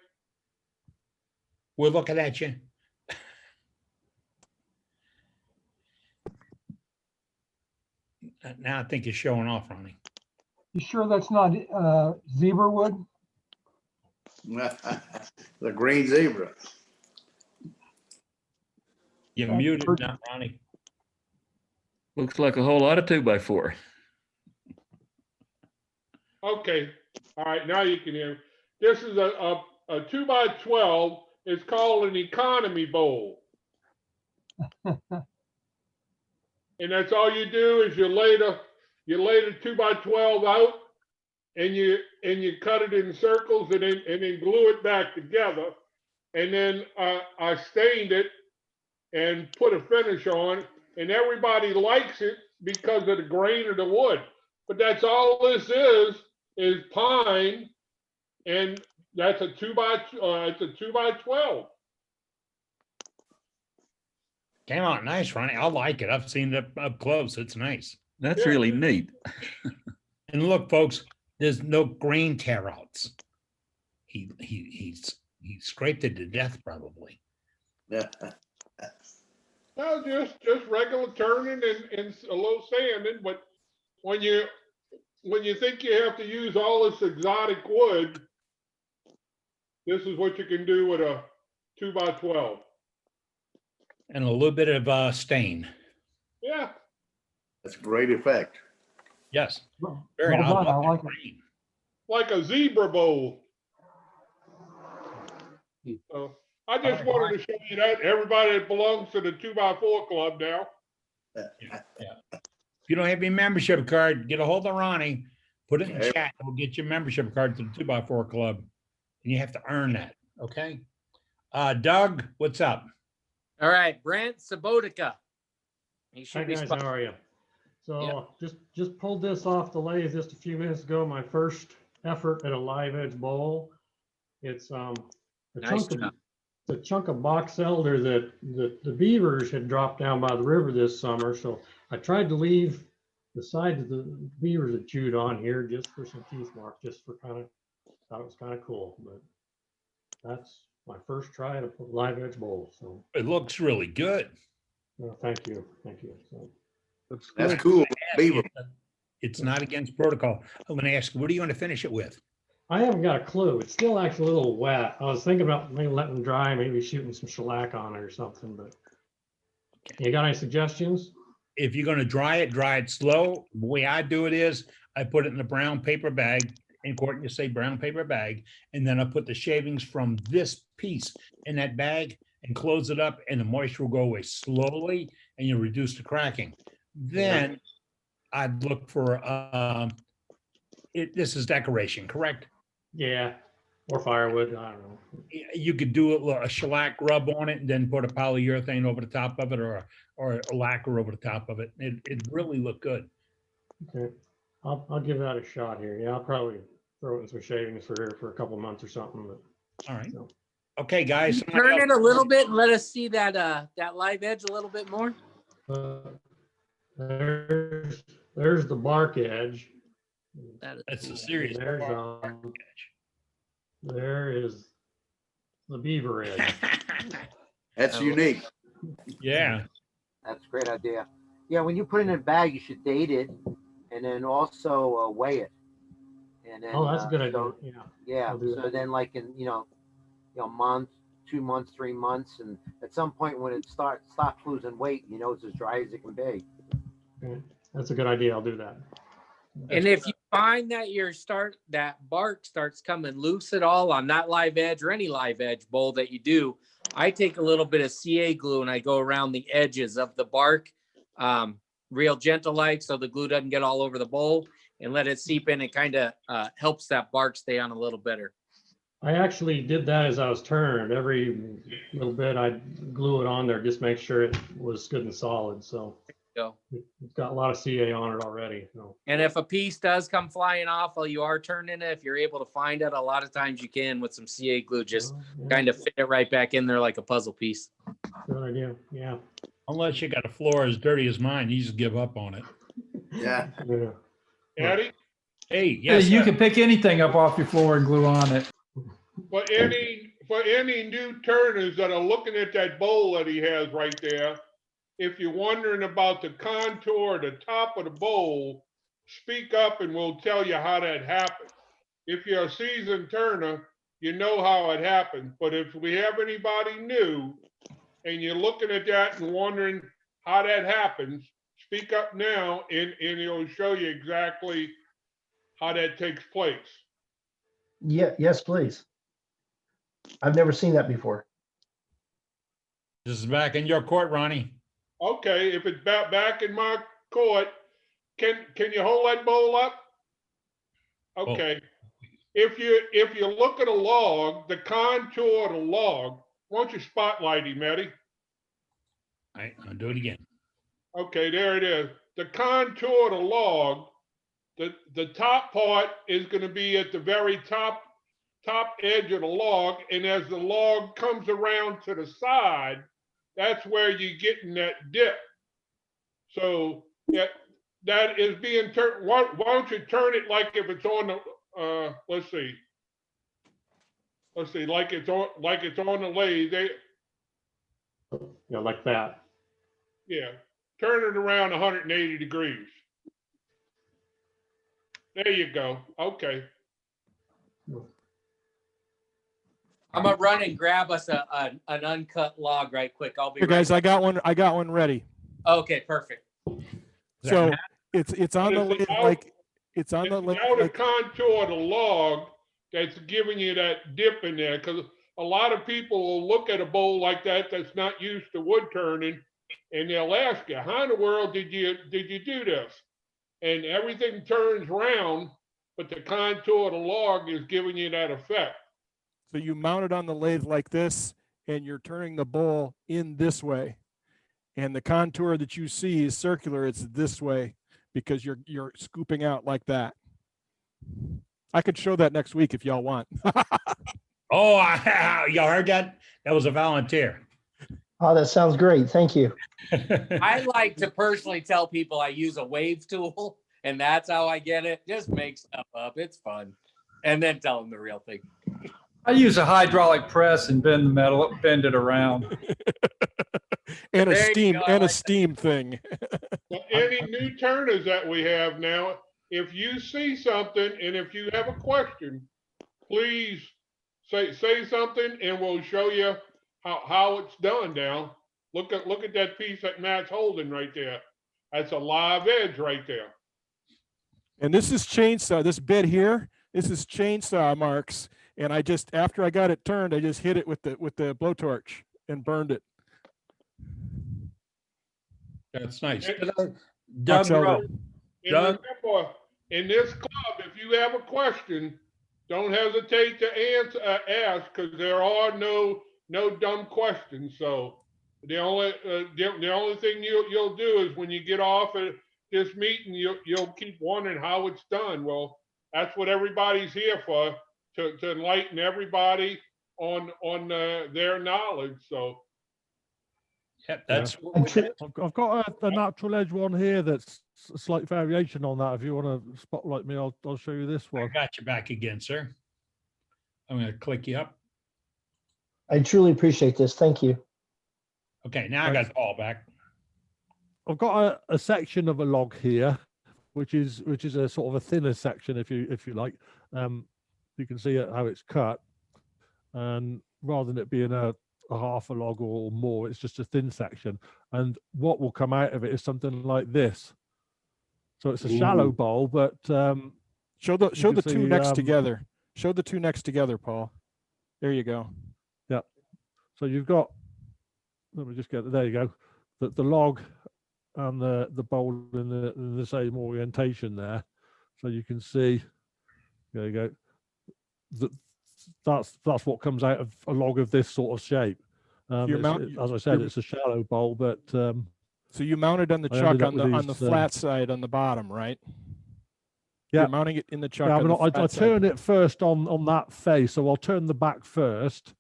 we're looking at you. Now I think you're showing off, Ronnie. You sure that's not zebra wood? The green zebra. You're That's muted pretty- now, Ronnie. Looks like a whole lot of 2x4. Okay. All right. Now you can hear. This is a 2x12. It's called an economy bowl. And that's all you do is you lay the 2x12 out and you cut it in circles and then glue it back together. And then I stained it and put a finish on, and everybody likes it because of the grain of the wood. But that's all this is pine, and that's a 2x12. Came out nice, Ronnie. I like it. I've seen it up close. It's nice. That's really neat. And look, folks, there's no grain tear outs. He scraped it to death, probably. Yeah. No, just regular turning and a little sanding. But when you think you have to use all this exotic wood, this is what you can do with a 2x12. And a little bit of stain. Yeah. That's a great effect. Yes. Well Very nice. done, I like it. Like a zebra bowl. So I just wanted to show you that. Everybody that belongs to the 2x4 club now. If you don't have your membership card, get a hold of Ronnie, put it in Okay. chat. We'll get your membership card to the 2x4 club. And you have to earn that. Okay. Doug, what's up? All right, Brent Sabotica. He Hi should be guys, spot- how are you? So Yep. just pulled this off the lathe just a few minutes ago. My first effort at a live edge bowl. It's Nice job. a chunk of box elder that the beavers had dropped down by the river this summer. So I tried to leave the side that the beavers had chewed on here just for some teeth marks, just for thought it was kind of cool. But that's my first try at a live edge bowl. So It looks really good. thank you, So. That's cool. Beaver. It's not against protocol. I'm going to ask, what are you going to finish it with? I haven't got a clue. It's still actually a little wet. I was thinking about maybe letting it dry, maybe shooting some shellac on it or something, but you got any suggestions? If you're going to dry it slow. The way I do it is I put it in a brown paper bag. In court, you say brown paper bag, and then I put the shavings from this piece in that bag and close it up, and the moisture will go away slowly, and you reduce the cracking. Then I'd look for this is decoration, correct? Yeah, or firewood, I don't know. You could do a shellac rub on it and then put a polyurethane over the top of it, or a lacquer over the top of it. It really looked good. Okay, I'll give that a shot here. Yeah, I'll probably throw it in some shavings for a couple months or something, but. All right. Okay, guys. Turn it a little bit and let us see that that live edge a little bit more. There's the bark edge. That's a serious There's there is the beaver edge. That's unique. Yeah. That's a great idea. Yeah, when you put it in a bag, you should date it and then also weigh it. And then, Oh, that's a good idea. so- Yeah. Yeah, I'll do so that. then like in, month, 2 months, 3 months, and at some point when it stops losing weight, you know, it's as dry as it can be. Okay, that's a good idea. I'll do that. And if you find that that bark starts coming loose at all on that live edge or any live edge bowl that you do, I take a little bit of CA glue and I go around the edges of the bark, real gentle like, so the glue doesn't get all over the bowl, and let it seep in. It kind of helps that bark stay on a little better. I actually did that as I was turned. Every little bit I'd glue it on there, just make sure it was good and solid. So Go. it's got a lot of CA on it already. So. And if a piece does come flying off while you are turning it, if you're able to find it, a lot of times you can with some CA glue, just kind of fit it right back in there like a puzzle piece. Good idea. Yeah. Unless you got a floor as dirty as mine, you just give up on it. Yeah. Yeah. Eddie, Hey, Yeah, yes, you sir. can pick anything up off your floor and glue on it. for any new turners that are looking at that bowl that he has right there, if you're wondering about the contour, the top of the bowl, speak up and we'll tell you how that happens. If you're a seasoned turner, you know how it happens. But if we have anybody new and you're looking at that and wondering how that happens, speak up now and it'll show you exactly how that takes place. Yeah, yes, please. I've never seen that before. This is back in your court, Ronnie. Okay, if it's back in my court, can you hold that bowl up? Okay. If you look at a log, the contour of the log, why don't you spotlight him, Eddie? All right, I'll do it again. Okay, there it is. The contour of the log, the top part is going to be at the very top edge of the log, and as the log comes around to the side, that's where you're getting that dip. So that is being turned. Why don't you turn it like if it's on the let's see, like it's on the lathe. Yeah, like that. Yeah, turn it around 180 degrees. There you go. Okay. I'm gonna run and grab us an uncut log right quick. I'll be Here, right guys, back. I got one ready. Okay, perfect. So it's on the lathe, like it's on the lathe, Now the like, contour of the log that's giving you that dip in there, because a lot of people will look at a bowl like that that's not used to wood turning, and they'll ask you, "How in the world did you do this?" And everything turns round, but the contour of the log is giving you that effect. so you mount it on the lathe like this, and you're turning the bowl in this way, and the contour that you see is circular. It's this way because you're scooping out like that. I could show that next week if y'all want. Oh, y'all heard that? That was a volunteer. Oh, that sounds great. Thank you. I like to personally tell people I use a wave tool, and that's how I get it. Just make stuff up. It's fun. And then tell them the real thing. I use a hydraulic press and bend the metal, bend it around. And a There you steam go, I and a like steam thing. Well, any new turners that we have now, if you see something and if you have a question, please say something and we'll show you how it's done now. Look at that piece that Matt's holding right there. That's a live edge right there. And this is chainsaw, this bit here, this is chainsaw marks. And I just, after I got it turned, I just hit it with the blowtorch and burned it. That's nice. And Doug, Elder. Doug? remember, in this club, if you have a question, don't hesitate to ask, because there are no dumb questions. So the only thing you'll do is when you get off at this meeting, you'll keep wondering how it's done. Well, that's what everybody's here for, to enlighten everybody on their knowledge. So Yep, that's I've got a natural edge one here that's a slight variation on that. If you want to spotlight me, I'll show you this I one. got you back again, sir. I'm going to click you up. I truly appreciate this. Thank you. Okay, now I got Paul back. I've got a section of a log here, which is a sort of a thinner section, if you like. You can see how it's cut, and rather than it being a half a log or more, it's just a thin section. And what will come out of it is something like this. So it's a shallow bowl, but show the can two see, next together. Show the two next together, Paul. There you go. Yeah. So you've got, let me just get, there you go. The log and the bowl in the same orientation there. So you can see, there you go. That's what comes out of a log of this sort of shape. As I said, it's a shallow bowl, but so you mounted on the I chuck ended up on with the these, flat side on the bottom, right? Yeah, You're mounting it in the chuck. yeah, I on mean, the I flat side. turn it first on that face, so I'll turn the back first.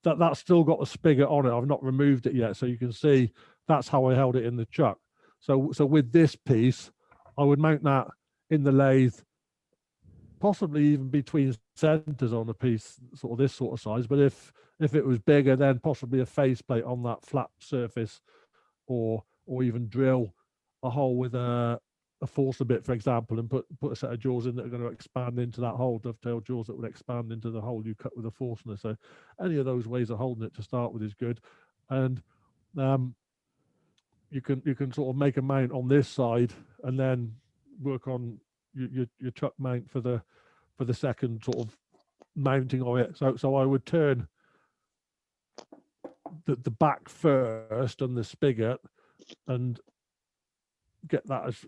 That's still got a spigot on it. I've not removed it yet, so you can see that's how I held it in the chuck. So with this piece, I would mount that in the lathe, possibly even between centers on a piece, sort of this sort of size. But if it was bigger, then possibly a faceplate on that flat surface, or even drill a hole with a forcer bit, for example, and put a set of jaws in that are going to expand into that hole, dovetail jaws that would expand into the hole you cut with a Forstner. So any of those ways of holding it to start with is good. And you can sort of make a mount on this side and then work on your chuck mount for the second sort of mounting of it. So I would turn the back first and the spigot and get that as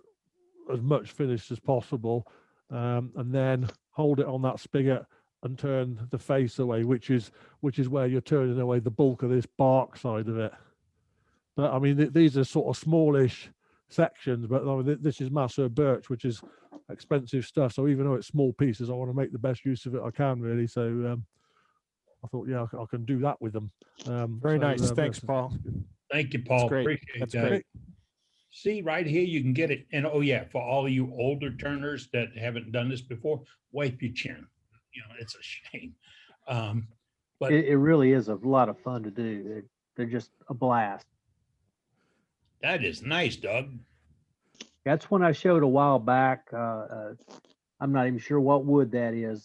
much finished as possible, and then hold it on that spigot and turn the face away, which is where you're turning away the bulk of this bark side of it. But I mean, these are sort of smallish sections, but I mean, this is Masseur birch, which is expensive stuff. So even though it's small pieces, I want to make the best use of it I can, really. So I thought, yeah, I can do that with them. Very nice. Thanks, yes, Paul. Thank you, Paul. great. Appreciate That's that. great. See, right here, you can get it. And oh yeah, for all of you older turners that haven't done this before, wipe your chin. You know, it's a shame. But It really is a lot of fun to do. They're just a blast. that is nice, Doug. That's one I showed a while back. I'm not even sure what wood that is.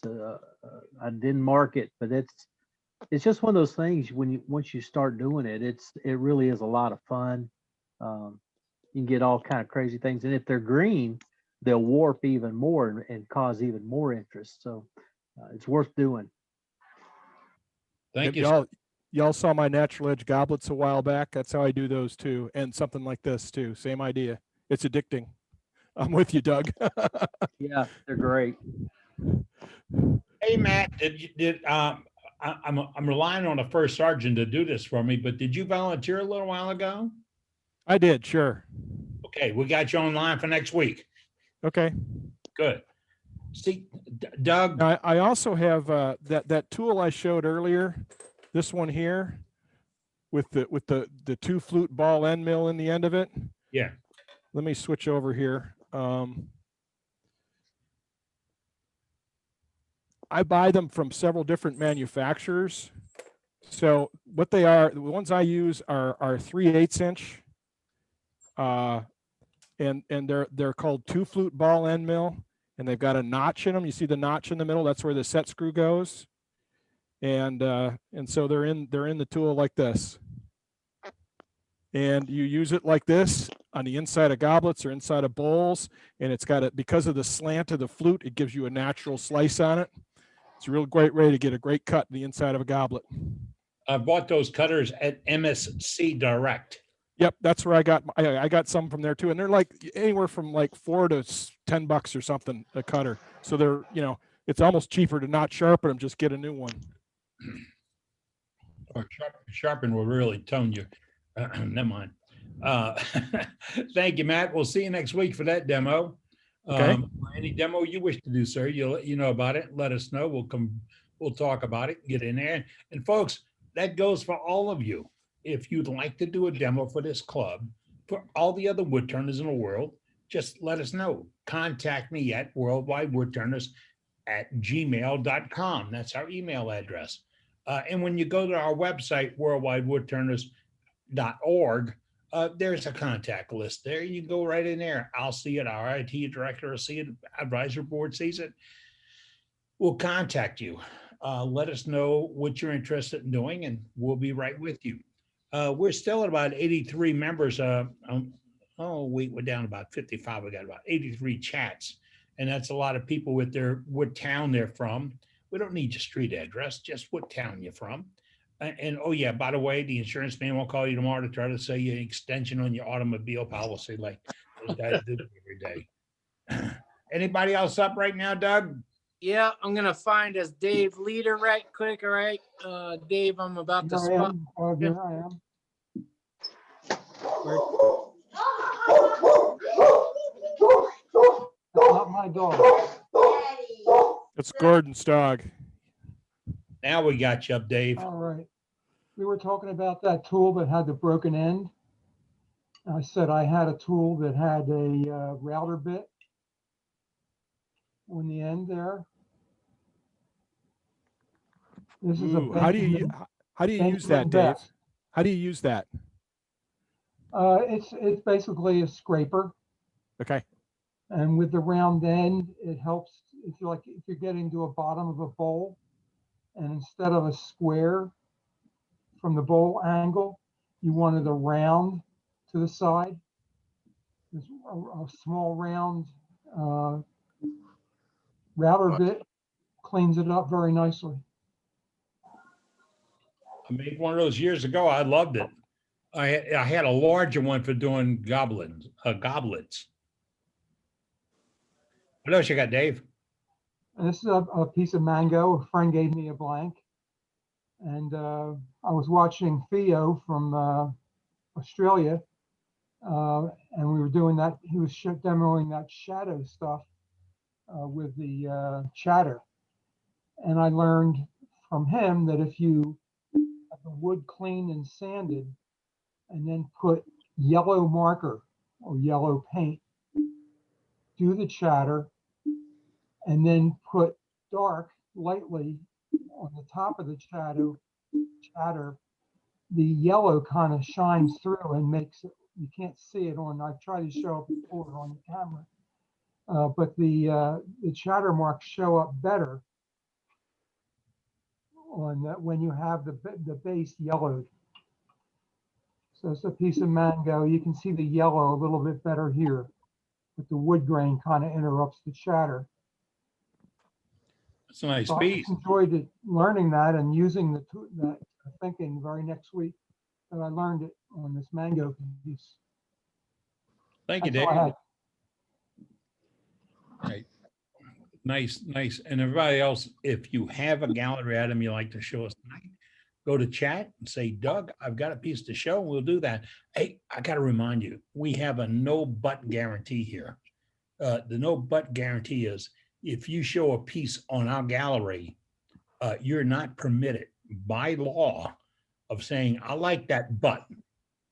I didn't mark it, but it's just one of those things once you start doing it, it really is a lot of fun. You can get all kind of crazy things, and if they're green, they'll warp even more and cause even more interest. So it's worth doing. Thank you. Y'all saw my natural edge goblets a while back. That's how I do those too, and something like this too. Same idea. It's addicting. I'm with you, Doug. Yeah, they're great. Hey, Matt, I'm relying on a first sergeant to do this for me, but did you volunteer a little while ago? I did, sure. Okay, we got you online for next week. Okay. Good. See, Doug. I also have that tool I showed earlier. This one here, with the two flute ball end mill in the end of it. Yeah. Let me switch over here. I buy them from several different manufacturers. So what they are, the ones I use are 3/8 inch. And they're called two flute ball end mill, and they've got a notch in them. You see the notch in the middle? That's where the set screw goes. And so they're in the tool like this. And you use it like this on the inside of goblets or inside of bowls, and it's got it because of the slant of the flute. It gives you a natural slice on it. It's a real great way to get a great cut in the inside of a goblet. I bought those cutters at MSC Direct. Yep, that's where I got some from there too, and they're like anywhere from like $4 to $10 or something a cutter. So they're, it's almost cheaper to not sharpen them, just get a new one. Or sharpen will really tone you. Never mind. Thank you, Matt. We'll see you next week for that demo. Okay. Any demo you wish to do, sir, you know about it. Let us know. We'll talk about it, get in there. And folks, that goes for all of you. If you'd like to do a demo for this club, for all the other woodturners in the world, just let us know. Contact me at worldwidewoodturners@gmail.com. That's our email address. And when you go to our website, worldwidewoodturners.org, there's a contact list there. You go right in there. I'll see it. Our IT director will see it. Advisory board sees it. We'll contact you. let us know what you're interested in doing and we'll be right with you. We're still at about 83 members. Oh, we're down about 55. We got about 83 chats. And that's a lot of people with what town they're from. We don't need your street address, just what town you're from. And oh yeah, by the way, the insurance man will call you tomorrow to try to sell you an extension on your automobile policy like those guys do every day. Anybody else up right now, Doug? Yeah, I'm gonna find us Dave Leader right quick. All right, Dave, I'm about to Here I spot. am. Here I am. That's not my dog. It's Gordon's dog. Now we got you up, Dave. All right. We were talking about that tool that had the broken end. I said I had a tool that had a router bit on the end there. This is Ooh, a how do you use that, Dave? Best. How do you use that? It's basically a scraper, Okay. and with the round end, it helps if you're getting to a bottom of a bowl, and instead of a square from the bowl angle, you wanted a round to the side. There's a small round router bit cleans it up very nicely. I made one of those years ago. I loved it. I had a larger one for doing goblets. What else you got, Dave? And this is a piece of mango. A friend gave me a blank. And I was watching Theo from Australia. And we were doing that. He was demoing that shadow stuff with the chatter. And I learned from him that if you have the wood cleaned and sanded and then put yellow marker or yellow paint, do the chatter, and then put dark lightly on the top of the chatter, the yellow kind of shines through and makes it, you can't see it on, I've tried to show up before on the camera, but the chatter marks show up better on that when you have the base yellowed. So it's a piece of mango. You can see the yellow a little bit better here, but the wood grain kind of interrupts the chatter. It's a nice So piece. I enjoyed it, learning that and using that thinking very next week that I learned it on this mango piece. Thank you, That's Dave. all I had. Right. Nice, nice. And everybody else, if you have a gallery item you'd like to show us tonight, go to chat and say, Doug, I've got a piece to show, and we'll do that. Hey, I got to remind you, we have a no but guarantee here. The no but guarantee is if you show a piece on our gallery, you're not permitted by law of saying, I like that but.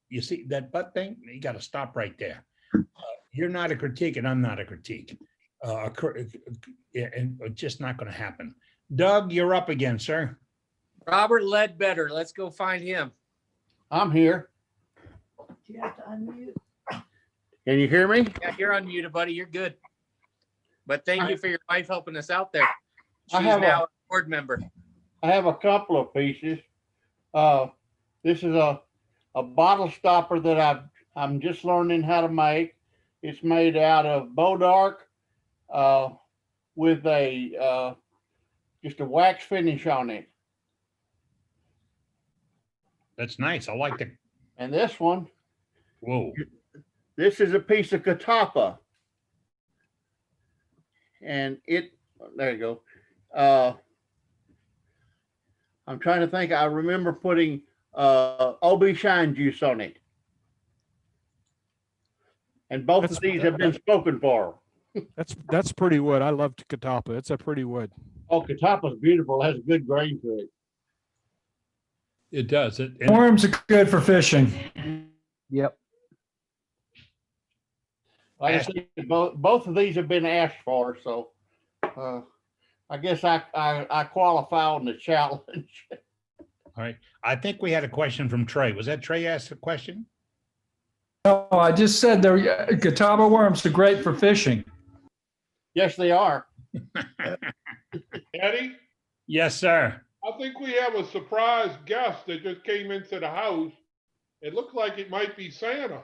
You see that but thing? You got to stop right there. You're not a critique and I'm not a critique. And it's just not going to happen. Doug, you're up again, sir. Robert Ledbetter. Let's go find him. I'm here. Do you have to unmute? Can you hear me? Yeah, you're unmuted, buddy. You're good. But thank you for your wife helping us out there. She's I have now a board member. I have a couple of pieces. This is a bottle stopper that I'm just learning how to make. It's made out of Bodark with a just a wax finish on it. That's nice. I like the. And this one, whoa, this is a piece of Catawba. And there you go. I'm trying to think. I remember putting OB Shine Juice on it. And both of these have been spoken for. That's pretty wood. I love Catawba. It's a pretty wood. Oh, Catawba's beautiful. It has a good grain to it. It does. Worms are good for fishing. Yep. Like I said, both of these have been asked for, so I guess I qualify on the challenge. All right. I think we had a question from Trey. Was that Trey asked a question? No, I just said the Catawba worms are great for fishing. Yes, they are. Eddie, Yes, sir. I think we have a surprise guest that just came into the house. It looks like it might be Santa.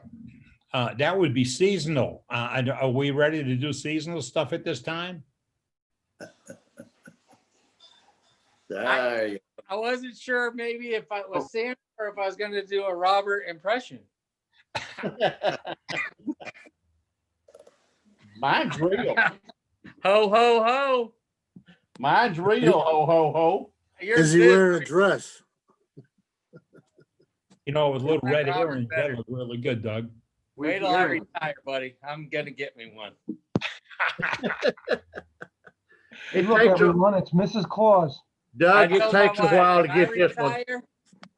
That would be seasonal. Are we ready to do seasonal stuff at this time? I wasn't sure maybe if I was Santa or if I was going to do a Robert impression. Mine's real. Ho, ho, ho. Mine's real. Ho, ho, ho. Is he wearing a dress? You know, with little My red Robert's earrings, better. that look really good, Doug. Wait till I retire, buddy. I'm going to get me one. Hey, look, everyone, it's Mrs. Claus. Doug, I it told my takes a wife, while to when get I this one. retire,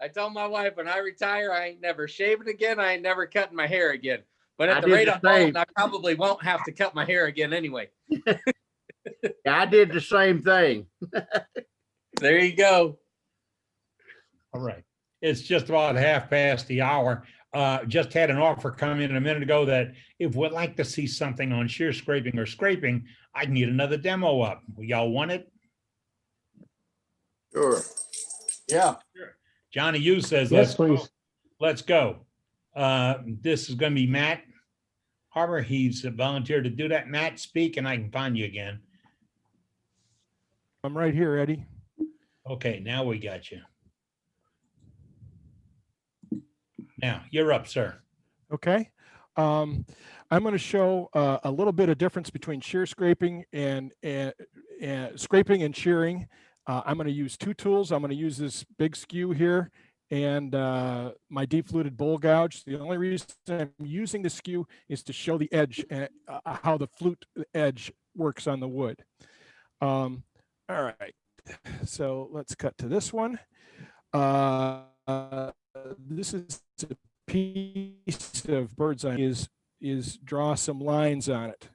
I told my wife when I retire, I ain't never shaving again. I ain't never cutting my hair again. But I at the did rate the I'm going, same. I probably won't have to cut my hair again anyway. I did the same thing. There you go. All right. It's just about 1/2 past the hour. Just had an offer come in a minute ago that if we'd like to see something on shear scraping or scraping, I need another demo up. Y'all want it? Sure. Yeah. Johnny Yu says, Yes, let's please. let's go. This is going to be Matt Harbor. He's volunteered to do that. Matt, speak and I can find you again. I'm right here, Eddie. Okay, now we got you. Now you're up, sir. Okay. I'm going to show a little bit of difference between shear scraping and scraping and shearing. I'm going to use two tools. I'm going to use this big skew here and my deep fluted bowl gouge. The only reason I'm using the skew is to show the edge and how the flute edge works on the wood. All right. So let's cut to this one. This is a piece of bird's eye is draw some lines on it.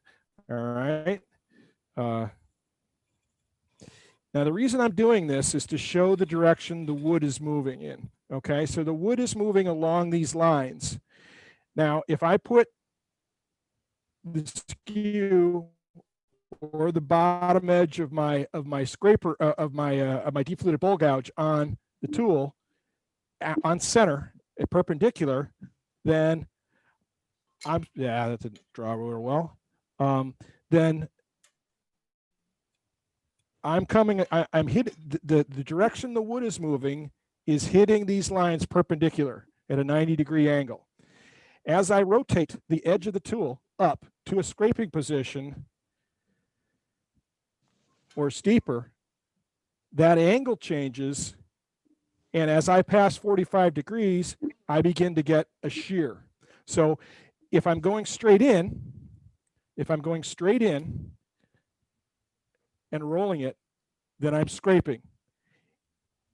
All right. Now the reason I'm doing this is to show the direction the wood is moving in. Okay, so the wood is moving along these lines. Now, if I put the skew or the bottom edge of my scraper of my deep fluted bowl gouge on the tool on center, perpendicular, then that didn't draw real well. Then I'm hitting the direction the wood is moving is hitting these lines perpendicular at a 90-degree angle. As I rotate the edge of the tool up to a scraping position or steeper, that angle changes. And as I pass 45 degrees, I begin to get a shear. So if I'm going straight in and rolling it, then I'm scraping.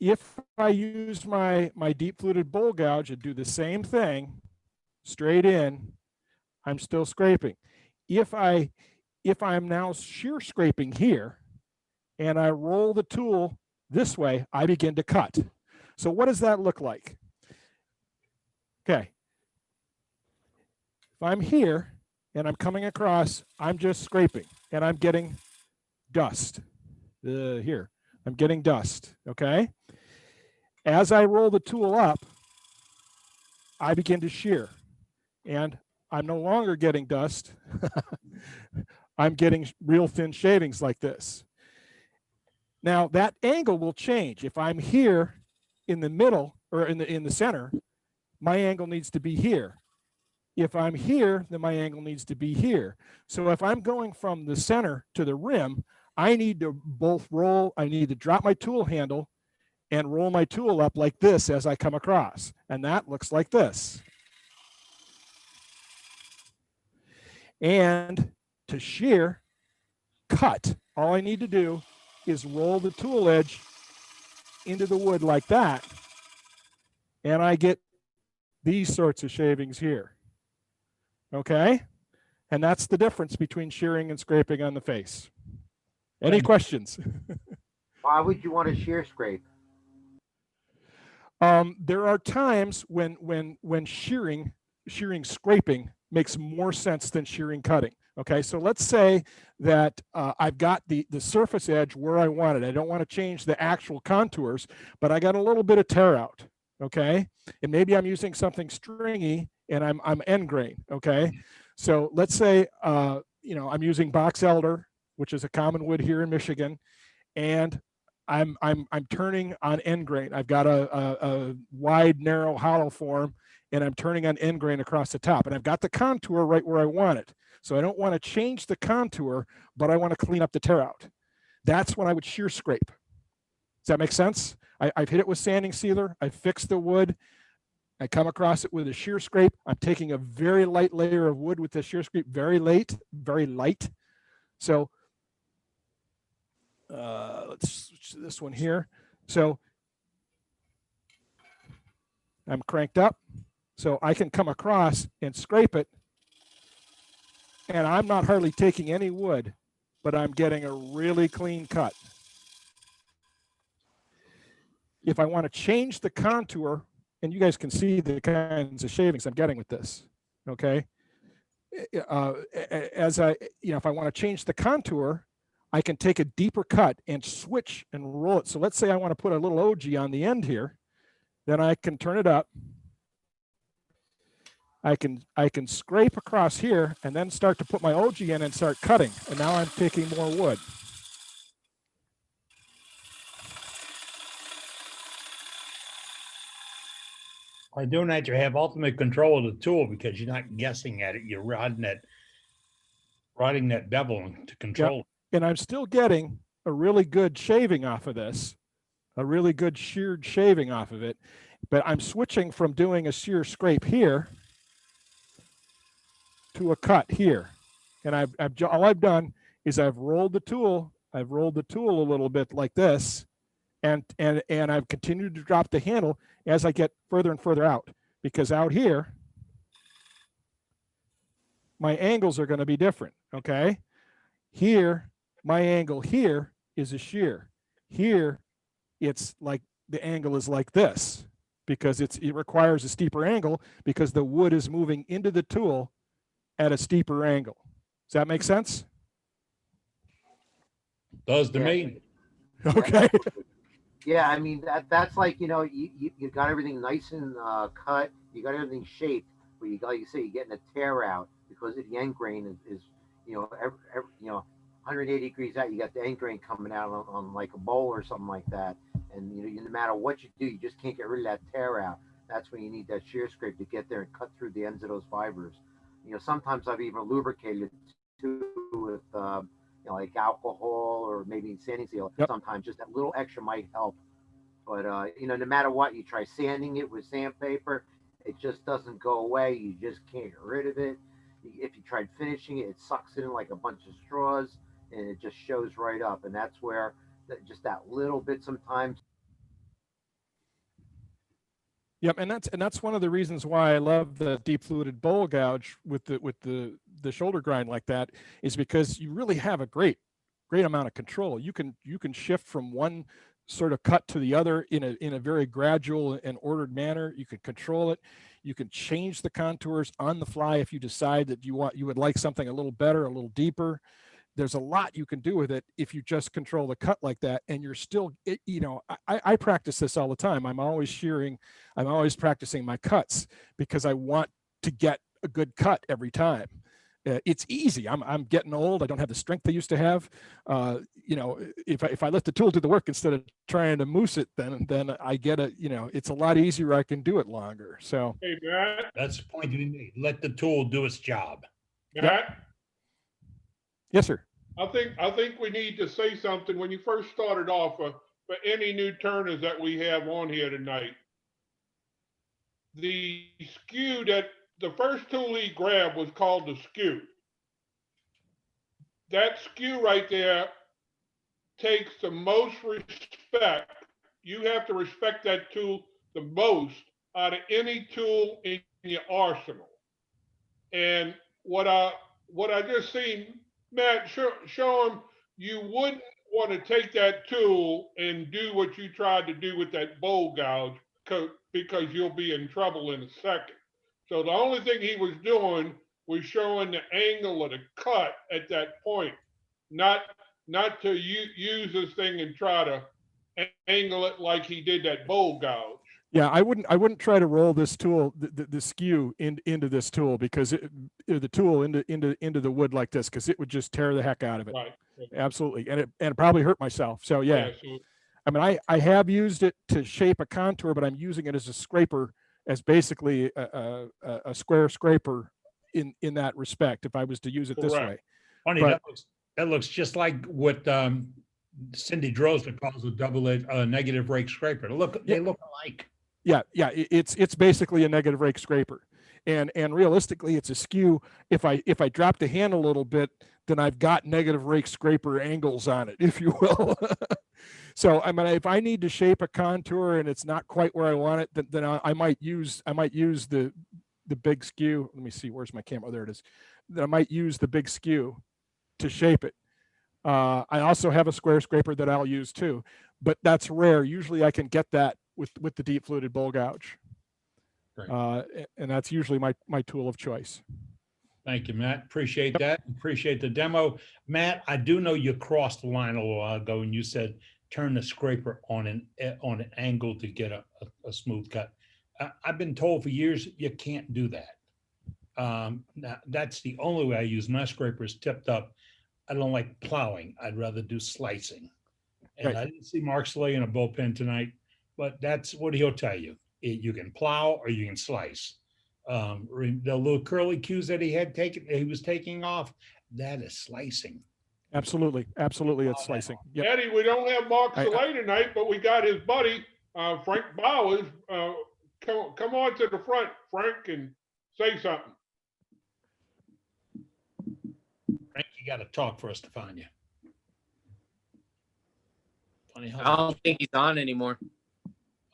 If I use my deep fluted bowl gouge and do the same thing straight in, I'm still scraping. If I'm now shear scraping here and I roll the tool this way, I begin to cut. So what does that look like? Okay. If I'm here and I'm coming across, I'm just scraping and I'm getting dust. Here, I'm getting dust, okay? As I roll the tool up, I begin to shear and I'm no longer getting dust. I'm getting real thin shavings like this. Now that angle will change. If I'm here in the middle or in the center, my angle needs to be here. If I'm here, then my angle needs to be here. So if I'm going from the center to the rim, I need to I need to drop my tool handle and roll my tool up like this as I come across. And that looks like this. And to shear, cut, all I need to do is roll the tool edge into the wood like that. And I get these sorts of shavings here. Okay? And that's the difference between shearing and scraping on the face. Any questions? Why would you want to shear scrape? There are times when shearing scraping makes more sense than shearing cutting. Okay, so let's say that I've got the surface edge where I want it. I don't want to change the actual contours, but I got a little bit of tear out. Okay, and maybe I'm using something stringy and I'm end grain. Okay, so let's say you know, I'm using box elder, which is a common wood here in Michigan, and I'm turning on end grain. I've got a wide, narrow hollow form, and I'm turning on end grain across the top, and I've got the contour right where I want it. So I don't want to change the contour, but I want to clean up the tear out. That's when I would shear scrape. Does that make sense? I've hit it with sanding sealer. I've fixed the wood. I come across it with a shear scrape. I'm taking a very light layer of wood with the shear scrape, very light. So let's switch to this one here. So I'm cranked up, so I can come across and scrape it, and I'm not hardly taking any wood, but I'm getting a really clean cut. If I want to change the contour, and you guys can see the kinds of shavings I'm getting with this, okay? As I, you know, if I want to change the contour, I can take a deeper cut and switch and roll it. So let's say I want to put a little OG on the end here, then I can turn it up. I can scrape across here and then start to put my OG in and start cutting. And now I'm taking more wood. By doing that, you have ultimate control of the tool because you're not guessing at it. You're riding that bevel to control. Yep. And I'm still getting a really good shaving off of this, a really good sheared shaving off of it. But I'm switching from doing a shear scrape here to a cut here. And all I've done is I've rolled the tool a little bit like this, and I've continued to drop the handle as I get further and further out, because out here my angles are going to be different. Okay, here my angle here is a shear. Here it's like the angle is like this, because it requires a steeper angle because the wood is moving into the tool at a steeper angle. Does that make sense? Does to me. Okay. Yeah, I mean that's like, you know, you got everything nice and cut, you got everything shaped, but you got, like you say, you're getting a tear out because of the end grain is you know, you know, 180 degrees out, you got the end grain coming out on like a bowl or something like that, and you know, no matter what you do, you just can't get rid of that tear out. That's when you need that shear scrape to get there and cut through the ends of those fibers. You know, sometimes I've even lubricated too with you know, like alcohol or maybe sanding seal. Yep. Sometimes just that little extra might help. But you know, no matter what, you try sanding it with sandpaper, it just doesn't go away. You just can't get rid of it. If you tried finishing it, it sucks it in like a bunch of straws, and it just shows right up. And that's where just that little bit sometimes. Yep, and that's one of the reasons why I love the deep fluted bowl gouge with the shoulder grind like that, is because you really have a great amount of control. You can shift from one sort of cut to the other in a very gradual and ordered manner. You can control it. You can change the contours on the fly if you decide that you would like something a little better, a little deeper. There's a lot you can do with it if you just control the cut like that, and you're still, you know, I practice this all the time. I'm always shearing, I'm always practicing my cuts because I want to get a good cut every time. It's easy. I'm getting old. I don't have the strength I used to have. You know, if I let the tool do the work instead of trying to moose it, then I get it. You know, it's a lot easier. I can do it longer. So. Hey, Matt. That's the point you need. Let the tool do its job. Matt. Yep. Yes, sir. I think we need to say something when you first started off for any new turners that we have on here tonight. The skew that the first tool he grabbed was called the skew. That skew right there takes the most respect. You have to respect that tool the most out of any tool in your arsenal. And what I just seen, Matt, show him you wouldn't want to take that tool and do what you tried to do with that bowl gouge because you'll be in trouble in a second. So the only thing he was doing was showing the angle of the cut at that point, not to use this thing and try to angle it like he did that bowl gouge. Yeah, I wouldn't try to roll this tool, the skew into this tool, because the tool into the wood like this, because it would just tear the heck out of it. Right. Absolutely, and it probably hurt myself. So yeah, so I mean, I have used it to shape a contour, but I'm using it as a scraper, as basically a square scraper in that respect. If I was to use it this way, Correct. Funny, But- that looks just like what Cindy Drozdek calls a double-edged negative rake scraper. They look alike. yeah, it's basically a negative rake scraper, and realistically, it's a skew. If I drop the handle a little bit, then I've got negative rake scraper angles on it, if you will. So I mean, if I need to shape a contour and it's not quite where I want it, then I might use the big skew. Let me see, where's my camera? Oh, there it is. Then I might use the big skew to shape it. I also have a square scraper that I'll use too, but that's rare. Usually I can get that with the deep fluted bowl gouge. And that's usually my tool of choice. Thank you, Matt. Appreciate that. Appreciate the demo. Matt, I do know you crossed the line a little while ago and you said turn the scraper on an angle to get a smooth cut. I've been told for years you can't do that. Now, that's the only way I use my scraper is tipped up. I don't like plowing. I'd rather do slicing. And Right. I didn't see Mark Slay in a bullpen tonight, but that's what he'll tell you. You can plow or you can slice. The little curly cues that he was taking off, that is slicing. Absolutely, it's slicing. Yep. Eddie, we don't have Mark Saleh tonight, but we got his buddy, Frank Bowers. Come on to the front, Frank, and say something. Frank, you got to talk for us to find you. Funny I how. don't think he's on anymore.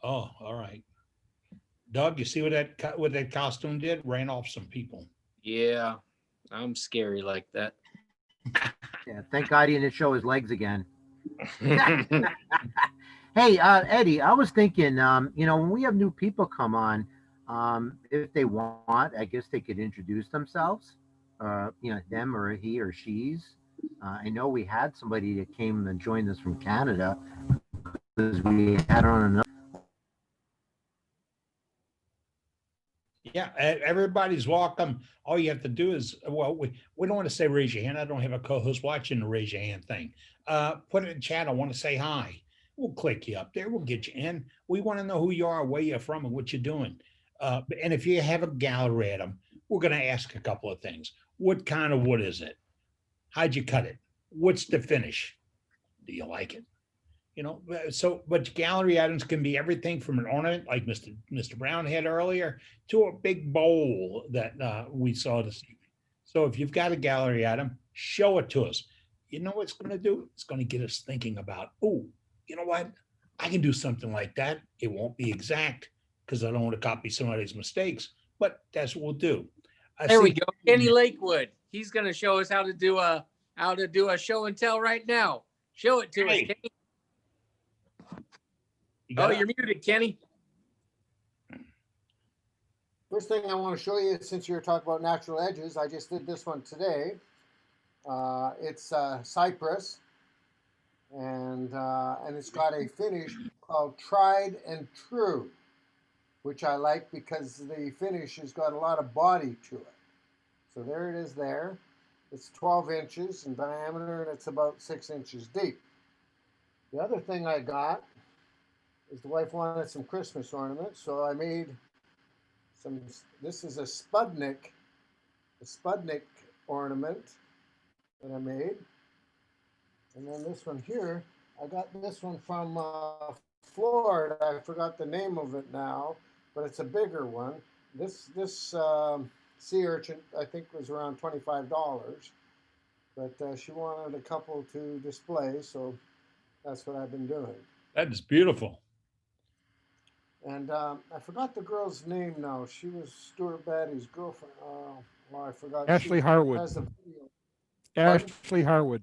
Oh, all right. Doug, you see what that costume did? Ran off some people. Yeah, I'm scary like that. Yeah, thank God he didn't show his legs again. Hey, Eddie, I was thinking, when we have new people come on, if they want, I guess they could introduce themselves, them or he or she's. I know we had somebody that came and joined us from Canada because we had on another. Yeah, everybody's welcome. All you have to do is, we don't want to say raise your hand. I don't have a co-host watching the raise your hand thing. Put it in chat. I want to say hi. We'll click you up there. We'll get you in. We want to know who you are, where you're from, and what you're doing. And if you have a gallery at them, we're going to ask a couple of things. What kind of wood is it? How'd you cut it? What's the finish? Do you like it? But gallery items can be everything from an ornament like Mr. Brown had earlier to a big bowl that we saw this evening. So if you've got a gallery item, show it to us. You know what it's going to do? It's going to get us thinking about, oh, you know what? I can do something like that. It won't be exact because I don't want to copy somebody's mistakes, but that's what we'll do. There we go. Kenny Lakewood. He's going to show us how to do a show and tell right now. Show it to us, Kenny. You're muted, Kenny. First thing I want to show you, since you're talking about natural edges, I just did this one today. It's cypress, and it's got a finish called Tried and True, which I like because the finish has got a lot of body to it. So there it is there. It's 12 inches in diameter, and it's about 6 inches deep. The other thing I got is the wife wanted some Christmas ornaments, so I made some. This is a Spudnik ornament that I made, and then this one here, I got this one from Florida. I forgot the name of it now, but it's a bigger one. This sea urchin I think was around $25, but she wanted a couple to display, so that's what I've been doing. That is beautiful. And I forgot the girl's name now. She was Stuart Batty's girlfriend. I forgot. Ashley Harwood. Has a video. Ashley Harwood.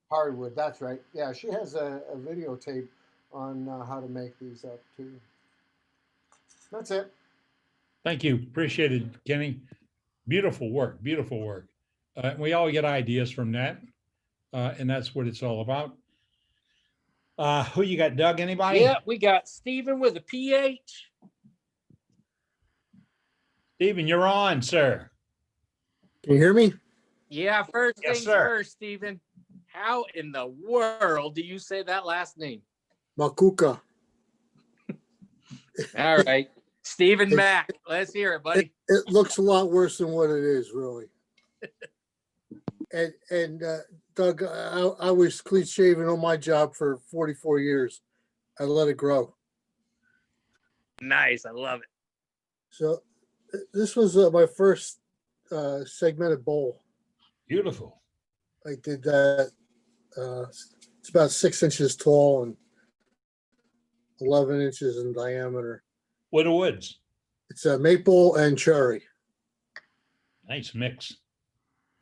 Harwood, that's right. Yeah, she has a videotape on how to make these up too. That's it. Thank you. Appreciate it, Kenny. Beautiful work, beautiful work. We all get ideas from that, and that's what it's all about. Who you got, Doug? Anybody? Yeah, we got Stephen with a PH. Stephen, you're on, sir. Can you hear me? Yeah, first Yes, things sir. first, Stephen. How in the world do you say that last name? Makuka. All right. Stephen Mack. Let's hear it, buddy. It looks a lot worse than what it is, really. And Doug, I was clean shaven on my job for 44 years. I let it grow. Nice. I love it. So this was my first segmented bowl. Beautiful. I did that. It's about 6 inches tall and 11 inches in diameter. What are woods? It's a maple and cherry. Nice mix.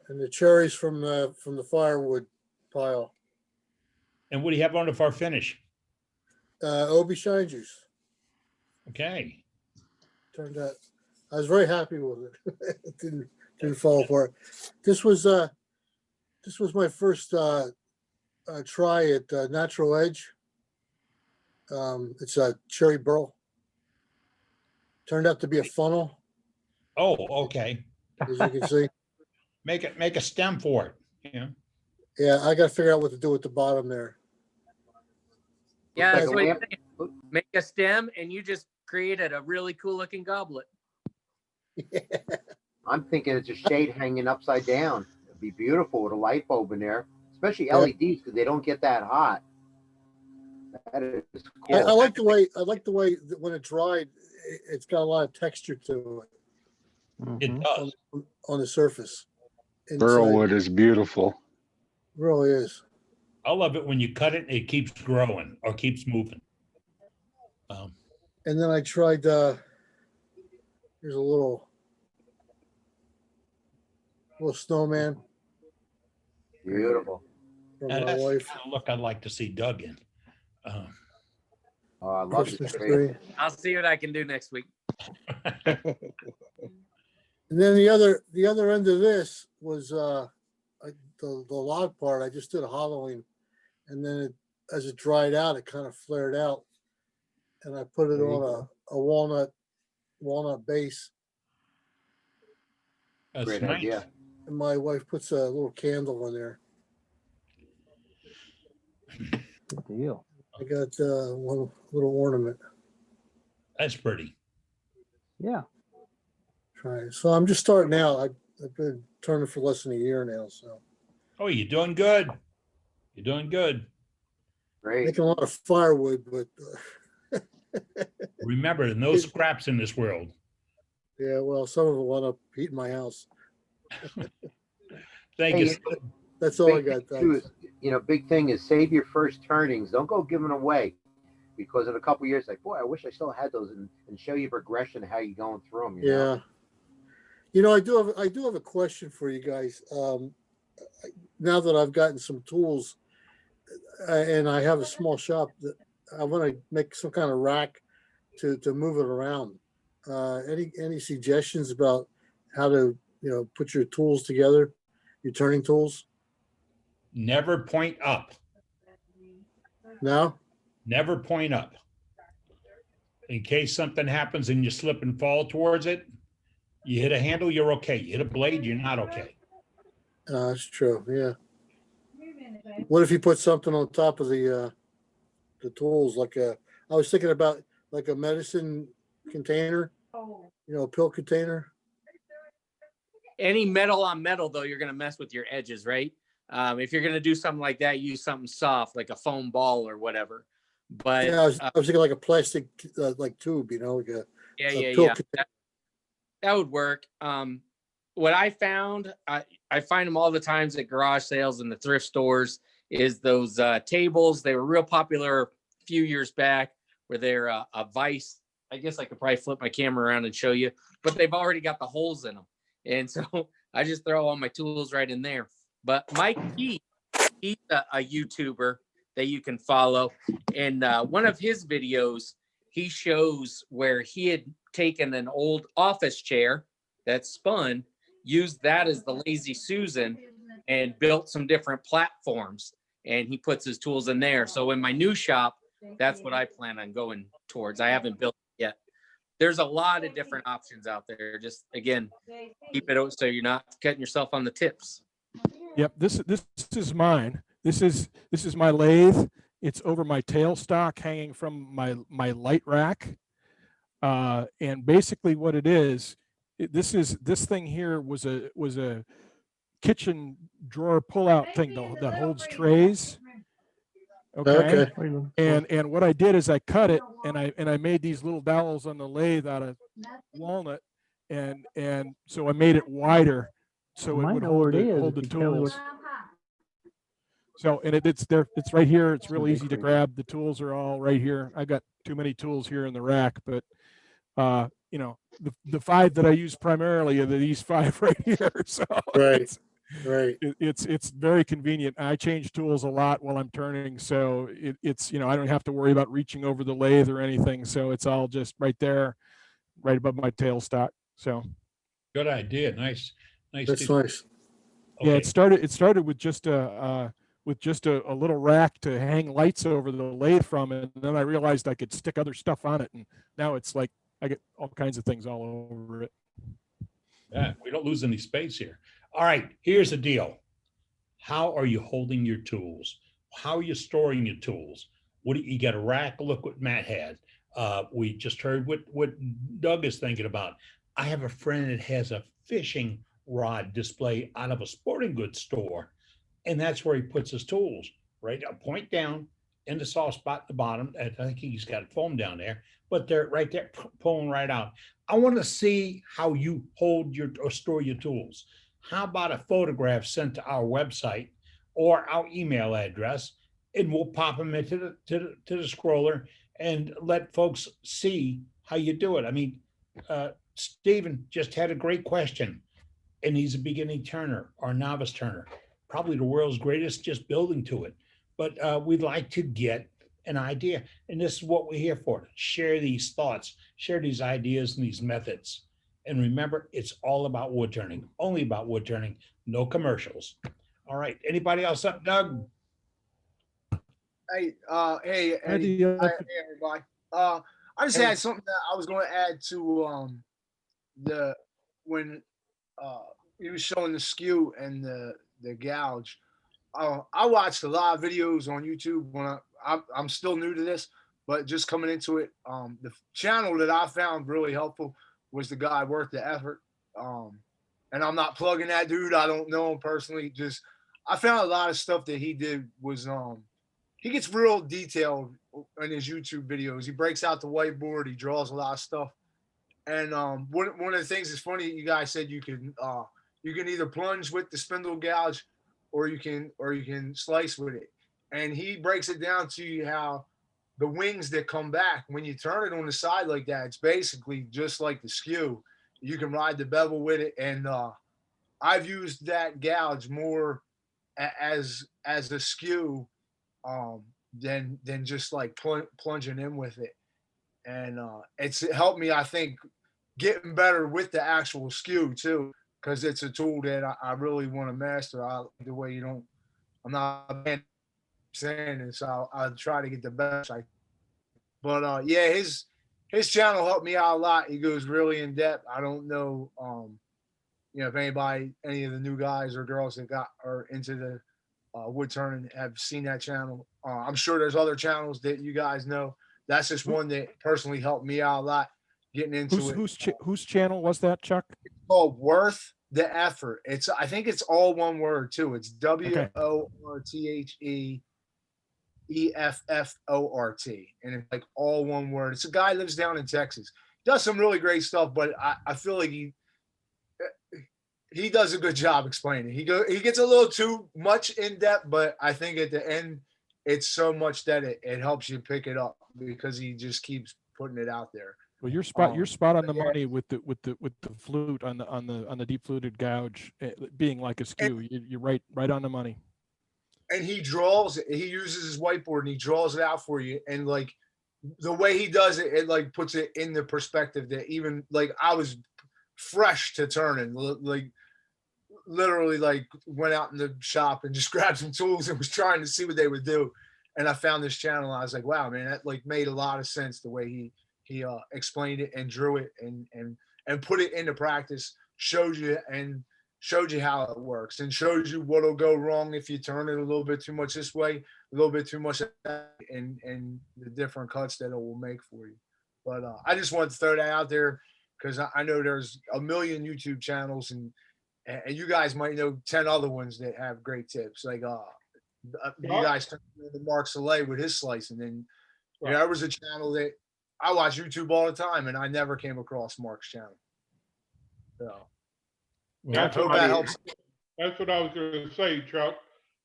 And the cherries from the firewood pile. And what do you have on it for finish? Obi shine juice. Okay. Turned out I was very happy with it. It didn't fall apart. This was my first try at Natural Edge. It's a cherry burl. Turned out to be a funnel, Oh, okay. as you can see. Make a stem for it. Yeah. Yeah, I got to figure out what to do with the bottom there. Yeah, Like that's a what you lamp. think. Make a stem and you just created a really cool looking goblet. I'm thinking it's a shade hanging upside down. It'd be beautiful with a light bulb in there, especially Yeah. LEDs because they don't get that hot. That is cool. I like the way that when it dried, it's got a lot of texture to It does. it on the surface. Burlwood is beautiful. Really is. I love it when you cut it and it keeps growing or keeps moving. And then I tried. Here's a little snowman Beautiful. from And my that's the wife. kind of look I'd like to see Doug in. Oh, I love Christmas this tree. tree. I'll see what I can do next week. And then the other end of this was the log part. I just did a hollowing, and then as it dried out, it kind of flared out, and I put it There you on a walnut base. That's Great nice. idea. And my wife puts a little candle in there. Good deal. I got one little ornament. That's pretty. Yeah. Trying. So I'm just starting out. I've been turning for less than a year now, so Oh, you're doing good. You're doing good. Great. making a lot of firewood, but Remember, no scraps in this world. yeah, well, some of it wound up heating my house. Thank Hey, you. you know, That's all I big got. thing too Thanks. is, big thing is save your first turnings. Don't go giving away because in a couple years, like, boy, I wish I still had those and show you progression of how you're going through them. You know? Yeah. You know, I do have a question for you guys. Now that I've gotten some tools and I have a small shop, that I want to make some kind of rack to move it around. Any suggestions about how to put your tools together, your turning tools? Never point up. No. Never point up. In case something happens and you slip and fall towards it, you hit a handle, you're okay. You hit a blade, you're not okay. That's true. Yeah. What if you put something on top of the tools, like I was thinking about like a medicine container, a pill container. Any metal on metal, though, you're going to mess with your edges, right? If you're going to do something like that, use something soft, like a foam ball or whatever. But Yeah, I was thinking like a plastic like tube, like a yeah, pill yeah. That would work. What I found, I find them all the times at garage sales and the thrift stores, is those tables. They were real popular a few years back, where they're a vise. I guess I could probably flip my camera around and show you, but they've already got the holes in them. And so I just throw all my tools right in there. But Mike Keith, he's a YouTuber that you can follow. And one of his videos, he shows where he had taken an old office chair that spun used that as the Lazy Susan and built some different platforms. And he puts his tools in there. So in my new shop, that's what I plan on going towards. I haven't built it yet. There's a lot of different options out there. Just again, keep it out so you're not cutting yourself on the tips. Yep, this is mine. This is my lathe. It's over my tailstock hanging from my light rack. And basically what it is, this thing here was a kitchen drawer pull-out thing that holds trays. Okay. And what I did is I cut it and I made these little dowels on the lathe out of walnut, and so I made it wider so it would hold the tools. So, and it's there, it's right here. It's real easy to grab. The tools are all right here. I've got too many tools here in the rack, but you know, the 5 that I use primarily are these 5 right here. So it's very convenient. I change tools a lot while I'm turning, so it's, you know, I don't have to worry about reaching over the lathe or anything. So it's all just right there, right above my tailstock. So Good idea. Nice. That's nice. yeah, it started with just a little rack to hang lights over the lathe from, and then I realized I could stick other stuff on it, and now it's like I get all kinds of things all over it. Yeah, we don't lose any space here. All right, here's the deal. How are you holding your tools? How are you storing your tools? What do you got a rack? Look what Matt had. We just heard what Doug is thinking about. I have a friend that has a fishing rod display out of a sporting goods store, and that's where he puts his tools, right? A point down in the soft spot at the bottom. I think he's got foam down there, but they're right there pulling right out. I want to see how you hold your or store your tools. How about a photograph sent to our website or our email address, and we'll pop them into the scroller and let folks see how you do it. I mean, Stephen just had a great question, and he's a beginning turner or novice turner, probably the world's greatest just building to it. But we'd like to get an idea, and this is what we're here for: share these thoughts, share these ideas and these methods. And remember, it's all about wood turning, only about wood turning, no commercials. All right, anybody else up, Doug? Hey, Eddie. Hey, everybody. I just had something that I was going to add to when he was showing the skew and the gouge. I watched a lot of videos on YouTube when I'm still new to this, but just coming into it, the channel that I found really helpful was the guy Worth the Effort. And I'm not plugging that dude. I don't know him personally. Just I found a lot of stuff that he did was he gets real detailed in his YouTube videos. He breaks out the whiteboard. He draws a lot of stuff. And one of the things that's funny, you guys said you can either plunge with the spindle gouge or you can slice with it. And he breaks it down to you how the wings that come back, when you turn it on the side like that, it's basically just like the skew. You can ride the bevel with it. And I've used that gouge more as a skew than just like plunging in with it. And it's helped me, I think, getting better with the actual skew too, because it's a tool that I really want to master. The way I'm not saying this, I'll try to get the best. But yeah, his channel helped me out a lot. He goes really in depth. I don't know, if any of the new guys or girls that are into the wood turning have seen that channel. I'm sure there's other channels that you guys know. That's just one that personally helped me out a lot getting into it. Whose channel was that, Chuck? It's called Worth the Effort. I think it's all one word too. It's WORTHEEFFORT, and it's like all one word. It's a guy who lives down in Texas. Does some really great stuff, but I feel like he does a good job explaining. He gets a little too much in depth, but I think at the end it's so much that it helps you pick it up because he just keeps putting it out there. Well, you're spot on the money with the flute on the deep fluted gouge being like a skew. You're right on the money. And he draws it. He uses his whiteboard and he draws it out for you. And like the way he does it, it like puts it in the perspective that even like I was fresh to turning. Like literally like went out in the shop and just grabbed some tools and was trying to see what they would do. And I found this channel and I was like, wow, man, that like made a lot of sense the way he explained it and drew it and put it into practice, showed you how it works and shows you what'll go wrong if you turn it a little bit too much this way, a little bit too much that, and the different cuts that it will make for you. But I just wanted to throw that out there because I know there's a million YouTube channels and you guys might know 10 other ones that have great tips. Like you guys turned to Mark Soleil with his slicing, and you know, there was a channel that I watch YouTube all the time, and I never came across Mark's channel. So That's hope what that helps. That's what I was going to say, Chuck.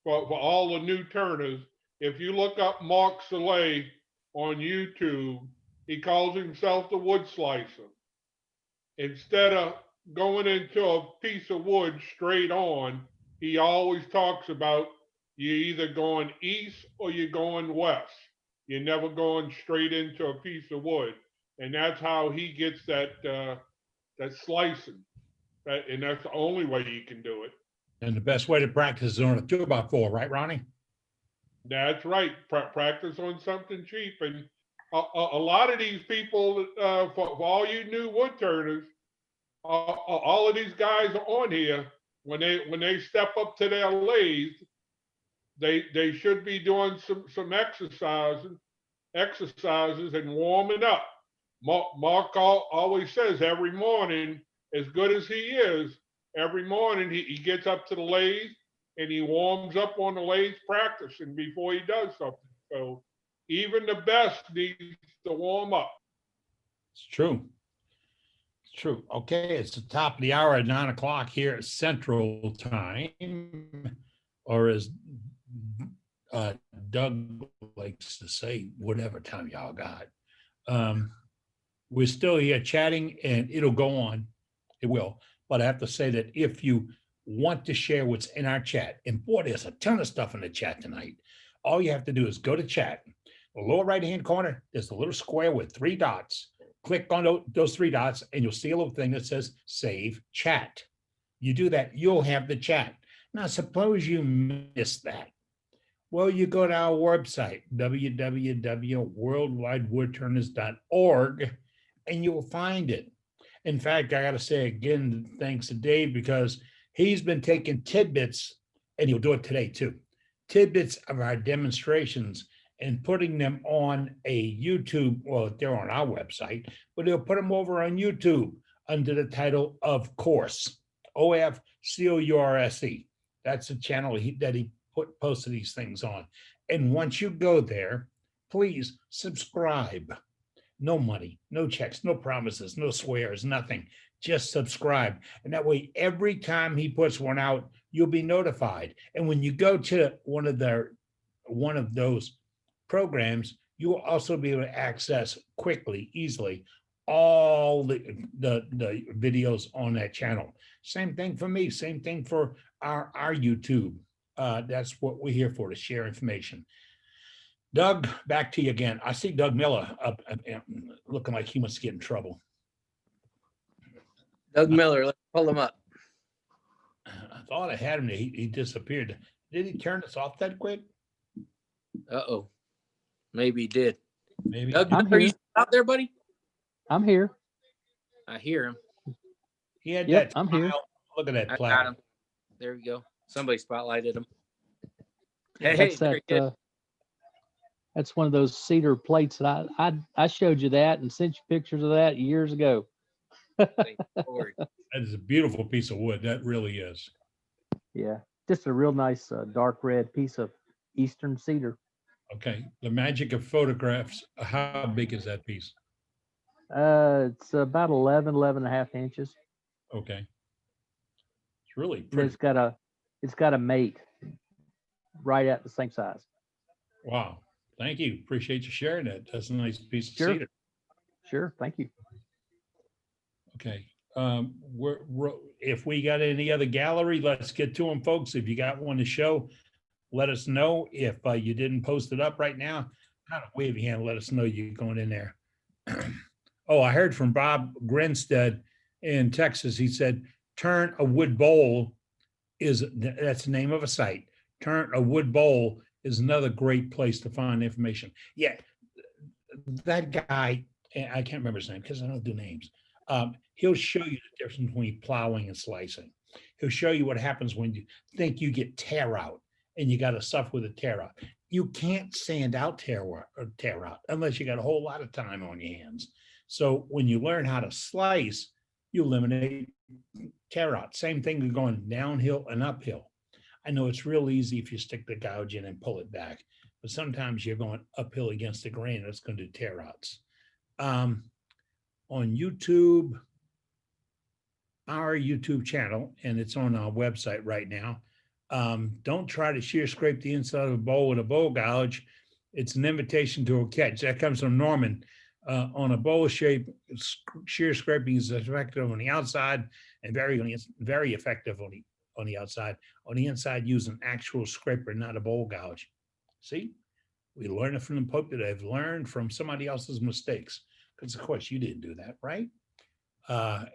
For all the new turners, if you look up Mark Soleil on YouTube, he calls himself the wood slicer. Instead of going into a piece of wood straight on, he always talks about you're either going east or you're going west. You're never going straight into a piece of wood. And that's how he gets that slicing. And that's the only way you can do it. And the best way to practice is on a 2x4, right, Ronnie? That's right. Practice on something cheap. And a lot of these people, for all you new wood turners, all of these guys are on here. When they step up to their lathe, they should be doing some exercises and warming up. Mark always says every morning, as good as he is, every morning he gets up to the lathe and he warms up on the lathe practicing before he does something. So even the best needs to warm up. It's true. It's true. Okay, it's the top of the hour at 9 o'clock here at Central Time, or as Doug likes to say, whatever time y'all got. We're still here chatting, and it'll go on. It will. But I have to say that if you want to share what's in our chat, and boy, there's a ton of stuff in the chat tonight. All you have to do is go to chat. The lower right-hand corner, there's a little square with 3 dots. Click on those 3 dots, and you'll see a little thing that says Save Chat. You do that, you'll have the chat. Now, suppose you missed that. Well, you go to our website, www.worldwidewoodturners.org, and you'll find it. In fact, I got to say again, thanks to Dave, because he's been taking tidbits, and he'll do it today too, tidbits of our demonstrations and putting them on a YouTube, well, they're on our website, but he'll put them over on YouTube under the title Of Course, OFCOURSE. That's the channel that he posted these things on. And once you go there, please subscribe. No money, no checks, no promises, no swears, nothing. Just subscribe. And that way, every time he puts one out, you'll be notified. And when you go to one of those programs, you will also be able to access quickly, easily, all the videos on that channel. Same thing for me, same thing for our YouTube. That's what we're here for, to share information. Doug, back to you again. I see Doug Miller up, looking like he wants to get in trouble. Doug Miller, let's pull him up. I thought I had him. He disappeared. Did he turn us off that quick? Uh-oh. Maybe he did. Maybe. Doug, are you out there, buddy? I'm here. I hear him. He had Yep, that I'm here. smile. Look at that I plaque. got him. There we go. Somebody spotlighted him. Hey, very good. That's one of those cedar plates that I showed you that and sent you pictures of that years ago. Thank you, Lord. That is a beautiful piece of wood. That really is. Yeah, just a real nice dark red piece of eastern cedar. Okay. The magic of photographs. How big is that piece? It's about 11 and a half inches. Okay. It's really And pretty. it's got a mate right at the same size. Wow. Thank you. Appreciate you sharing that. That's a nice piece of Sure. cedar. Sure, thank you. Okay. If we got any other gallery, let's get to them, folks. If you got one to show, let us know. If you didn't post it up right now, kind of wave your hand, let us know you're going in there. Oh, I heard from Bob Grinstead in Texas. He said, turn a wood bowl that's the name of a site. Turn a wood bowl is another great place to find information. Yeah, that guy, I can't remember his name because I don't do names. He'll show you the difference between plowing and slicing. He'll show you what happens when you think you get tear out and you got to suffer with a tear out. You can't sand out tear out unless you got a whole lot of time on your hands. So when you learn how to slice, you eliminate tear out. Same thing with going downhill and uphill. I know it's real easy if you stick the gouge in and pull it back, but sometimes you're going uphill against the grain, that's going to do tear outs. On YouTube, our YouTube channel, and it's on our website right now. Don't try to shear scrape the inside of a bowl with a bowl gouge. It's an invitation to a catch. That comes from Norman. On a bowl shape, shear scraping is effective on the outside and very effective on the outside. On the inside, use an actual scraper, not a bowl gouge. See, we learn it from the Pope that I've learned from somebody else's mistakes. Because of course you didn't do that, right?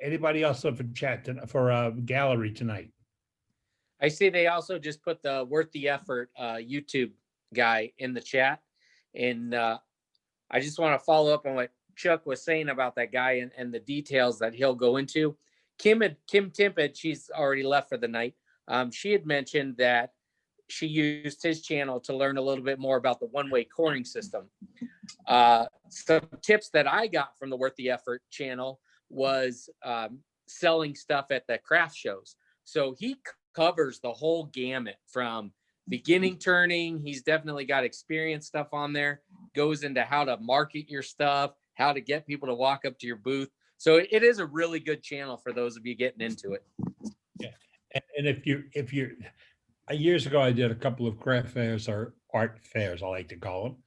Anybody else up for chat for gallery tonight? I see they also just put the Worth the Effort YouTube guy in the chat. And I just want to follow up on what Chuck was saying about that guy and the details that he'll go into. Kim Timpett, she's already left for the night. She had mentioned that she used his channel to learn a little bit more about the one-way coring system. Some tips that I got from the Worth the Effort channel was selling stuff at the craft shows. So he covers the whole gamut from beginning turning. He's definitely got experience stuff on there, goes into how to market your stuff, how to get people to walk up to your booth. So it is a really good channel for those of you getting into it. Yeah. And if you're years ago, I did a couple of craft fairs or art fairs, I like to call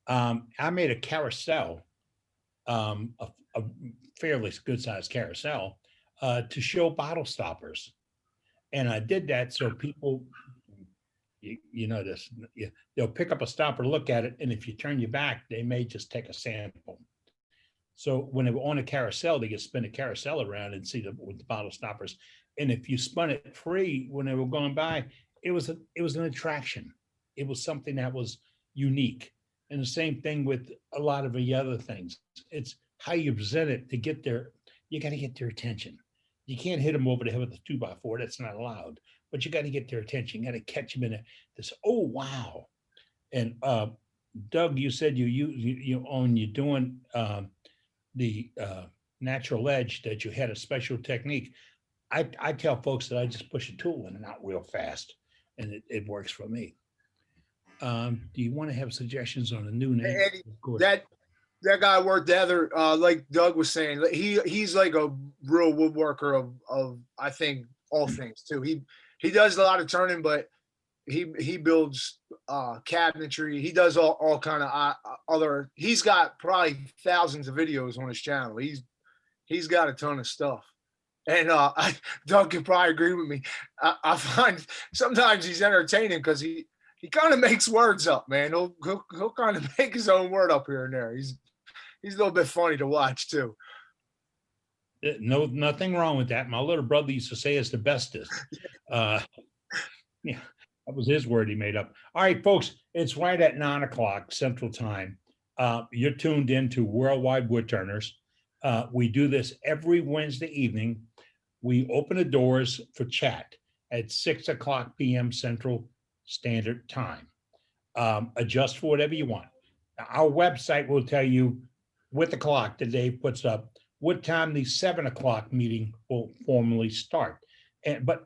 them. I made a carousel, a fairly good sized carousel, to show bottle stoppers. And I did that so people, you know this, they'll pick up a stopper, look at it, and if you turn your back, they may just take a sample. So when they were on a carousel, they could spin a carousel around and see with the bottle stoppers. And if you spun it free when they were going by, it was an attraction. It was something that was unique. And the same thing with a lot of the other things. It's how you present it to get their, you got to get their attention. You can't hit them over the head with a 2x4. That's not allowed. But you got to get their attention. You got to catch them in this. Oh wow! And Doug, you said you're doing the natural edge that you had a special technique. I tell folks that I just push a tool in and out real fast, and it works for me. Do you want to have suggestions on a new name? Eddie, that guy worked together, like Doug was saying. He's like a real woodworker of I think all things too. He does a lot of turning, but he builds cabinetry. He does all kind of other. He's got probably thousands of videos on his channel. He's got a ton of stuff. And Doug can probably agree with me. I find sometimes he's entertaining because he kind of makes words up, man. He'll kind of make his own word up here and there. He's a little bit funny to watch too. No, nothing wrong with that. My little brother used to say it's the bestest. Yeah, that was his word he made up. All right, folks, it's right at 9 o'clock Central Time. You're tuned in to Worldwide Woodturners. We do this every Wednesday evening. We open the doors for chat at 6 o'clock p.m. Central Standard Time. Adjust for whatever you want. Our website will tell you with the clock that Dave puts up what time the 7 o'clock meeting will formally start. But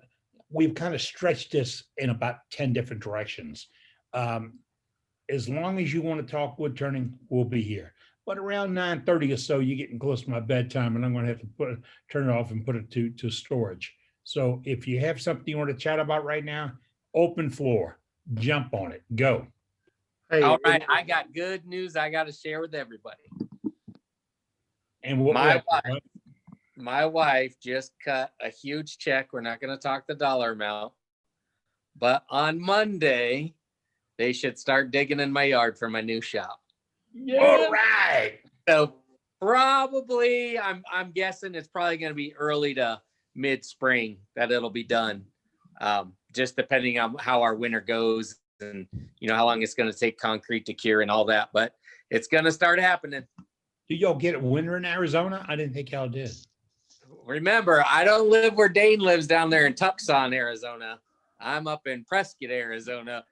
we've kind of stretched this in about 10 different directions. As long as you want to talk wood turning, we'll be here. But around 9:30 or so, you're getting close to my bedtime, and I'm going to have to turn it off and put it to storage. So if you have something you want to chat about right now, open floor, jump on it, go. Hey, all right, I got good news I got to share with everybody. And what my wife just cut a huge check. We're not going to talk the dollar amount, but on Monday, they should start digging in my yard for my new shop. Yeah. All right. So probably, I'm guessing it's probably going to be early to mid-spring that it'll be done. just depending on how our winter goes and, you know, how long it's going to take concrete to cure and all that, but it's going to start happening. Do y'all get winter in Arizona? I didn't think y'all did. Remember, I don't live where Dane lives down there in Tucson, Arizona. I'm up in Prescott, Arizona.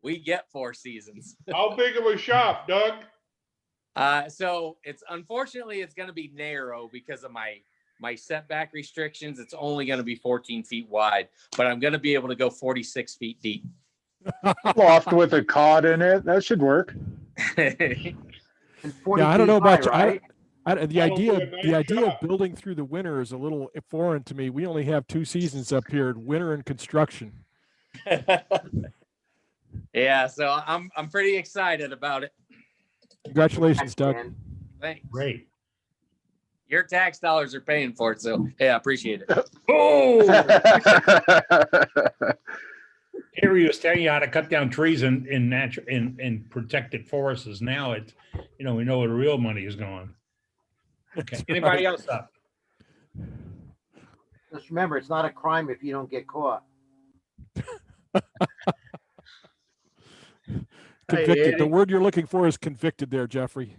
We get 4 seasons. How big of a shop, Doug? So unfortunately it's going to be narrow because of my setback restrictions. It's only going to be 14 feet wide, but I'm going to be able to go 46 feet deep. Loft with a cot in it. That should work. Yeah, I don't know about you. Right? The idea of building through the winter is a little foreign to me. We only have 2 seasons up here, winter and construction. Yeah, so I'm pretty excited about it. Congratulations, Doug. Thanks. Great. Your tax dollars are paying for it, so yeah, appreciate it. Oh, Harry was telling you how to cut down trees in protected forests. Now it's, you know, we know where the real money is going. Okay. Anybody else up? Just remember, it's not a crime if you don't get caught. Convicted. Eddie. The word you're looking for is convicted there, Jeffrey.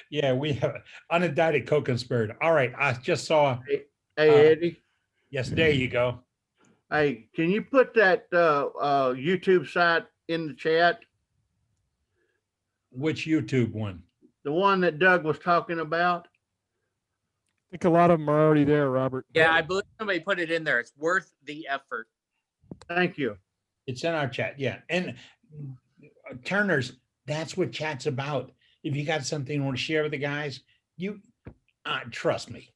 Yeah, we have unindicted co-conspirator. All right, I just saw. Hey, Eddie. Yes, there you go. Hey, can you put that YouTube site in the chat? Which YouTube one? The one that Doug was talking about? I think a lot of them are already there, Robert. Yeah, I believe somebody put it in there. It's worth the effort. Thank you. It's in our chat. Yeah. And Turners, that's what chat's about. If you got something you want to share with the guys, you trust me.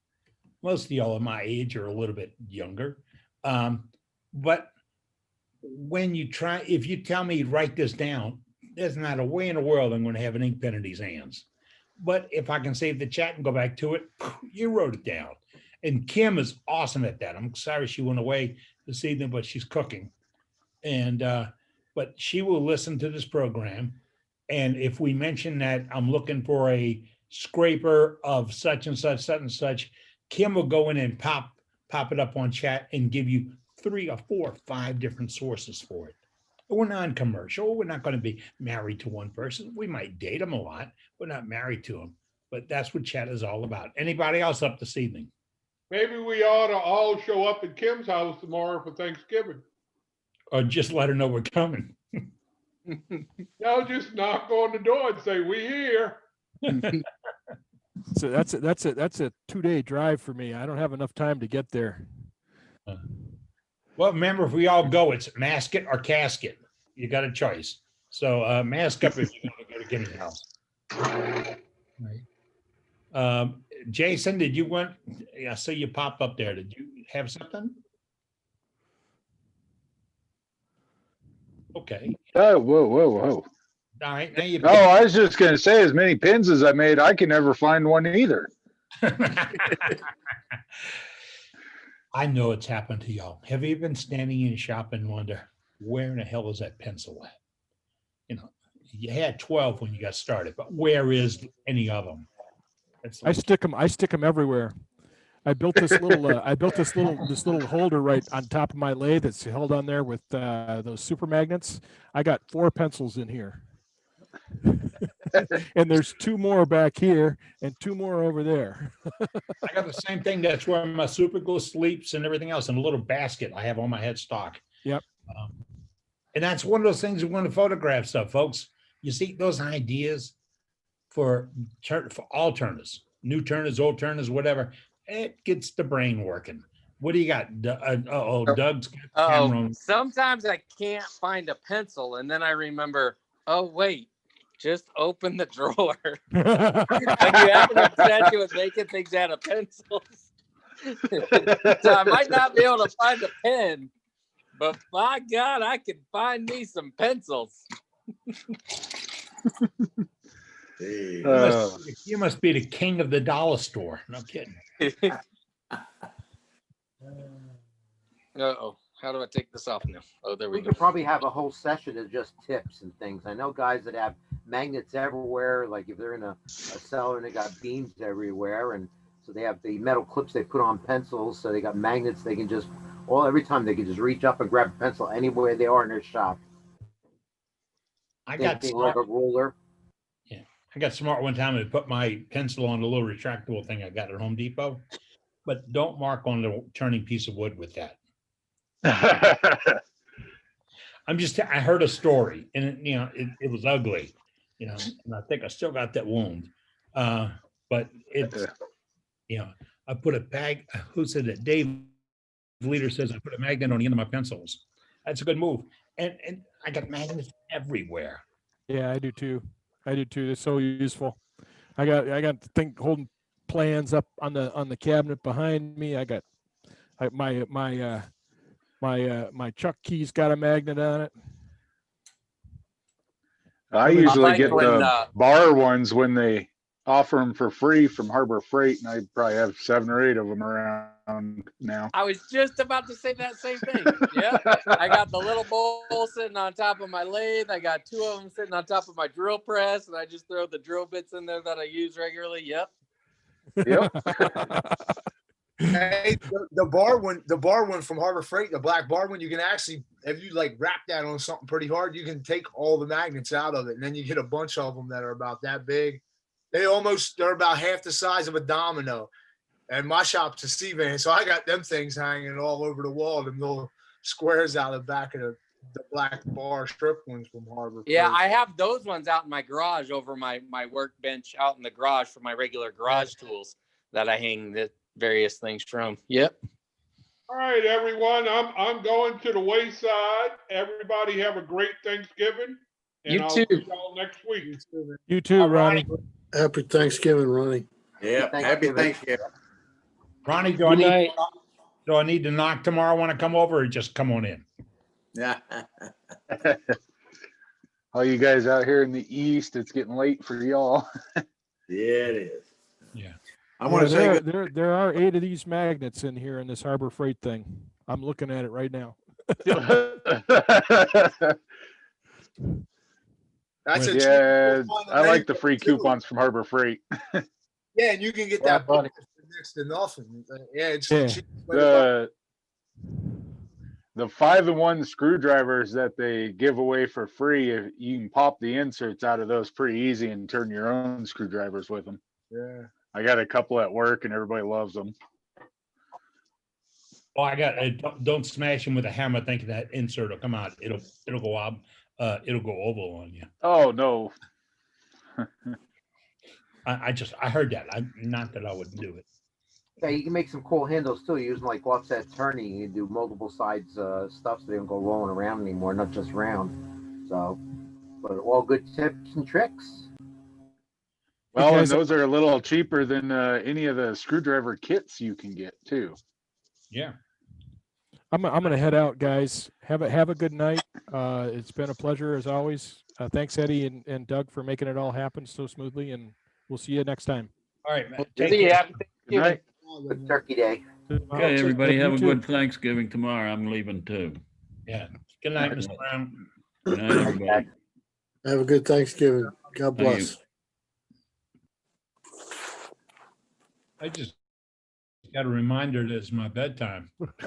Most of y'all are my age or a little bit younger. But when you try, if you tell me write this down, there's not a way in the world I'm going to have an ink pen in these hands. But if I can save the chat and go back to it, you wrote it down. And Kim is awesome at that. I'm sorry she went away this evening, but she's cooking. And but she will listen to this program. And if we mention that I'm looking for a scraper of such and such, Kim will go in and pop it up on chat and give you 3 or 4 or 5 different sources for it. We're non-commercial. We're not going to be married to one person. We might date them a lot. We're not married to them. But that's what chat is all about. Anybody else up this evening? Maybe we ought to all show up at Kim's house tomorrow for Thanksgiving. Or just let her know we're coming. No, just knock on the door and say, "We here." So that's a 2-day drive for me. I don't have enough time to get there. Well, remember, if we all go, it's mask it or casket. You got a choice. So mask up if you're going to go to Gimme House. Right. Jason, did you want? I see you pop up there. Did you have something? Okay. Oh, whoa. All right. Now you. No, I was just going to say, as many pins as I made, I can never find one either. I know it's happened to y'all. Have you been standing in a shop and wonder, where in the hell is that pencil at? You know, you had 12 when you got started, but where is any of them? I stick them everywhere. I built this little holder right on top of my lathe that's held on there with those super magnets. I got 4 pencils in here. And there's 2 more back here and 2 more over there. I got the same thing. That's where my super glue sleeps and everything else in a little basket I have on my headstock. Yep. And that's one of those things we want to photograph stuff, folks. You see those ideas for all turners, new turners, old turners, whatever. It gets the brain working. What do you got? Doug's got the camera on. Sometimes I can't find a pencil, and then I remember, oh wait, just open the drawer. Like you have an obsession with making things out of pencils. So I might not be able to find a pen, but by God, I can find me some pencils. You must be the king of the dollar store. No kidding. Uh-oh. How do I take this off now? Oh, there we We go. could probably have a whole session of just tips and things. I know guys that have magnets everywhere, like if they're in a cellar and they got beams everywhere, and so they have the metal clips they put on pencils, so they got magnets they can just all every time they could just reach up and grab a pencil anywhere they are in their shop. I Same got thing like smart. a ruler. I got smart one time and put my pencil on the little retractable thing I got at Home Depot. But don't mark on the turning piece of wood with that. I heard a story and it was ugly, and I think I still got that wound. But it's, I put a bag, who said that? Dave Leader says I put a magnet on the end of my pencils. That's a good move. And I got magnets everywhere. Yeah, I do too. They're so useful. I got the thing holding plans up on the cabinet behind me. My Chuck key's got a magnet on it. I usually get the bar ones when they offer them for free from Harbor Freight, and I probably have 7 or 8 of them around now. I was just about to say that same thing. Yeah, I got the little bowl sitting on top of my lathe. I got 2 of them sitting on top of my drill press, and I just throw the drill bits in there that I use regularly. Yep. Hey, the bar one from Harbor Freight, the black bar one, you can actually, if you like wrap that on something pretty hard, you can take all the magnets out of it, and then you get a bunch of them that are about that big. They're about half the size of a domino. And my shop's a C-van, so I got them things hanging all over the wall, them little squares out of the back of the black bar strip ones from Harbor Freight. Yeah, I have those ones out in my garage over my workbench out in the garage for my regular garage tools that I hang the various things from. Yep. All right, everyone. I'm going to the wayside. Everybody have a great Thanksgiving. And You I'll too. see y'all next week. You too, Ronnie. Happy Thanksgiving, Ronnie. Yeah, happy Thanksgiving. Ronnie, do Good I night. need to knock tomorrow when I come over, or just come on in? Yeah. All you guys out here in the East, it's getting late for y'all. Yeah, it is. Yeah. I want to say there are 8 of these magnets in here in this Harbor Freight thing. I'm looking at it right now. That's a Yeah, cheap one. I like the free coupons from Harbor Freight. Yeah, and you can get Yeah, that buddy. for next to nothing. Yeah, it's Yeah. cheap. way to The 5-in-1 screwdrivers that they give away for free, you can pop the inserts out of those pretty easy and turn your own screwdrivers with them. buy. Yeah. I got a couple at work and everybody loves them. Oh, I got. Don't smash him with a hammer thinking that insert will come out. It'll go out. It'll go oval on you. Oh no. I heard that. Not that I would do it. Yeah, you can make some cool handles too, using like offset turning. You can do multiple sides stuff so they don't go rolling around anymore, not just round. So, but all good tips and tricks. Well, and those are a little cheaper than any of the screwdriver kits you can get too. Yeah. I'm gonna head out, guys. Have a good night. It's been a pleasure as always. Thanks, Eddie and Doug, for making it all happen so smoothly, and we'll see you next time. All right, man. See ya. Good night. Good Turkey Day. Okay, everybody have a You too. good Thanksgiving tomorrow. I'm leaving too. Yeah. Good night, Mr. Brown. Good night, everybody. Have a good Thanksgiving. God Thank you. bless. I just got a reminder that it's my bedtime.